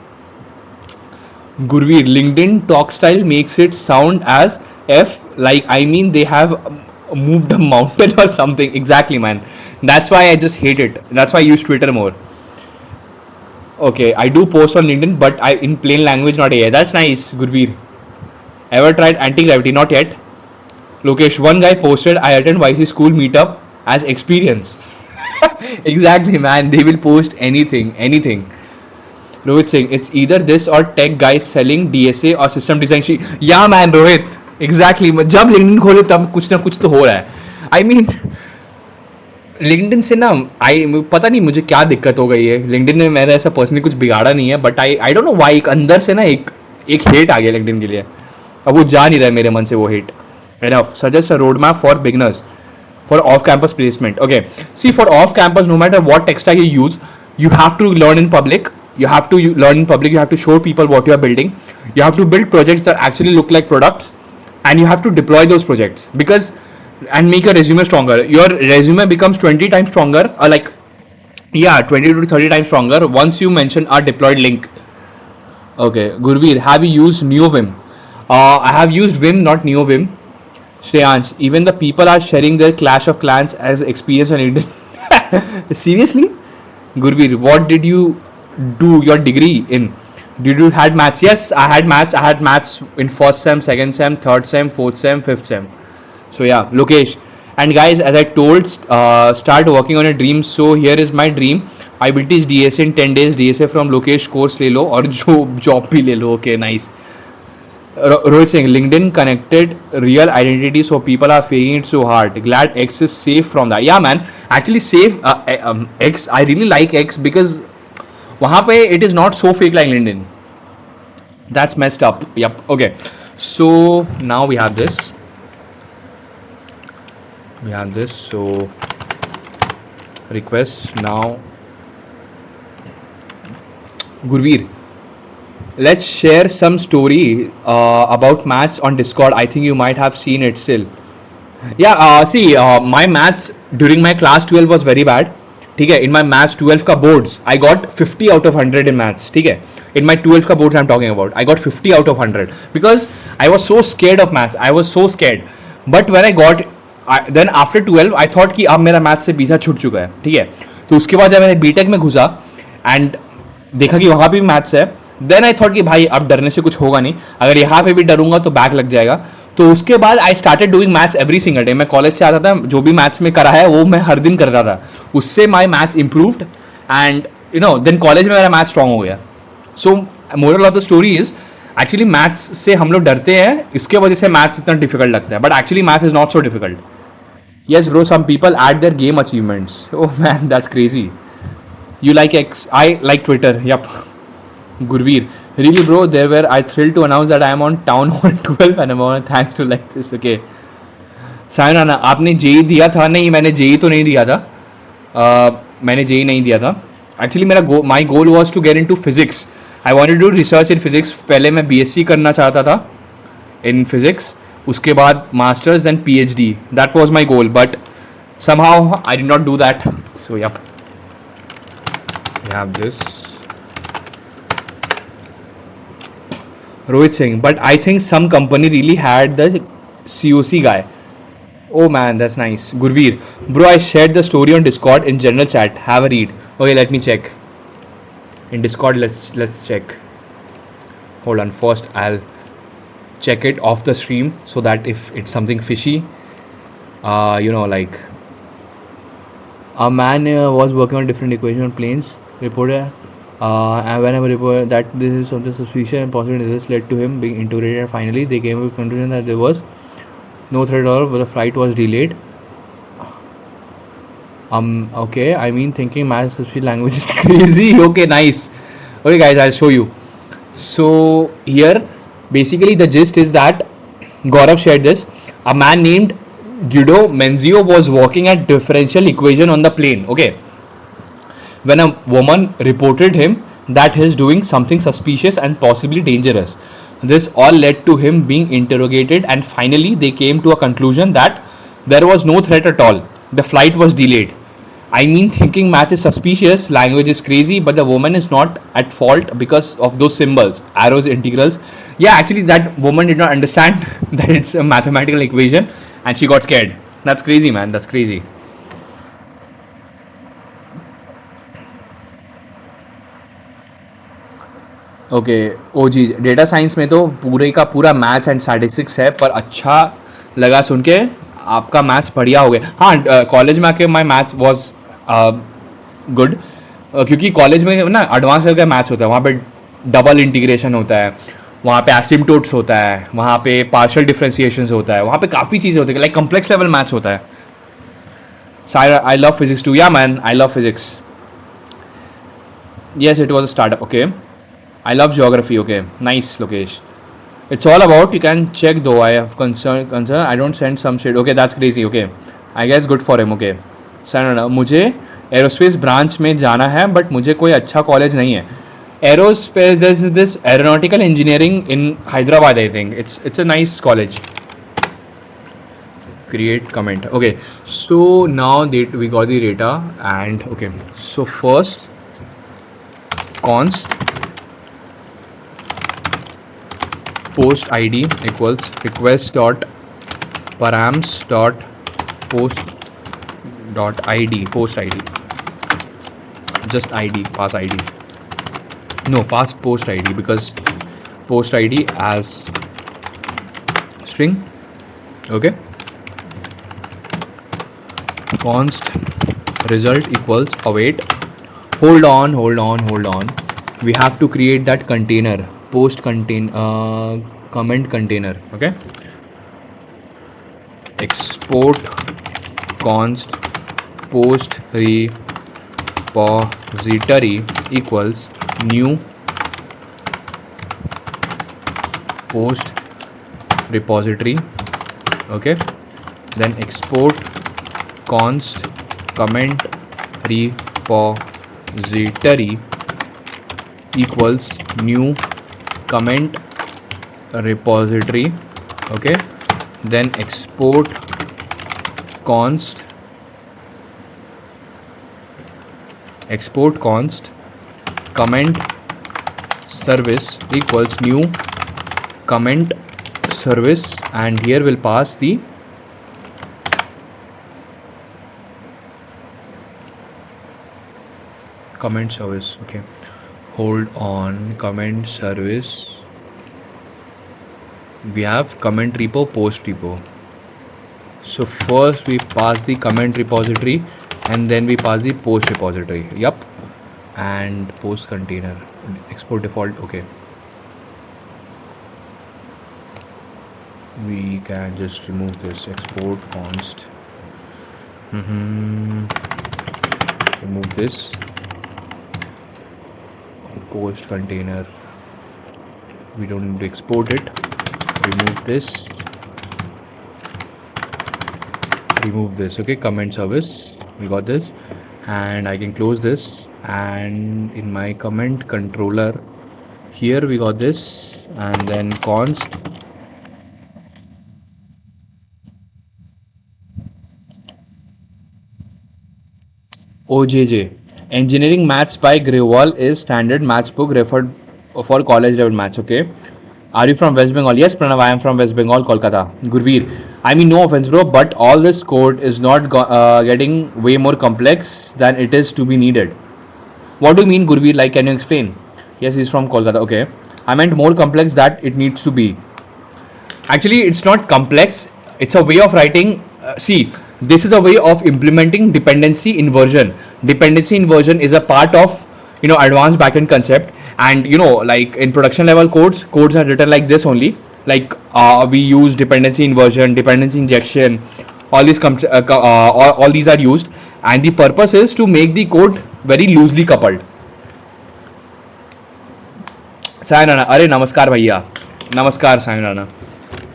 Gurveer, LinkedIn talk style makes it sound as if like I mean they have moved a mountain or something. Exactly, man. That's why I just hate it. That's why I use Twitter more. Okay, I do post on LinkedIn, but I in plain language, not AI. That's nice, Gurveer. Ever tried anti-gravity? Not yet. Lokesh, one guy posted, I attend YC school meetup as experience. Exactly, man. They will post anything, anything. Rohit Singh, it's either this or tech guys selling DSA or system design sheet. Yeah, man, Rohit. Exactly. जब LinkedIn खोले तब कुछ ना कुछ तो हो रहा है. I mean, लिंक्डइन से ना आई पता नहीं मुझे क्या दिक्कत हो गई है. लिंक्डइन ने मेरा ऐसा पर्सनली कुछ बिगाड़ा नहीं है, but I don't know why एक अंदर से ना एक हेट आ गया लिंक्डइन के लिए. अब वो जा नहीं रहा है मेरे मन से वो hate. Enough suggest a road map for beginners for off-campus placement. Okay, see, for off-campus, no matter what tech stack you use, you have to learn in public. You have to learn in public. You have to show people what you are building. You have to build projects that actually look like products, and you have to deploy those projects because and make your resume stronger. Your resume becomes 20 times stronger, or like 20 to 30 times stronger once you mention a deployed link. Okay, Gurveer, have you used NeoVim? I have used Vim, not NeoVim. Shreyansh, even the people are sharing their Clash of Clans as experience on LinkedIn. Seriously? Gurveer, what did you do your degree in? Did you had maths? Yes, I had maths. I had maths in first sem, second sem, third sem, fourth sem, fifth sem. So yeah, Lokesh. And guys, as I told, start working on a dream. So here is my dream. I will teach DSA in 10 days. DSA from Lokesh course ले लो और job भी ले लो. Okay, nice. Rohit Singh, LinkedIn connected real identity, so people are faking it so hard. Glad X is safe from that. Yeah, man. Actually, safe X. I really like X because वहाँ पे it is not so fake like LinkedIn. That's messed up. Yep. Okay. So now we have this. So request now. Gurveer, let's share some story about maths on Discord. I think you might have seen it still. Yeah, see, my maths during my class 12 was very bad. ठीक है, in my maths 12 का boards I got 50 out of 100 in maths. ठीक है, in my 12 का boards I'm talking about, I got 50 out of 100 because I was so scared of maths. I was so scared. But when I got then after 12 I thought कि अब मेरा maths से पीछा छूट चुका है. ठीक है, तो उसके बाद जब मैं बीटेक में घुसा एंड देखा कि वहाँ पे भी मैथ्स है, देन आई थॉट कि भाई अब डरने से कुछ होगा नहीं, अगर यहाँ पे भी डरूंगा तो बैक लग जाएगा. तो उसके बाद I started doing maths every single day. मैं कॉलेज से आता था, जो भी मैथ्स में करा है वो मैं हर दिन करता था. उससे my maths improved and you know then college में मेरा मैथ्स स्ट्रांग हो गया. So moral of the story is actually maths से हम लोग डरते हैं, इसके वजह से मैथ्स इतना डिफिकल्ट लगता है, but actually maths is not so difficult. Yes bro, some people add their game achievements. Oh man, that's crazy. You like X? I like Twitter. Yep. Gurveer, really bro, there were I thrilled to announce that I am on Town Hall 12 and I'm on thanks to like this. Okay. Saina, आपने JEE दिया था? नहीं, मैंने JEE तो नहीं दिया था. मैंने जेई नहीं दिया था. एक्चुअली मेरा my goal was to get into physics. I wanted to research in physics. पहले मैं BSc करना चाहता था इन फिजिक्स, उसके बाद masters then PhD. That was my goal, but somehow I did not do that. So yep. We have this. Rohit Singh, but I think some company really had the COC guy. Oh man, that's nice. Gurveer, bro, I shared the story on Discord in general chat. Have a read. Okay, let me check. In Discord, let's check. Hold on. First, I'll check it off the stream so that if it's something fishy, you know, like a man was working on different equation on planes. Reported, and whenever reported that this is something suspicious and possible, this led to him being integrated. And finally, they came to the conclusion that there was no threat at all, but the flight was delayed. Okay, I mean, thinking math language is crazy. Okay, nice. Okay, guys, I'll show you. So here, basically, the gist is that Gaurav shared this. A man named Guido Menzio was working at differential equation on the plane. Okay. When a woman reported him that he is doing something suspicious and possibly dangerous. This all led to him being interrogated, and finally they came to a conclusion that there was no threat at all. The flight was delayed. I mean, thinking math is suspicious, language is crazy, but the woman is not at fault because of those symbols, arrows, integrals. Yeah, actually, that woman did not understand that it's a mathematical equation and she got scared. That's crazy, man. That's crazy. Okay O G data science में तो पूरे का पूरा maths and statistics है, पर अच्छा लगा सुन के, आपका मैथ्स बढ़िया हो गया। हाँ, कॉलेज में आके माई मैथ्स वॉज गुड, क्योंकि कॉलेज में ना एडवांस लेवल का मैथ्स होता है, वहाँ पे डबल इंटीग्रेशन होता है, वहाँ पे एसिम्टोट्स होता है, वहाँ पे पार्शियल डिफ्रेंसिएशंस होता है, वहाँ पे काफ़ी चीज़ें होती है, लाइक कॉम्प्लेक्स लेवल मैथ्स होता है। सारा आई लव फिजिक्स टू, या man I love physics. Yes, it was a startup. Okay. I love geography. Okay. Nice, Lokesh. It's all about, you can check though. I have concern. I don't send some shit. Okay, that's crazy. Okay. I guess good for him. Okay. Sir मुझे aerospace branch में जाना है, but मुझे कोई अच्छा college नहीं है। Aerospace, this aeronautical engineering in Hyderabad, I think it's a nice college. Create comment. Okay, so now that we got the data, and okay, so first const post id equals request dot params dot post dot id, post id, just id, pass id, no, pass post id, because post id as string. Okay, const result equals await. Hold on, we have to create that container, post contain comment container. Okay, export const post repository equals new post repository. Okay, then export const comment repository equals new comment repository. Okay, then export const comment service equals new comment service, and here we'll pass the comment service. Okay, hold on, comment service, we have comment repo, post repo. So first we pass the comment repository and then we pass the post repository. Yup, and post container, export default. Okay, we can just remove this export const, remove this post container, we don't need to export it, remove this. Okay, comment service, we got this, and I can close this, and in my comment controller here we got this, and then const OJJ, engineering maths by Grewal is standard maths book referred for college level maths. Okay, are you from West Bengal? Yes, Pranav, I am from West Bengal, Kolkata. Gurveer, I mean, no offense, bro, but all this code is not getting way more complex than it is to be needed. What do you mean, Gurveer? Like, can you explain? Yes, he's from Kolkata. Okay, I meant more complex that it needs to be. Actually, it's not complex, it's a way of writing. See, this is a way of implementing dependency inversion. Dependency inversion is a part of, advanced backend concept, and like in production level codes are written like this only, like we use dependency inversion, dependency injection, all these all these are used, and the purpose is to make the code very loosely coupled. Sayan अरे नमस्कार भैया, नमस्कार Sion.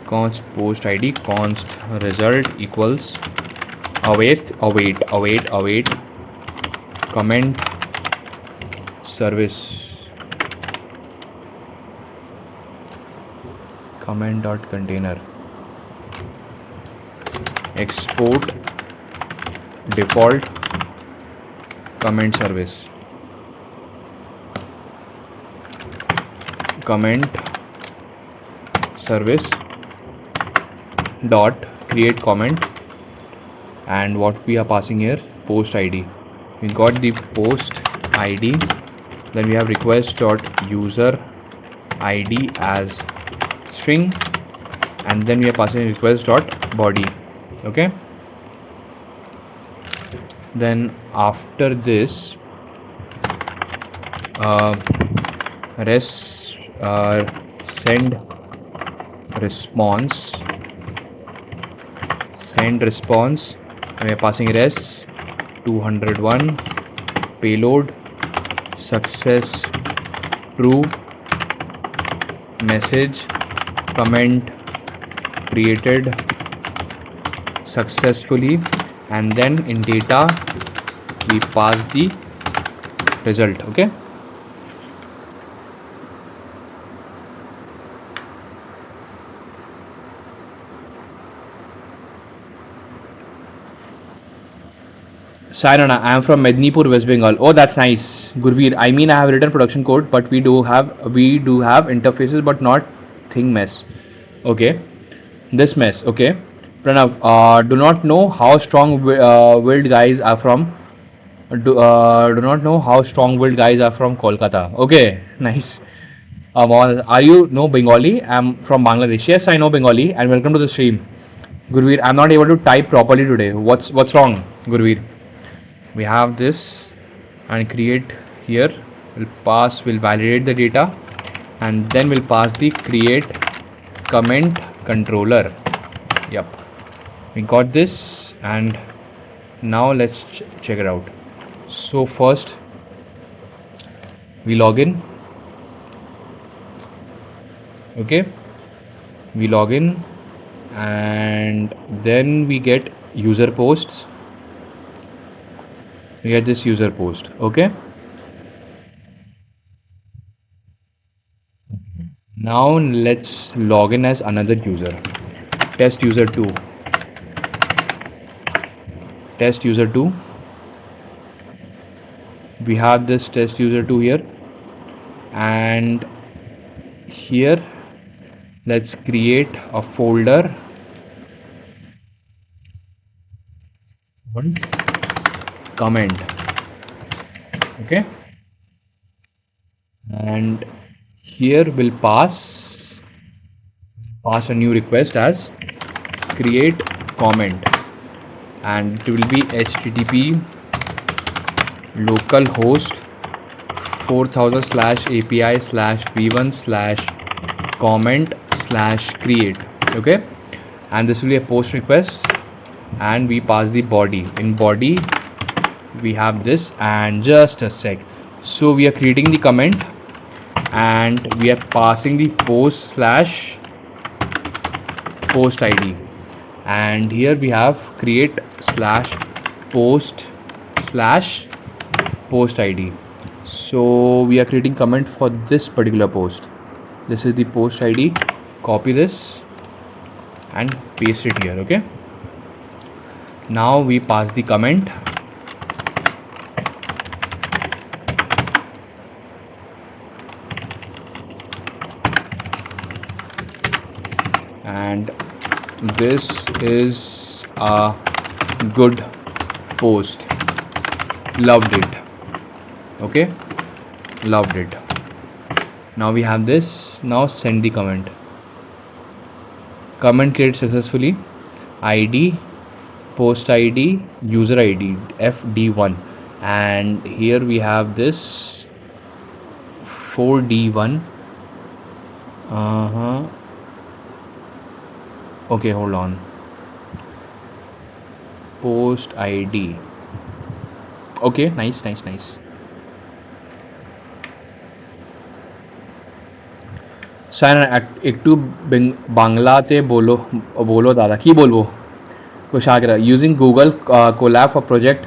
const post id const result equals await comment service, comment dot container, export default comment service dot create comment, and what we are passing here, post id. We got the post id, then we have request dot user id as string, and then we are passing request dot body. Okay, then after this send response, we are passing res 201 payload success true message comment created successfully, and then in data we pass the result. Okay, Sairana, I am from Mednipur, West Bengal. Oh, that's nice. Gurveer, I mean, I have written production code, but we do have interfaces, but not thing mess. Okay, this mess. Okay, Pranav, do not know how strong-willed guys are from. Do not know how strong-willed guys are from Kolkata. Okay, nice. Are you know Bengali? I'm from Bangladesh. Yes, I know Bengali, and welcome to the stream. Gurveer, I'm not able to type properly today. What's wrong, Gurveer? We have this and create here, we'll validate the data, and then we'll pass the create comment controller. Yep, we got this, and now let's check it out. So first we log in. Okay, we log in, and then we get user posts. We get this user post. Okay, now let's log in as another user, test user 2. We have this test user 2 here, and here let's create a folder, one comment. Okay, and here we'll pass a new request as create comment, and it will be http localhost 4000/api/v1/comment/create. Okay, and this will be a post request, and we pass the body. In body we have this, and just a sec, so we are creating the comment, and we are passing the post id, and here we have create /post id. So we are creating comment for this particular post. This is the post id. Copy this and paste it here. Okay, now we pass the comment, and this is a good post, loved it. Okay, loved it. Now we have this. Now send the comment. Comment created successfully. ID, post ID, user ID FD1, and here we have this 4D1. Okay, hold on. Post ID. Okay, nice. একটু বাংলাতে বলো দাদা, কি বলবো Koshagra using Google Colab for project.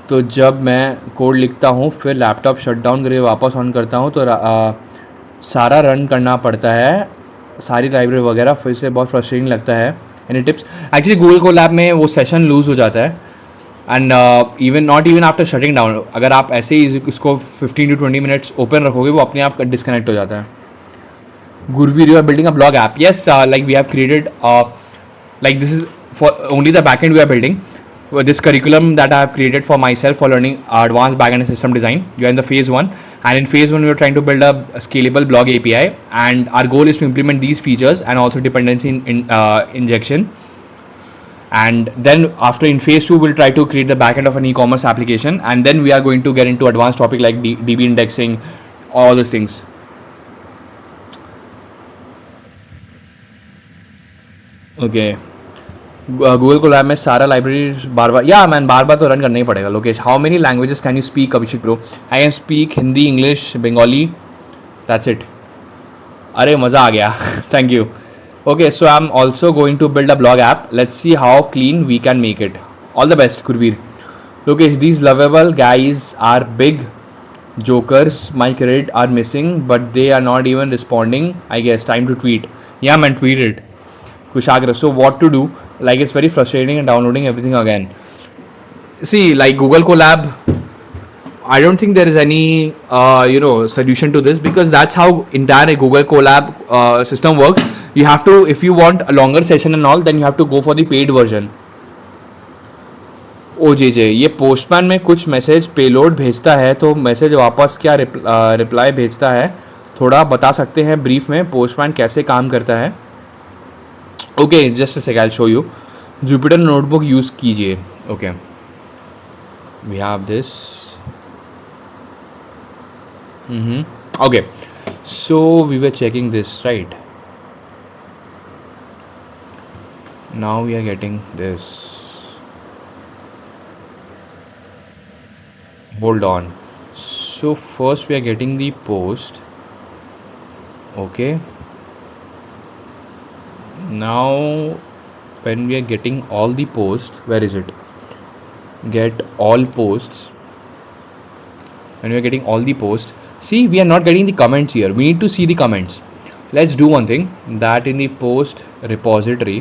तो जब मैं code लिखता हूँ फिर लैपटॉप शट डाउन करके वापस ऑन करता हूँ तो सारा रन करना पड़ता है, सारी लाइब्रेरी वगैरह, फिर से बहुत फ्रस्ट्रेटिंग लगता है। Any tips? Actually Google Colab में वो सेशन लूज़ हो जाता है, and even not even after shutting down, अगर आप ऐसे ही इसको 15 to 20 मिनट्स ओपन रखोगे वो अपने आप डिस्कनेक्ट हो जाता है. Gurveer, you are building a blog app. Yes, like we have created, like this is for only the backend we are building. This curriculum that I have created for myself for learning advanced backend and system design. We are in the phase one, and in phase one we are trying to build a scalable blog API, and our goal is to implement these features and also dependency injection. And then after in phase two we'll try to create the backend of an e-commerce application, and then we are going to get into advanced topic like DB indexing, all these things. Okay. Google Colab में सारा library बार बार, या man बार बार तो run करना ही पड़ेगा. Lokesh, how many languages can you speak Abhishek bro? I can speak Hindi, English, Bengali, that's it. अरे मज़ा आ गया. Thank you. Okay, so I am also going to build a blog app. Let's see how clean we can make it. All the best Gurveer. Lokesh, these lovable guys are big jokers. My credit are missing, but they are not even responding. I guess time to tweet. Yeah, man, tweet it. Kushagra. So what to do? Like it's very frustrating and downloading everything again. See, like Google Colab, I don't think there is any solution to this, because that's how entire Google Colab system works. You have to, if you want a longer session and all, then you have to go for the paid version. ओ जे ये postman में कुछ message payload भेजता है तो message वापस क्या reply भेजता है, थोड़ा बता सकते हैं ब्रीफ में पोस्टमैन कैसे काम करता है? Okay, just a second, I show you. Jupyter notebook use कीजिए. Okay, we have this. Okay, so we were checking this, right? Now we are getting this. Hold on. So first we are getting the post. Okay, now when we are getting all the posts, where is it? Get all posts. When we are getting all the posts, see, we are not getting the comments here. We need to see the comments. Let's do one thing, that in the post repository,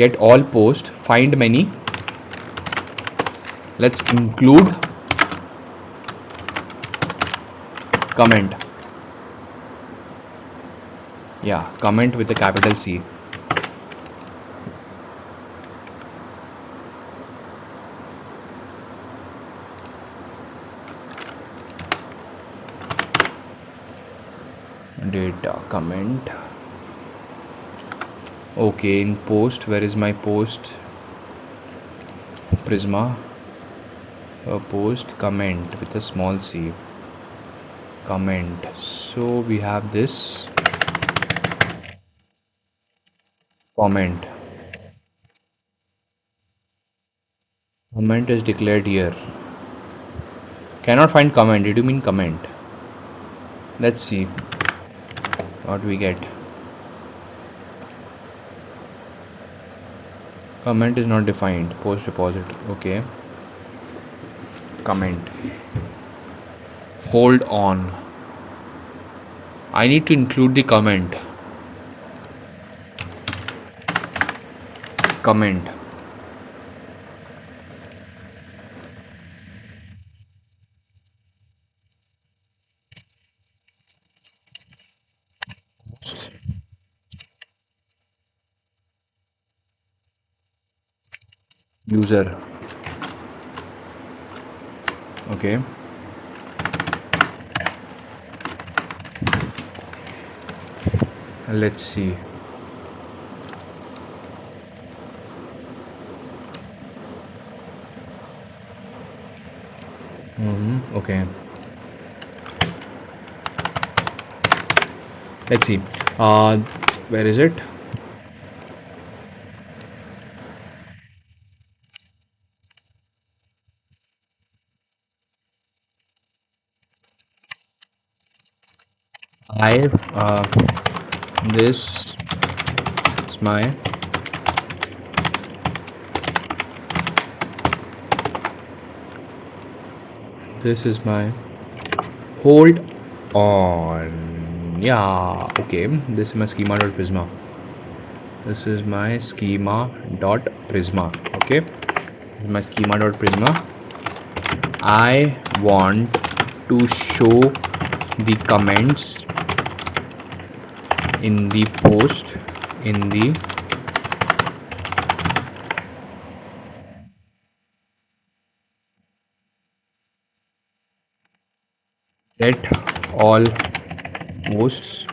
get all post, find many. Let's include comment. Yeah, comment with a capital C. Data comment. Okay, in post, where is my post? Prisma. A post comment with a small c. Comment. So we have this comment. Comment is declared here. Cannot find comment. Did you mean comment? Let's see what we get. Comment is not defined. Post repository. Okay. Comment. Hold on. I need to include the comment. Comment. User. Okay. Let's see. Okay. Let's see. Where is it? This is my hold on. Yeah, okay, this is my schema.prisma. Okay, This is my schema.prisma. I want to show the comments in the post in the set all posts.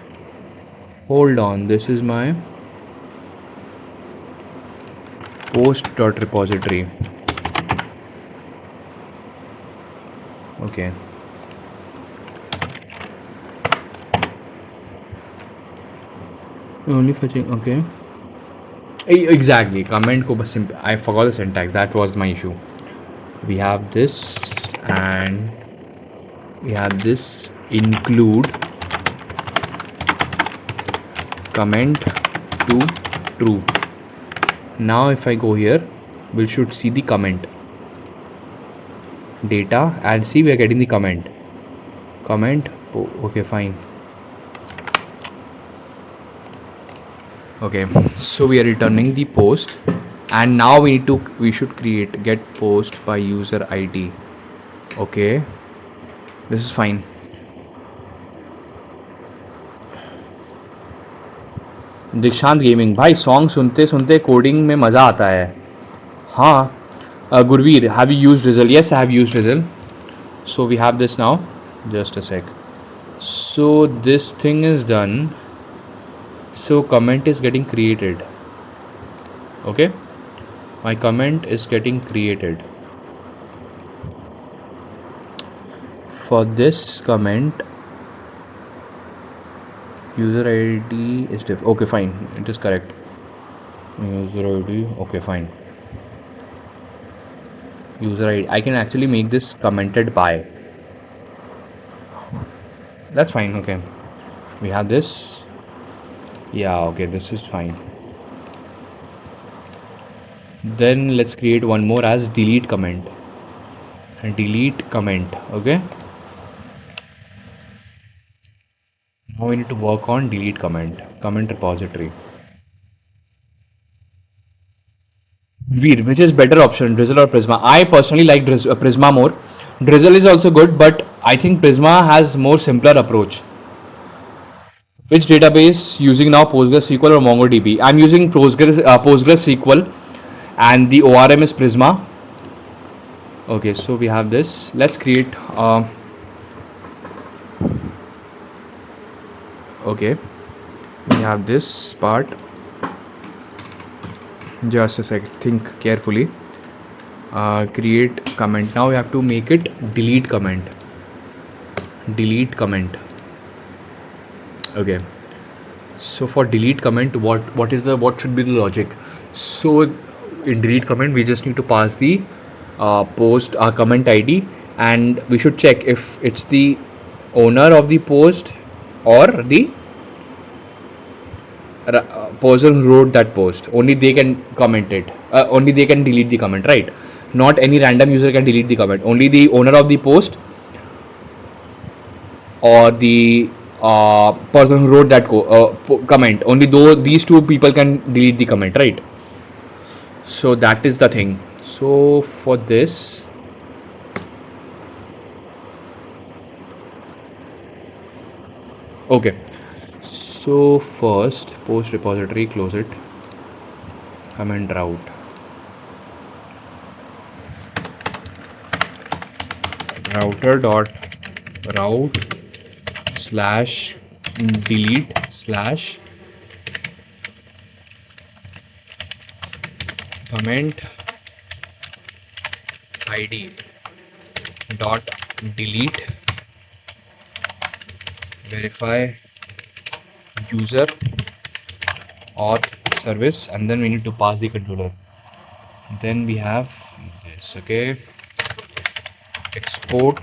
Hold on, this is my post.repository. Okay. Only fetching. Okay. Exactly. Comment ko bas simple. I forgot the syntax. That was my issue. We have this and we have this include comment to true. Now if I go here, we should see the comment data and see we are getting the comment. Oh, okay, fine. Okay, so we are returning the post, and now we should create get post by user ID. Okay, this is fine. Dikshant gaming भाई song सुनते सुनते coding में मज़ा आता है. हाँ Gurveer have you used rizal? Yes I have used rizal. So we have this now. Just a sec. So this thing is done. So comment is getting created. Okay, my comment is getting created. For this comment, user ID is different. Okay, fine. It is correct. User ID. Okay, fine. User ID. I can actually make this commented by. That's fine. Okay, we have this. Yeah, okay, this is fine. Then let's create one more as delete comment. Delete comment. Okay, now we need to work on delete comment repository. Veer, which is better option, Drizzle or Prisma? I personally like Prisma more. Drizzle is also good, but I think Prisma has more simpler approach. Which database using now, PostgreSQL or MongoDB? I'm using PostgreSQL, and the ORM is Prisma. Okay, so we have this. Let's create. Okay, we have this part. Just a sec. Think carefully. Create comment. Now we have to make it delete comment. Delete comment. Okay, so for delete comment, what should be the logic? So in delete comment, we just need to pass the post comment ID, and we should check if it's the owner of the post or the person who wrote that post. Only they can comment it. Only they can delete the comment, right? Not any random user can delete the comment. Only the owner of the post or the person who wrote that comment. Only though these two people can delete the comment, right? So that is the thing. So for this, okay, so first post repository, close it, comment route, router dot route slash delete slash comment id dot delete verify user auth service, and then we need to pass the controller. Then we have this. Okay, export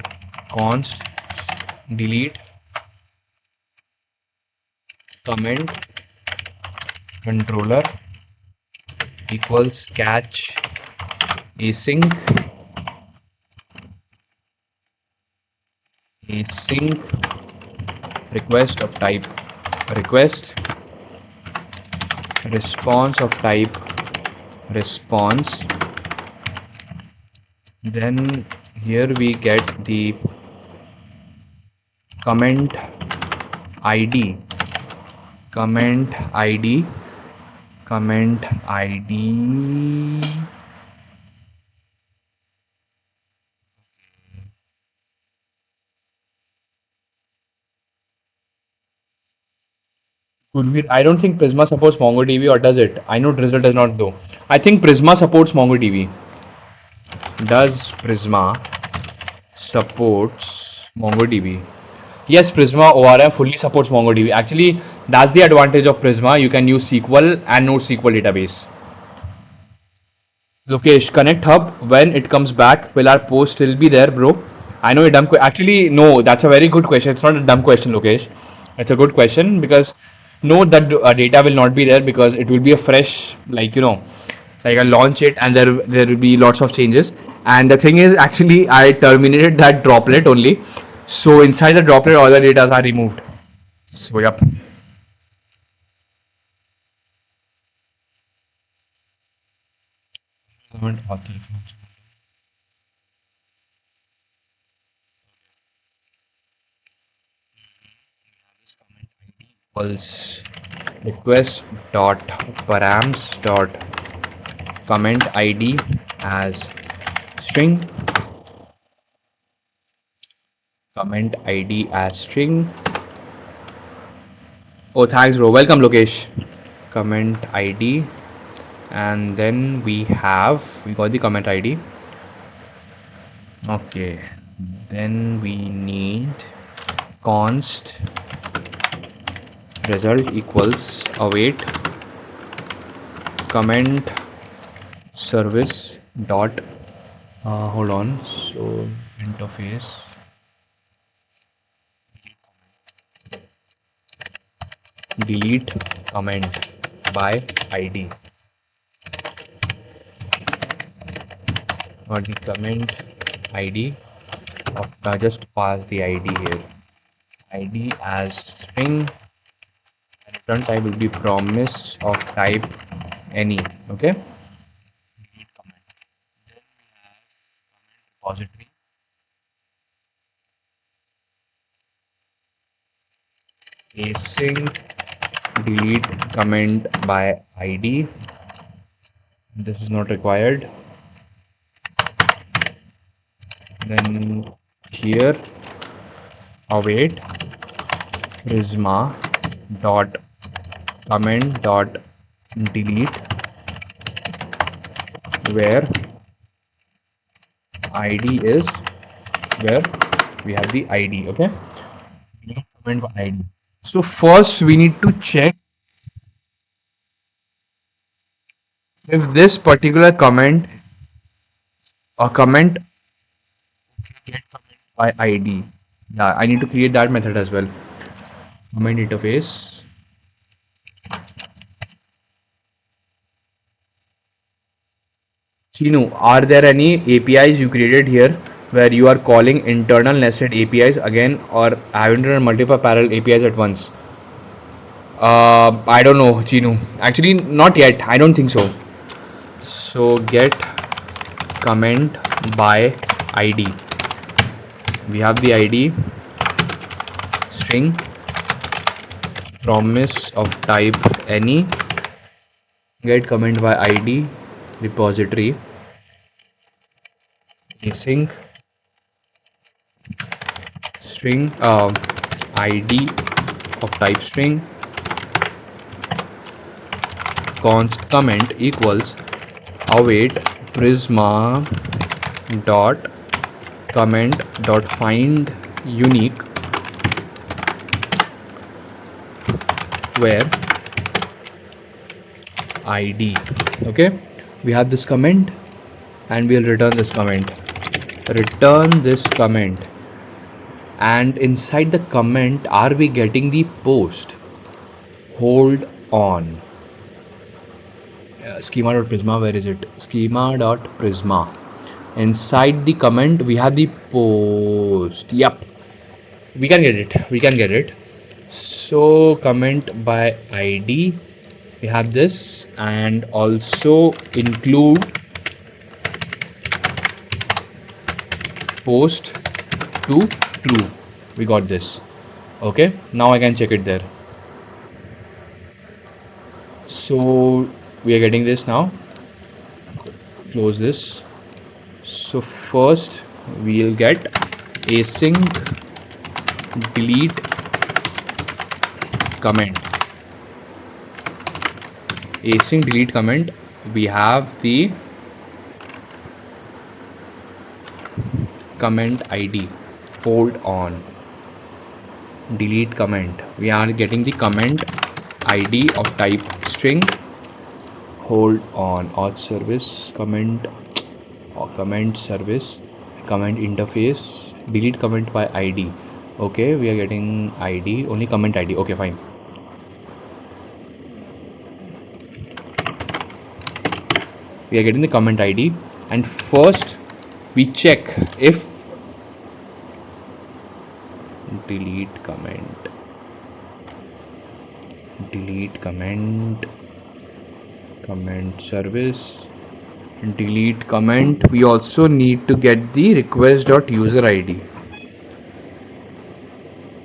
const delete comment controller equals catch async request of type request, response of type response, Then here we get the comment id, comment id, comment id. Could we? I don't think Prisma supports MongoDB, or does it? I know Drizzle does not though. I think Prisma supports MongoDB. Does Prisma supports MongoDB? Yes, Prisma ORM fully supports MongoDB. Actually, that's the advantage of Prisma. You can use SQL and NoSQL database. Lokesh, Connect Hub, when it comes back, will our post still be there, bro? I know a dumb actually, no, that's a very good question. It's not a dumb question, Lokesh. It's a good question because no, that data will not be there because it will be a fresh, like I launch it and there will be lots of changes. And the thing is, actually, I terminated that droplet only. So inside the droplet, all the data are removed. So yep. Equals request dot params dot comment id as string, comment id as string. Oh, thanks, bro. Welcome, Lokesh. Comment id, and then we got the comment id. Okay, then we need const result equals await comment service dot hold on, so interface delete comment by id, or the comment id of just pass the id here, id as string, and return type will be promise of type any. Okay, delete comment. Then we have repository async delete comment by id. This is not required. Then here await prisma dot comment dot delete where id is where we have the id. Okay, delete comment by id. So first we need to check if this particular comment or comment get comment by id. Yeah, I need to create that method as well. Comment interface. Chinu, are there any APIs you created here where you are calling internal nested APIs again, or having to run multiple parallel APIs at once? I don't know, Chinu. Actually, not yet. I don't think so. So get comment by ID. We have the ID string, promise of type any, get comment by ID repository async string ID of type string const comment equals await prisma dot comment dot find unique where id. Okay, we have this comment and we'll return this comment, and inside the comment are we getting the post? Hold on. Schema.prisma, where is it? Schema.prisma. Inside the comment we have the post. Yep, we can get it. So comment by id, we have this, and also include post to true. We got this. Okay, now I can check it there. So we are getting this now. Close this. So first we'll get async delete comment. Async delete comment. We have the comment ID. Hold on. Delete comment. We are getting the comment ID of type string. Hold on. Auth service comment or comment service comment interface. Delete comment by ID. Okay, we are getting ID, only comment ID. Okay, fine. We are getting the comment ID, and first we check if delete comment comment service delete comment. We also need to get the request.user ID.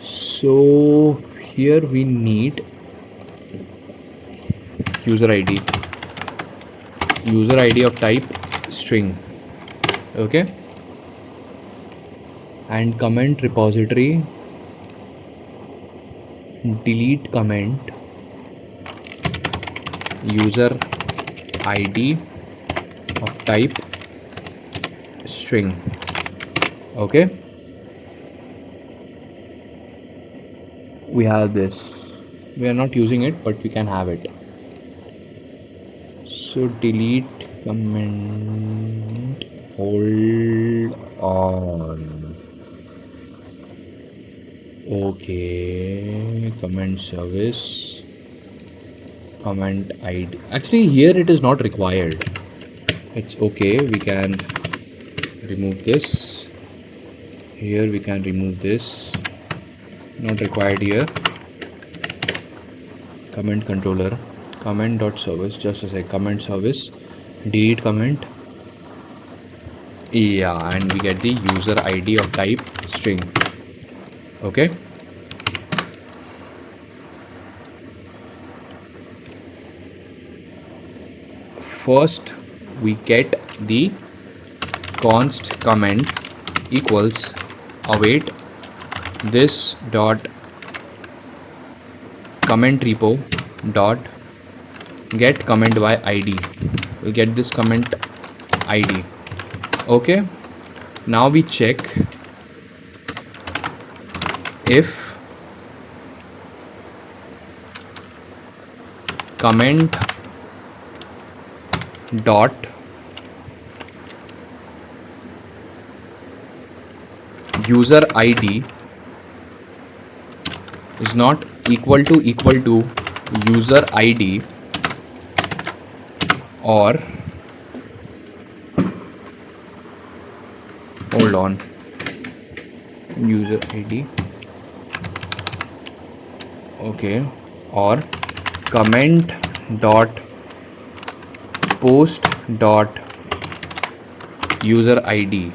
So here we need user ID of type string. Okay, and comment repository delete comment user ID of type string. Okay, we have this. We are not using it, but we can have it. So delete comment. Hold on. Okay, comment service comment ID. Actually here it is not required. It's okay, we can remove this. Here we can remove this, not required here. Comment controller comment dot service, just a sec, comment service delete comment. Yeah, and we get the user ID of type string. Okay, first we get the const comment equals await this dot comment repo dot get comment by ID. We'll get this comment ID. Okay, now we check if comment dot user ID is not equal to user ID, or hold on, user ID, okay, or comment dot post dot user ID.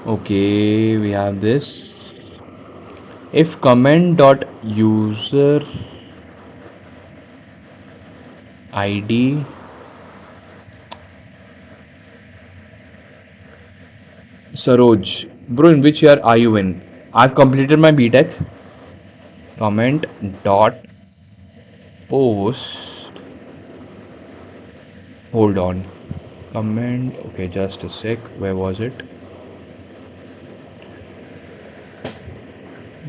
Okay, we have this. If comment dot user ID Saroj, bro, in which year are you in? I've completed my BTech. Comment dot post, hold on, comment, okay, just a sec, where was it?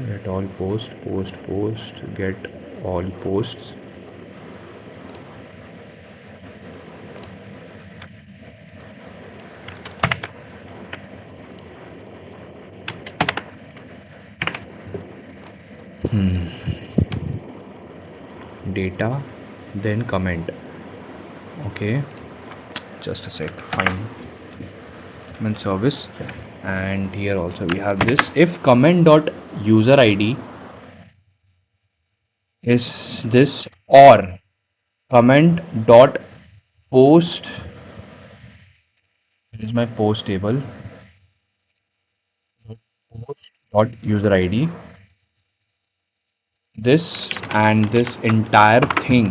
Get all post, get all posts. Data, then comment. Okay, just a sec, fine. Comment service, and here also we have this. If comment dot user ID is this, or comment dot post. This is my post table. Post dot user ID. This and this entire thing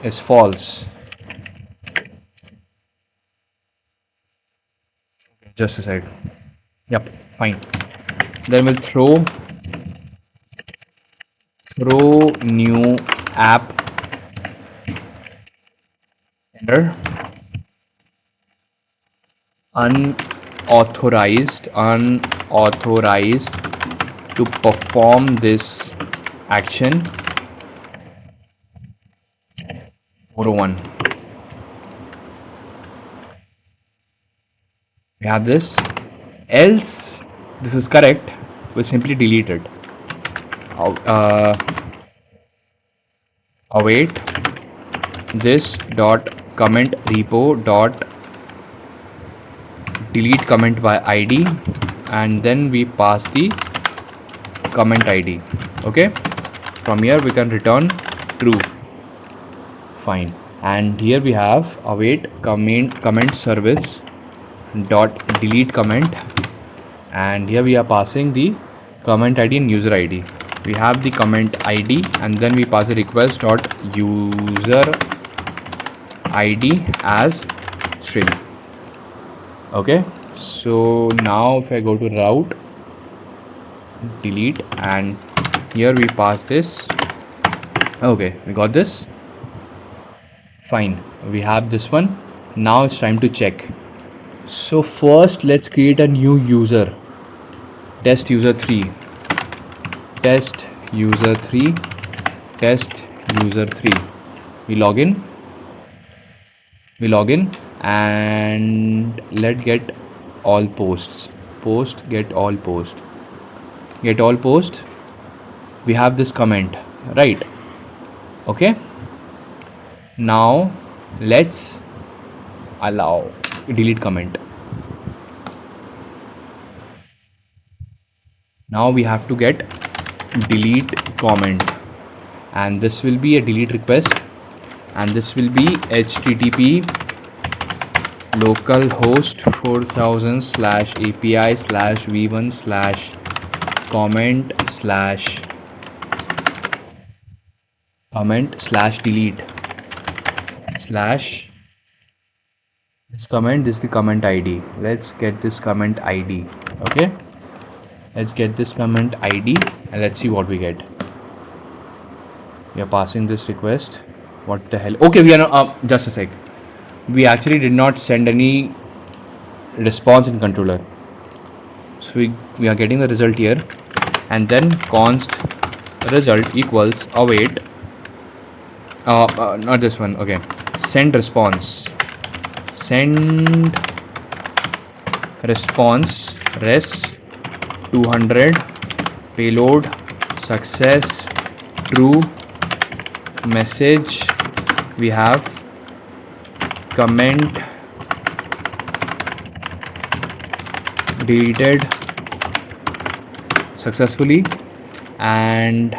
is false. Just a sec. Yep, fine. Then we'll throw new app error, unauthorized to perform this action 401. We have this. Else this is correct, we'll simply delete it. Await this dot comment repo dot delete comment by id, and then we pass the comment id. Okay, from here we can return true. Fine. And here we have await comment service dot delete comment, and here we are passing the comment id and user id. We have the comment id, and then we pass the request dot user id as string. Okay, so now if I go to route delete, and here we pass this. Okay, we got this. Fine, we have this one. Now it's time to check. So first let's create a new user, test user 3, test user 3, test user 3. We log in and let get all posts, get all post. We have this comment, right? Okay, now let's allow delete comment. Now we have to get delete comment, and this will be a delete request, and this will be http localhost 4000 /API /v1 /comment delete this comment. This is the comment id. Let's get this comment id. Okay, let's get this comment id and let's see what we get. We are passing this request. What the hell? Okay, we are not, just a sec. We actually did not send any response in controller, so we are getting the result here, and then const result equals await not this one. Okay, send response res 200 payload success true message. We have comment deleted successfully, and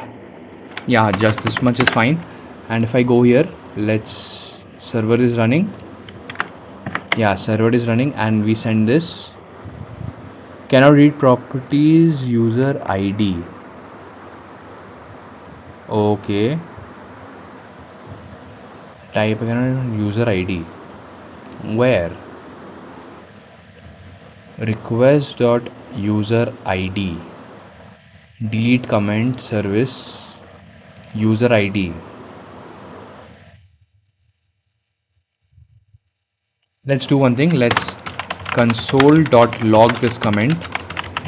yeah, just this much is fine. And if I go here, let's server is running. Yeah, server is running, and we send this cannot read properties user id. Okay, type again user id. Where? Request dot user id delete comment service user id. Let's do one thing. Let's console.log this comment.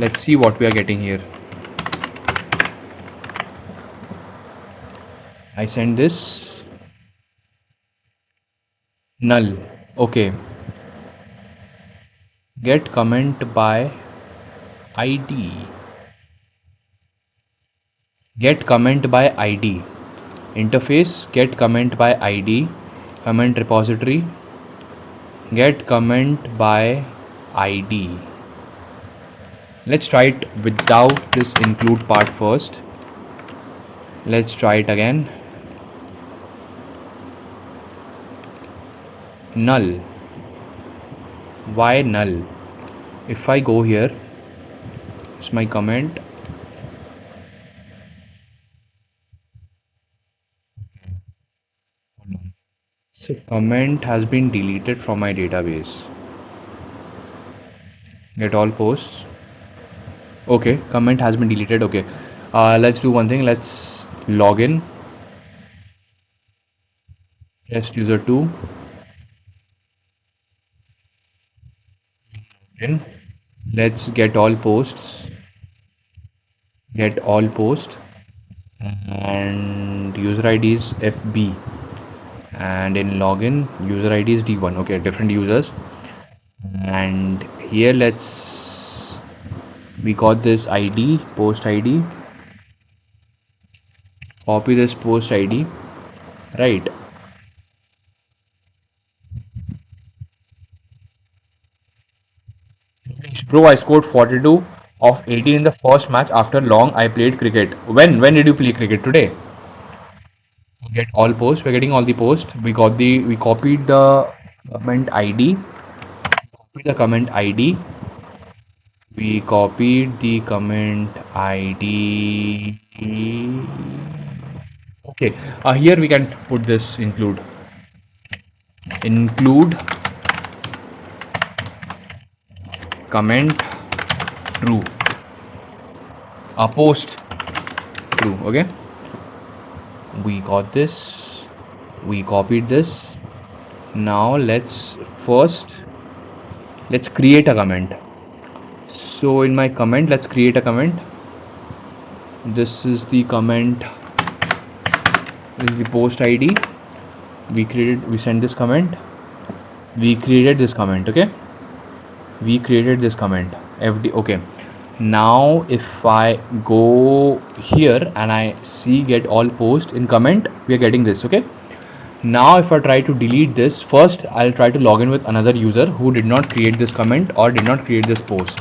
Let's see what we are getting here. I send this null. Okay, get comment by id, get comment by id interface, get comment by id comment repository, get comment by id. Let's try it without this include part first. Let's try it again. null. Why null? If I go here, it's my comment. So comment has been deleted from my database. Get all posts. Okay, comment has been deleted. Okay, let's do one thing. Let's log in. Test user 2. In. Let's get all posts. Get all posts. And user ID is FB. And in login, user ID is D1. Okay, different users. And here we got this ID, post ID. Copy this post ID. Right. Bro, I scored 42 of 18 in the first match after long I played cricket. When did you play cricket? Today? Get all posts. We're getting all the posts. We copied the comment ID. Copied the comment ID. We copied the comment ID. Okay. Here we can put this include comment true. Post true. Okay. We got this. We copied this. Now let's create a comment. So in my comment, let's create a comment. This is the comment. This is the post ID. We sent this comment. We created this comment. Okay. We created this comment. FD. Okay. Now if I go here and I see get all post in comment, we are getting this. Okay. Now if I try to delete this, first I'll try to log in with another user who did not create this comment or did not create this post.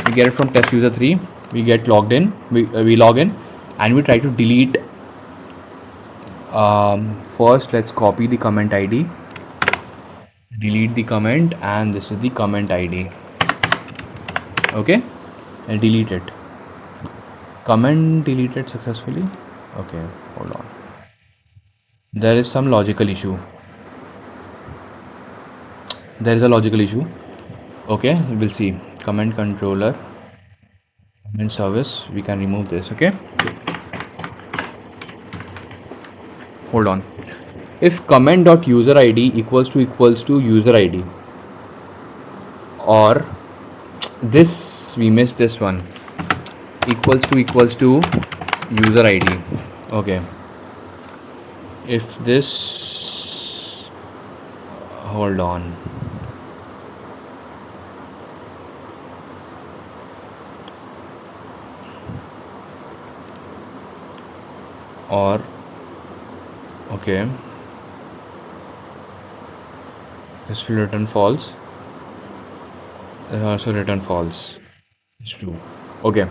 We get it from test user 3. We get logged in. We log in and we try to delete. First let's copy the comment ID, delete the comment, and this is the comment ID. Okay, and delete it. Comment deleted successfully. Okay, hold on. There is some logical issue. There is a logical issue. Okay, we'll see. Comment controller, comment service. We can remove this. Okay. Hold on. If comment.user ID equals to user ID, or this, we missed this one, equals to user ID. Okay. If this, hold on. Or okay, this will return false. This also return false. It's true. Okay.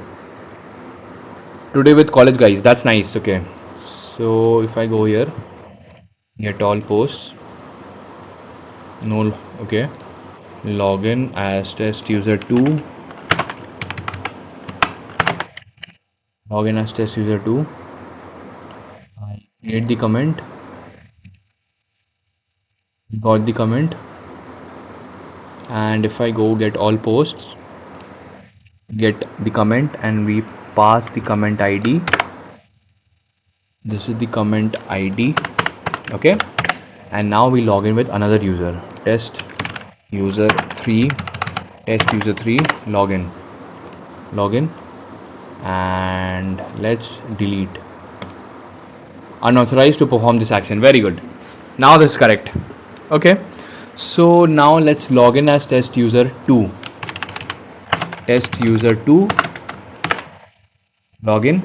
Today with college guys. That's nice. Okay. So if I go here, get all posts. No. Okay. Login as test user 2. Login as test user 2. I create the comment. Got the comment. And if I go get all posts, get the comment, and we pass the comment ID. This is the comment ID. Okay. And now we log in with another user. Test user 3. Test user 3. Login. And let's delete. Unauthorized to perform this action. Very good. Now this is correct. Okay. So now let's log in as test user 2. Test user 2. Login.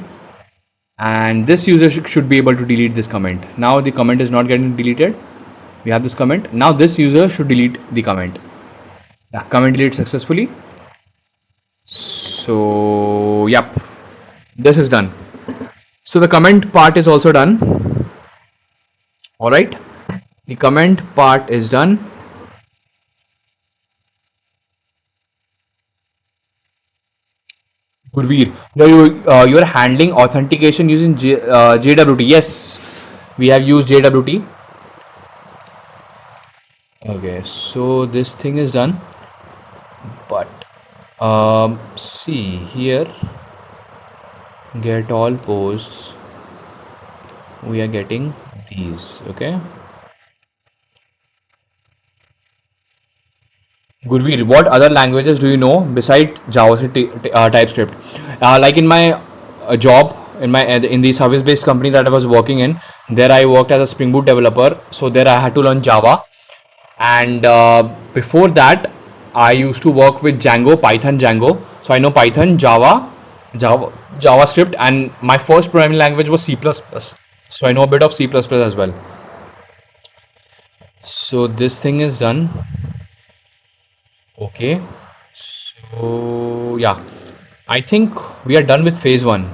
And this user should be able to delete this comment. Now the comment is not getting deleted. We have this comment. Now this user should delete the comment. Yeah, comment deleted successfully. So yep, this is done. So the comment part is also done. All right. The comment part is done. Gurveer, you're handling authentication using JWT. Yes, we have used JWT. Okay, so this thing is done. But see here, get all posts. We are getting these. Okay. Gurveer, what other languages do you know besides JavaScript, TypeScript? Like in my job, in the service-based company that I was working in, there I worked as a Spring Boot developer. So there I had to learn Java, and before that, I used to work with Django, Python, Django. So I know Python, JavaScript, and my first programming language was C++. So I know a bit of C++ as well. So this thing is done. Okay. So yeah, I think we are done with phase one.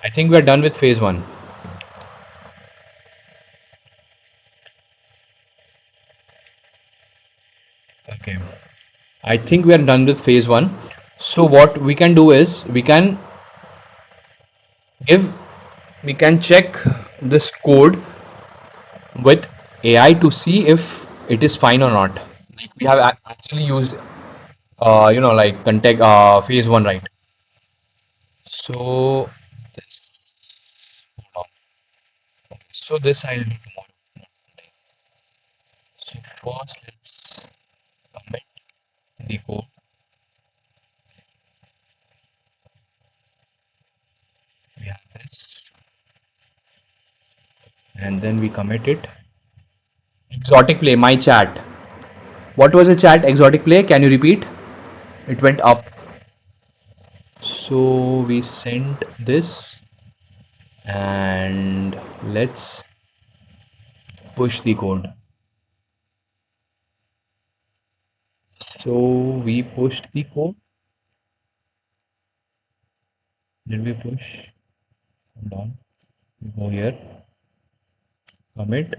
I think we are done with phase one. Okay. I think we are done with phase one. So what we can do is give we can check this code with AI to see if it is fine or not. Like we have actually used like context phase one, right? So this hold on. So this I'll do tomorrow. So first let's commit the code. We have this, and then we commit it. Exotic play, my chat. What was the chat? Exotic play. Can you repeat? It went up. So we sent this, and let's push the code. So we pushed the code. Did we push? Hold on. We go here. Commit.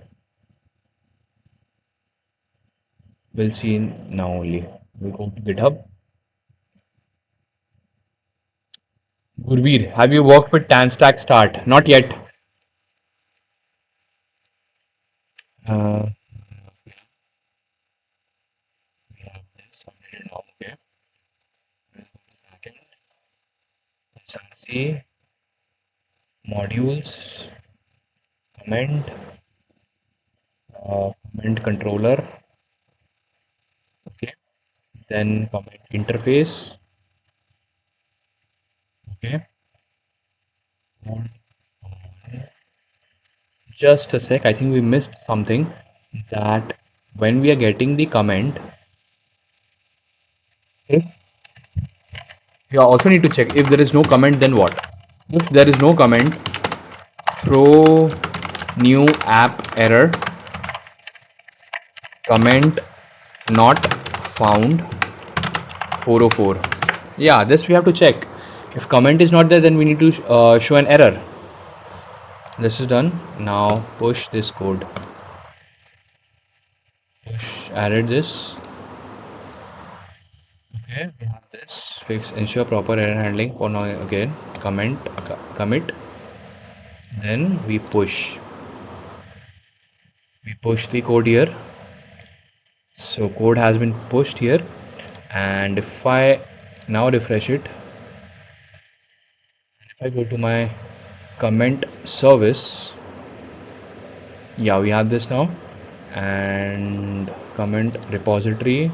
We'll see now only. We go to GitHub. Gurveer, have you worked with TanStack Start? Not yet. Uh, we have this updated now. Okay. Backend, SRC, modules, comment, comment controller. Okay. Then comment interface. Okay. Hold on. Just a sec. I think we missed something. That when we are getting the comment, if you also need to check if there is no comment, then what? If there is no comment, throw new app error, comment not found 404. Yeah, this we have to check. If comment is not there, then we need to show an error. This is done. Now push this code. Push, added this. Okay, we have this. Fix, ensure proper error handling for now. Again, commit. Then we push. We push the code here. So code has been pushed here, and if I now refresh it, if I go to my comment service, yeah, we have this now, and comment repository,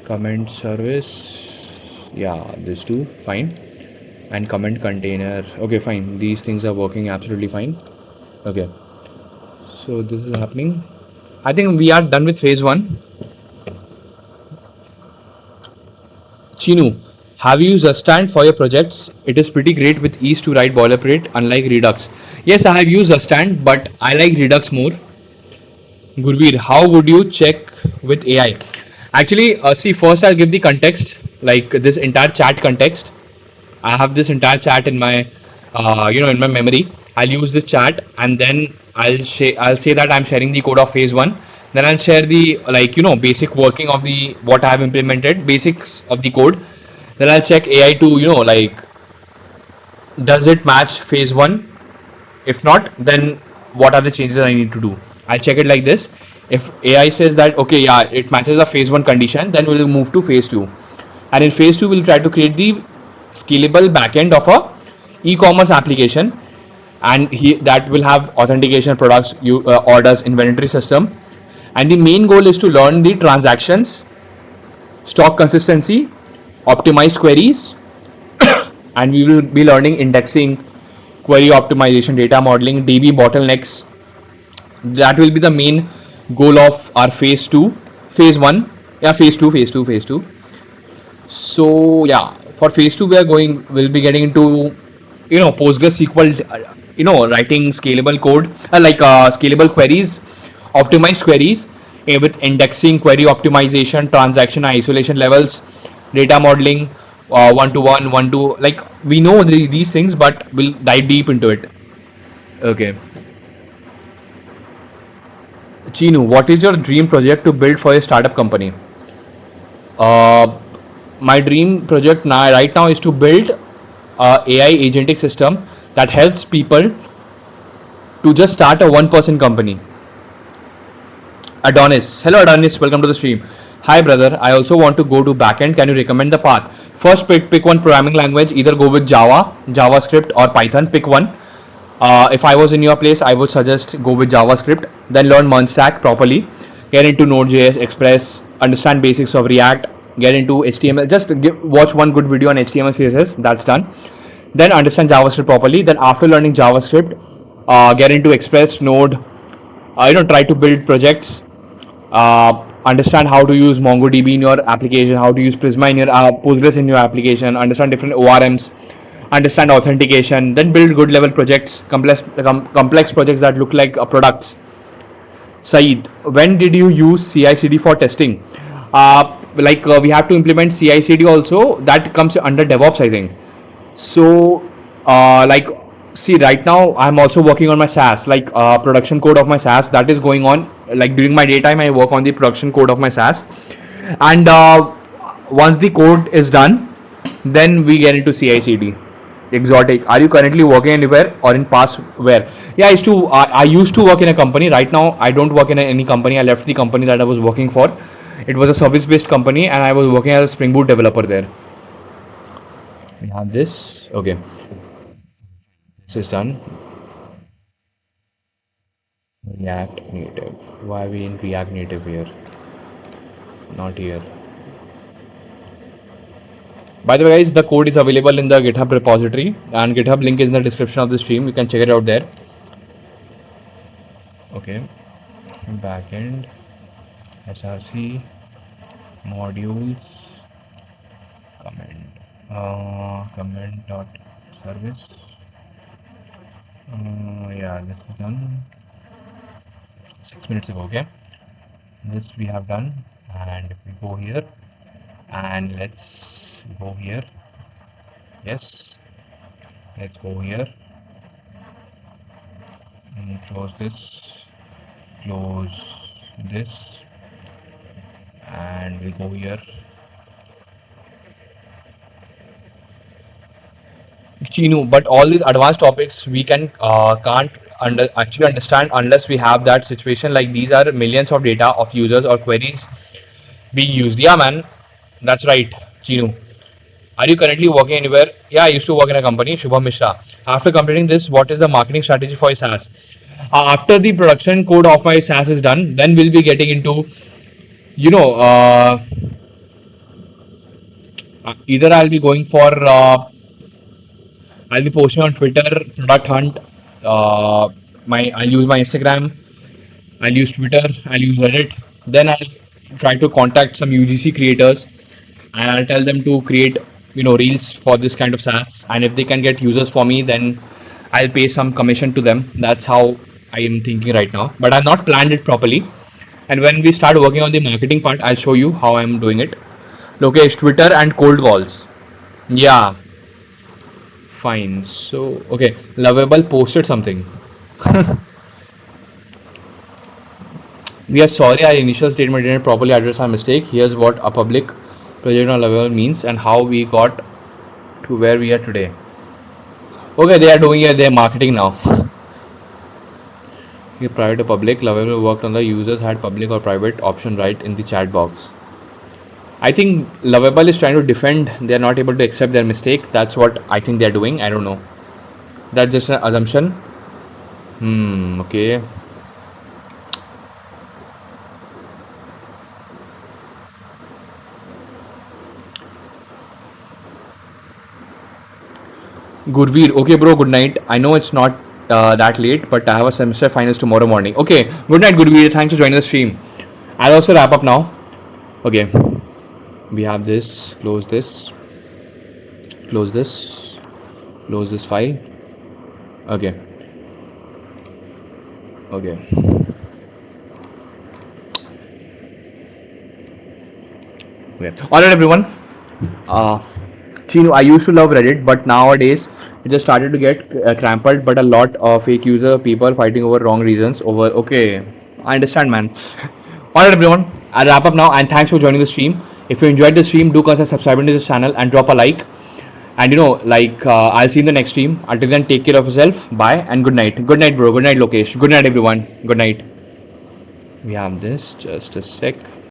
comment service, yeah, this too fine, and comment container. Okay, fine, these things are working absolutely fine. Okay, so this is happening. I think we are done with phase one. Chinu, have you used Zustand for your projects? It is pretty great with ease to write boilerplate, unlike Redux. Yes, I have used Zustand, but I like Redux more. Gurveer, how would you check with AI? Actually, see, first I'll give the context, like this entire chat context. I have this entire chat in my in my memory. I'll use this chat, and then I'll say that I'm sharing the code of phase one. Then I'll share the, like, basic working of the what I have implemented, basics of the code. Then I'll check AI to, like, does it match phase one? If not, then what are the changes I need to do? I'll check it like this. If AI says that okay, yeah, it matches the phase one condition, then we'll move to phase two. And in phase two, we'll try to create the scalable backend of a e-commerce application, and that will have authentication, products, orders, inventory system. And the main goal is to learn the transactions, stock consistency, optimized queries, and we will be learning indexing, query optimization, data modeling, DB bottlenecks. That will be the main goal of our phase two, phase one, yeah, phase two. So yeah, for phase two, we'll be getting into, PostgreSQL, writing scalable code, scalable queries, optimized queries, with indexing, query optimization, transaction isolation levels, data modeling, one to one to, like, we know these things, but we'll dive deep into it. Okay. Chinu, what is your dream project to build for a startup company? Uh, my dream project now, right now, is to build a AI agentic system that helps people to just start a one-person company. Adonis, hello Adonis, welcome to the stream. Hi brother, I also want to go to backend. Can you recommend the path? First, pick one programming language. Either go with Java, JavaScript, or Python. Pick one. If I was in your place, I would suggest go with JavaScript. Then learn MERN stack properly. Get into Node.js, Express. Understand basics of React. Get into HTML. Just watch one good video on HTML, CSS. That's done. Then understand JavaScript properly. Then after learning JavaScript, get into Express, Node. Try to build projects. Understand how to use MongoDB in your application, how to use Prisma in your Postgres in your application, understand different ORMs, understand authentication, then build good level projects, complex projects that look like products. Saeed, when did you use CI/CD for testing? We have to implement CI/CD also. That comes under DevOps, I think. So, see, right now I'm also working on my SaaS, production code of my SaaS that is going on. Like during my daytime, I work on the production code of my SaaS, and once the code is done, then we get into CI/CD. Exotic. Are you currently working anywhere or in past where? Yeah, I used to work in a company. Right now, I don't work in any company. I left the company that I was working for. It was a service-based company, and I was working as a Spring Boot developer there. We have this. Okay, this is done. React Native. Why are we in React Native here? Not here. By the way, guys, the code is available in the GitHub repository, and GitHub link is in the description of the stream. You can check it out there. Okay. Backend, SRC, modules, comment dot service. Yeah, this is done 6 minutes ago. Okay, this we have done, and if we go here, and let's go here. Yes, let's go here and close this, and we'll go here. Chinu, but all these advanced topics we can't actually understand unless we have that situation. Like these are millions of data of users or queries being used. Yeah, man, that's right, Chinu. Are you currently working anywhere? Yeah, I used to work in a company, Shubham Mishra. After completing this, what is the marketing strategy for your SaaS? After the production code of my SaaS is done, then we'll be getting into, you know, either I'll be posting on Twitter, Product Hunt. I'll use my Instagram. I'll use Twitter. I'll use Reddit. Then I'll try to contact some UGC creators, and I'll tell them to create, reels for this kind of SaaS. And if they can get users for me, then I'll pay some commission to them. That's how I am thinking right now. But I've not planned it properly. And when we start working on the marketing part, I'll show you how I'm doing it. Lokesh, Twitter and cold calls. Yeah, Fine. So, okay, Lovable posted something. We are sorry our initial statement didn't properly address our mistake. Here's what a public project on Lovable means and how we got to where we are today. Okay, they are doing their marketing now. Here, private to public, Lovable worked on the users had public or private option right in the chat box. I think Lovable is trying to defend. They are not able to accept their mistake. That's what I think they are doing. I don't know. That's just an assumption. Okay. Gurveer, okay, bro, good night. I know it's not that late, but I have a semester finals tomorrow morning. Okay, good night, Gurveer. Thanks for joining the stream. I'll also wrap up now. Okay, we have this. Close this. Close this. Close this file. Okay. Okay. Okay. All right, everyone. Chino, I used to love Reddit, but nowadays it just started to get cramped. But a lot of fake user people fighting over wrong reasons. Over okay, I understand, man. All right, everyone. I'll wrap up now, and thanks for joining the stream. If you enjoyed the stream, do consider subscribing to this channel and drop a like. And I'll see you in the next stream. Until then, take care of yourself. Bye and good night. Good night, bro. Good night, Lokesh. Good night, everyone. Good night. We have this. Just a sec.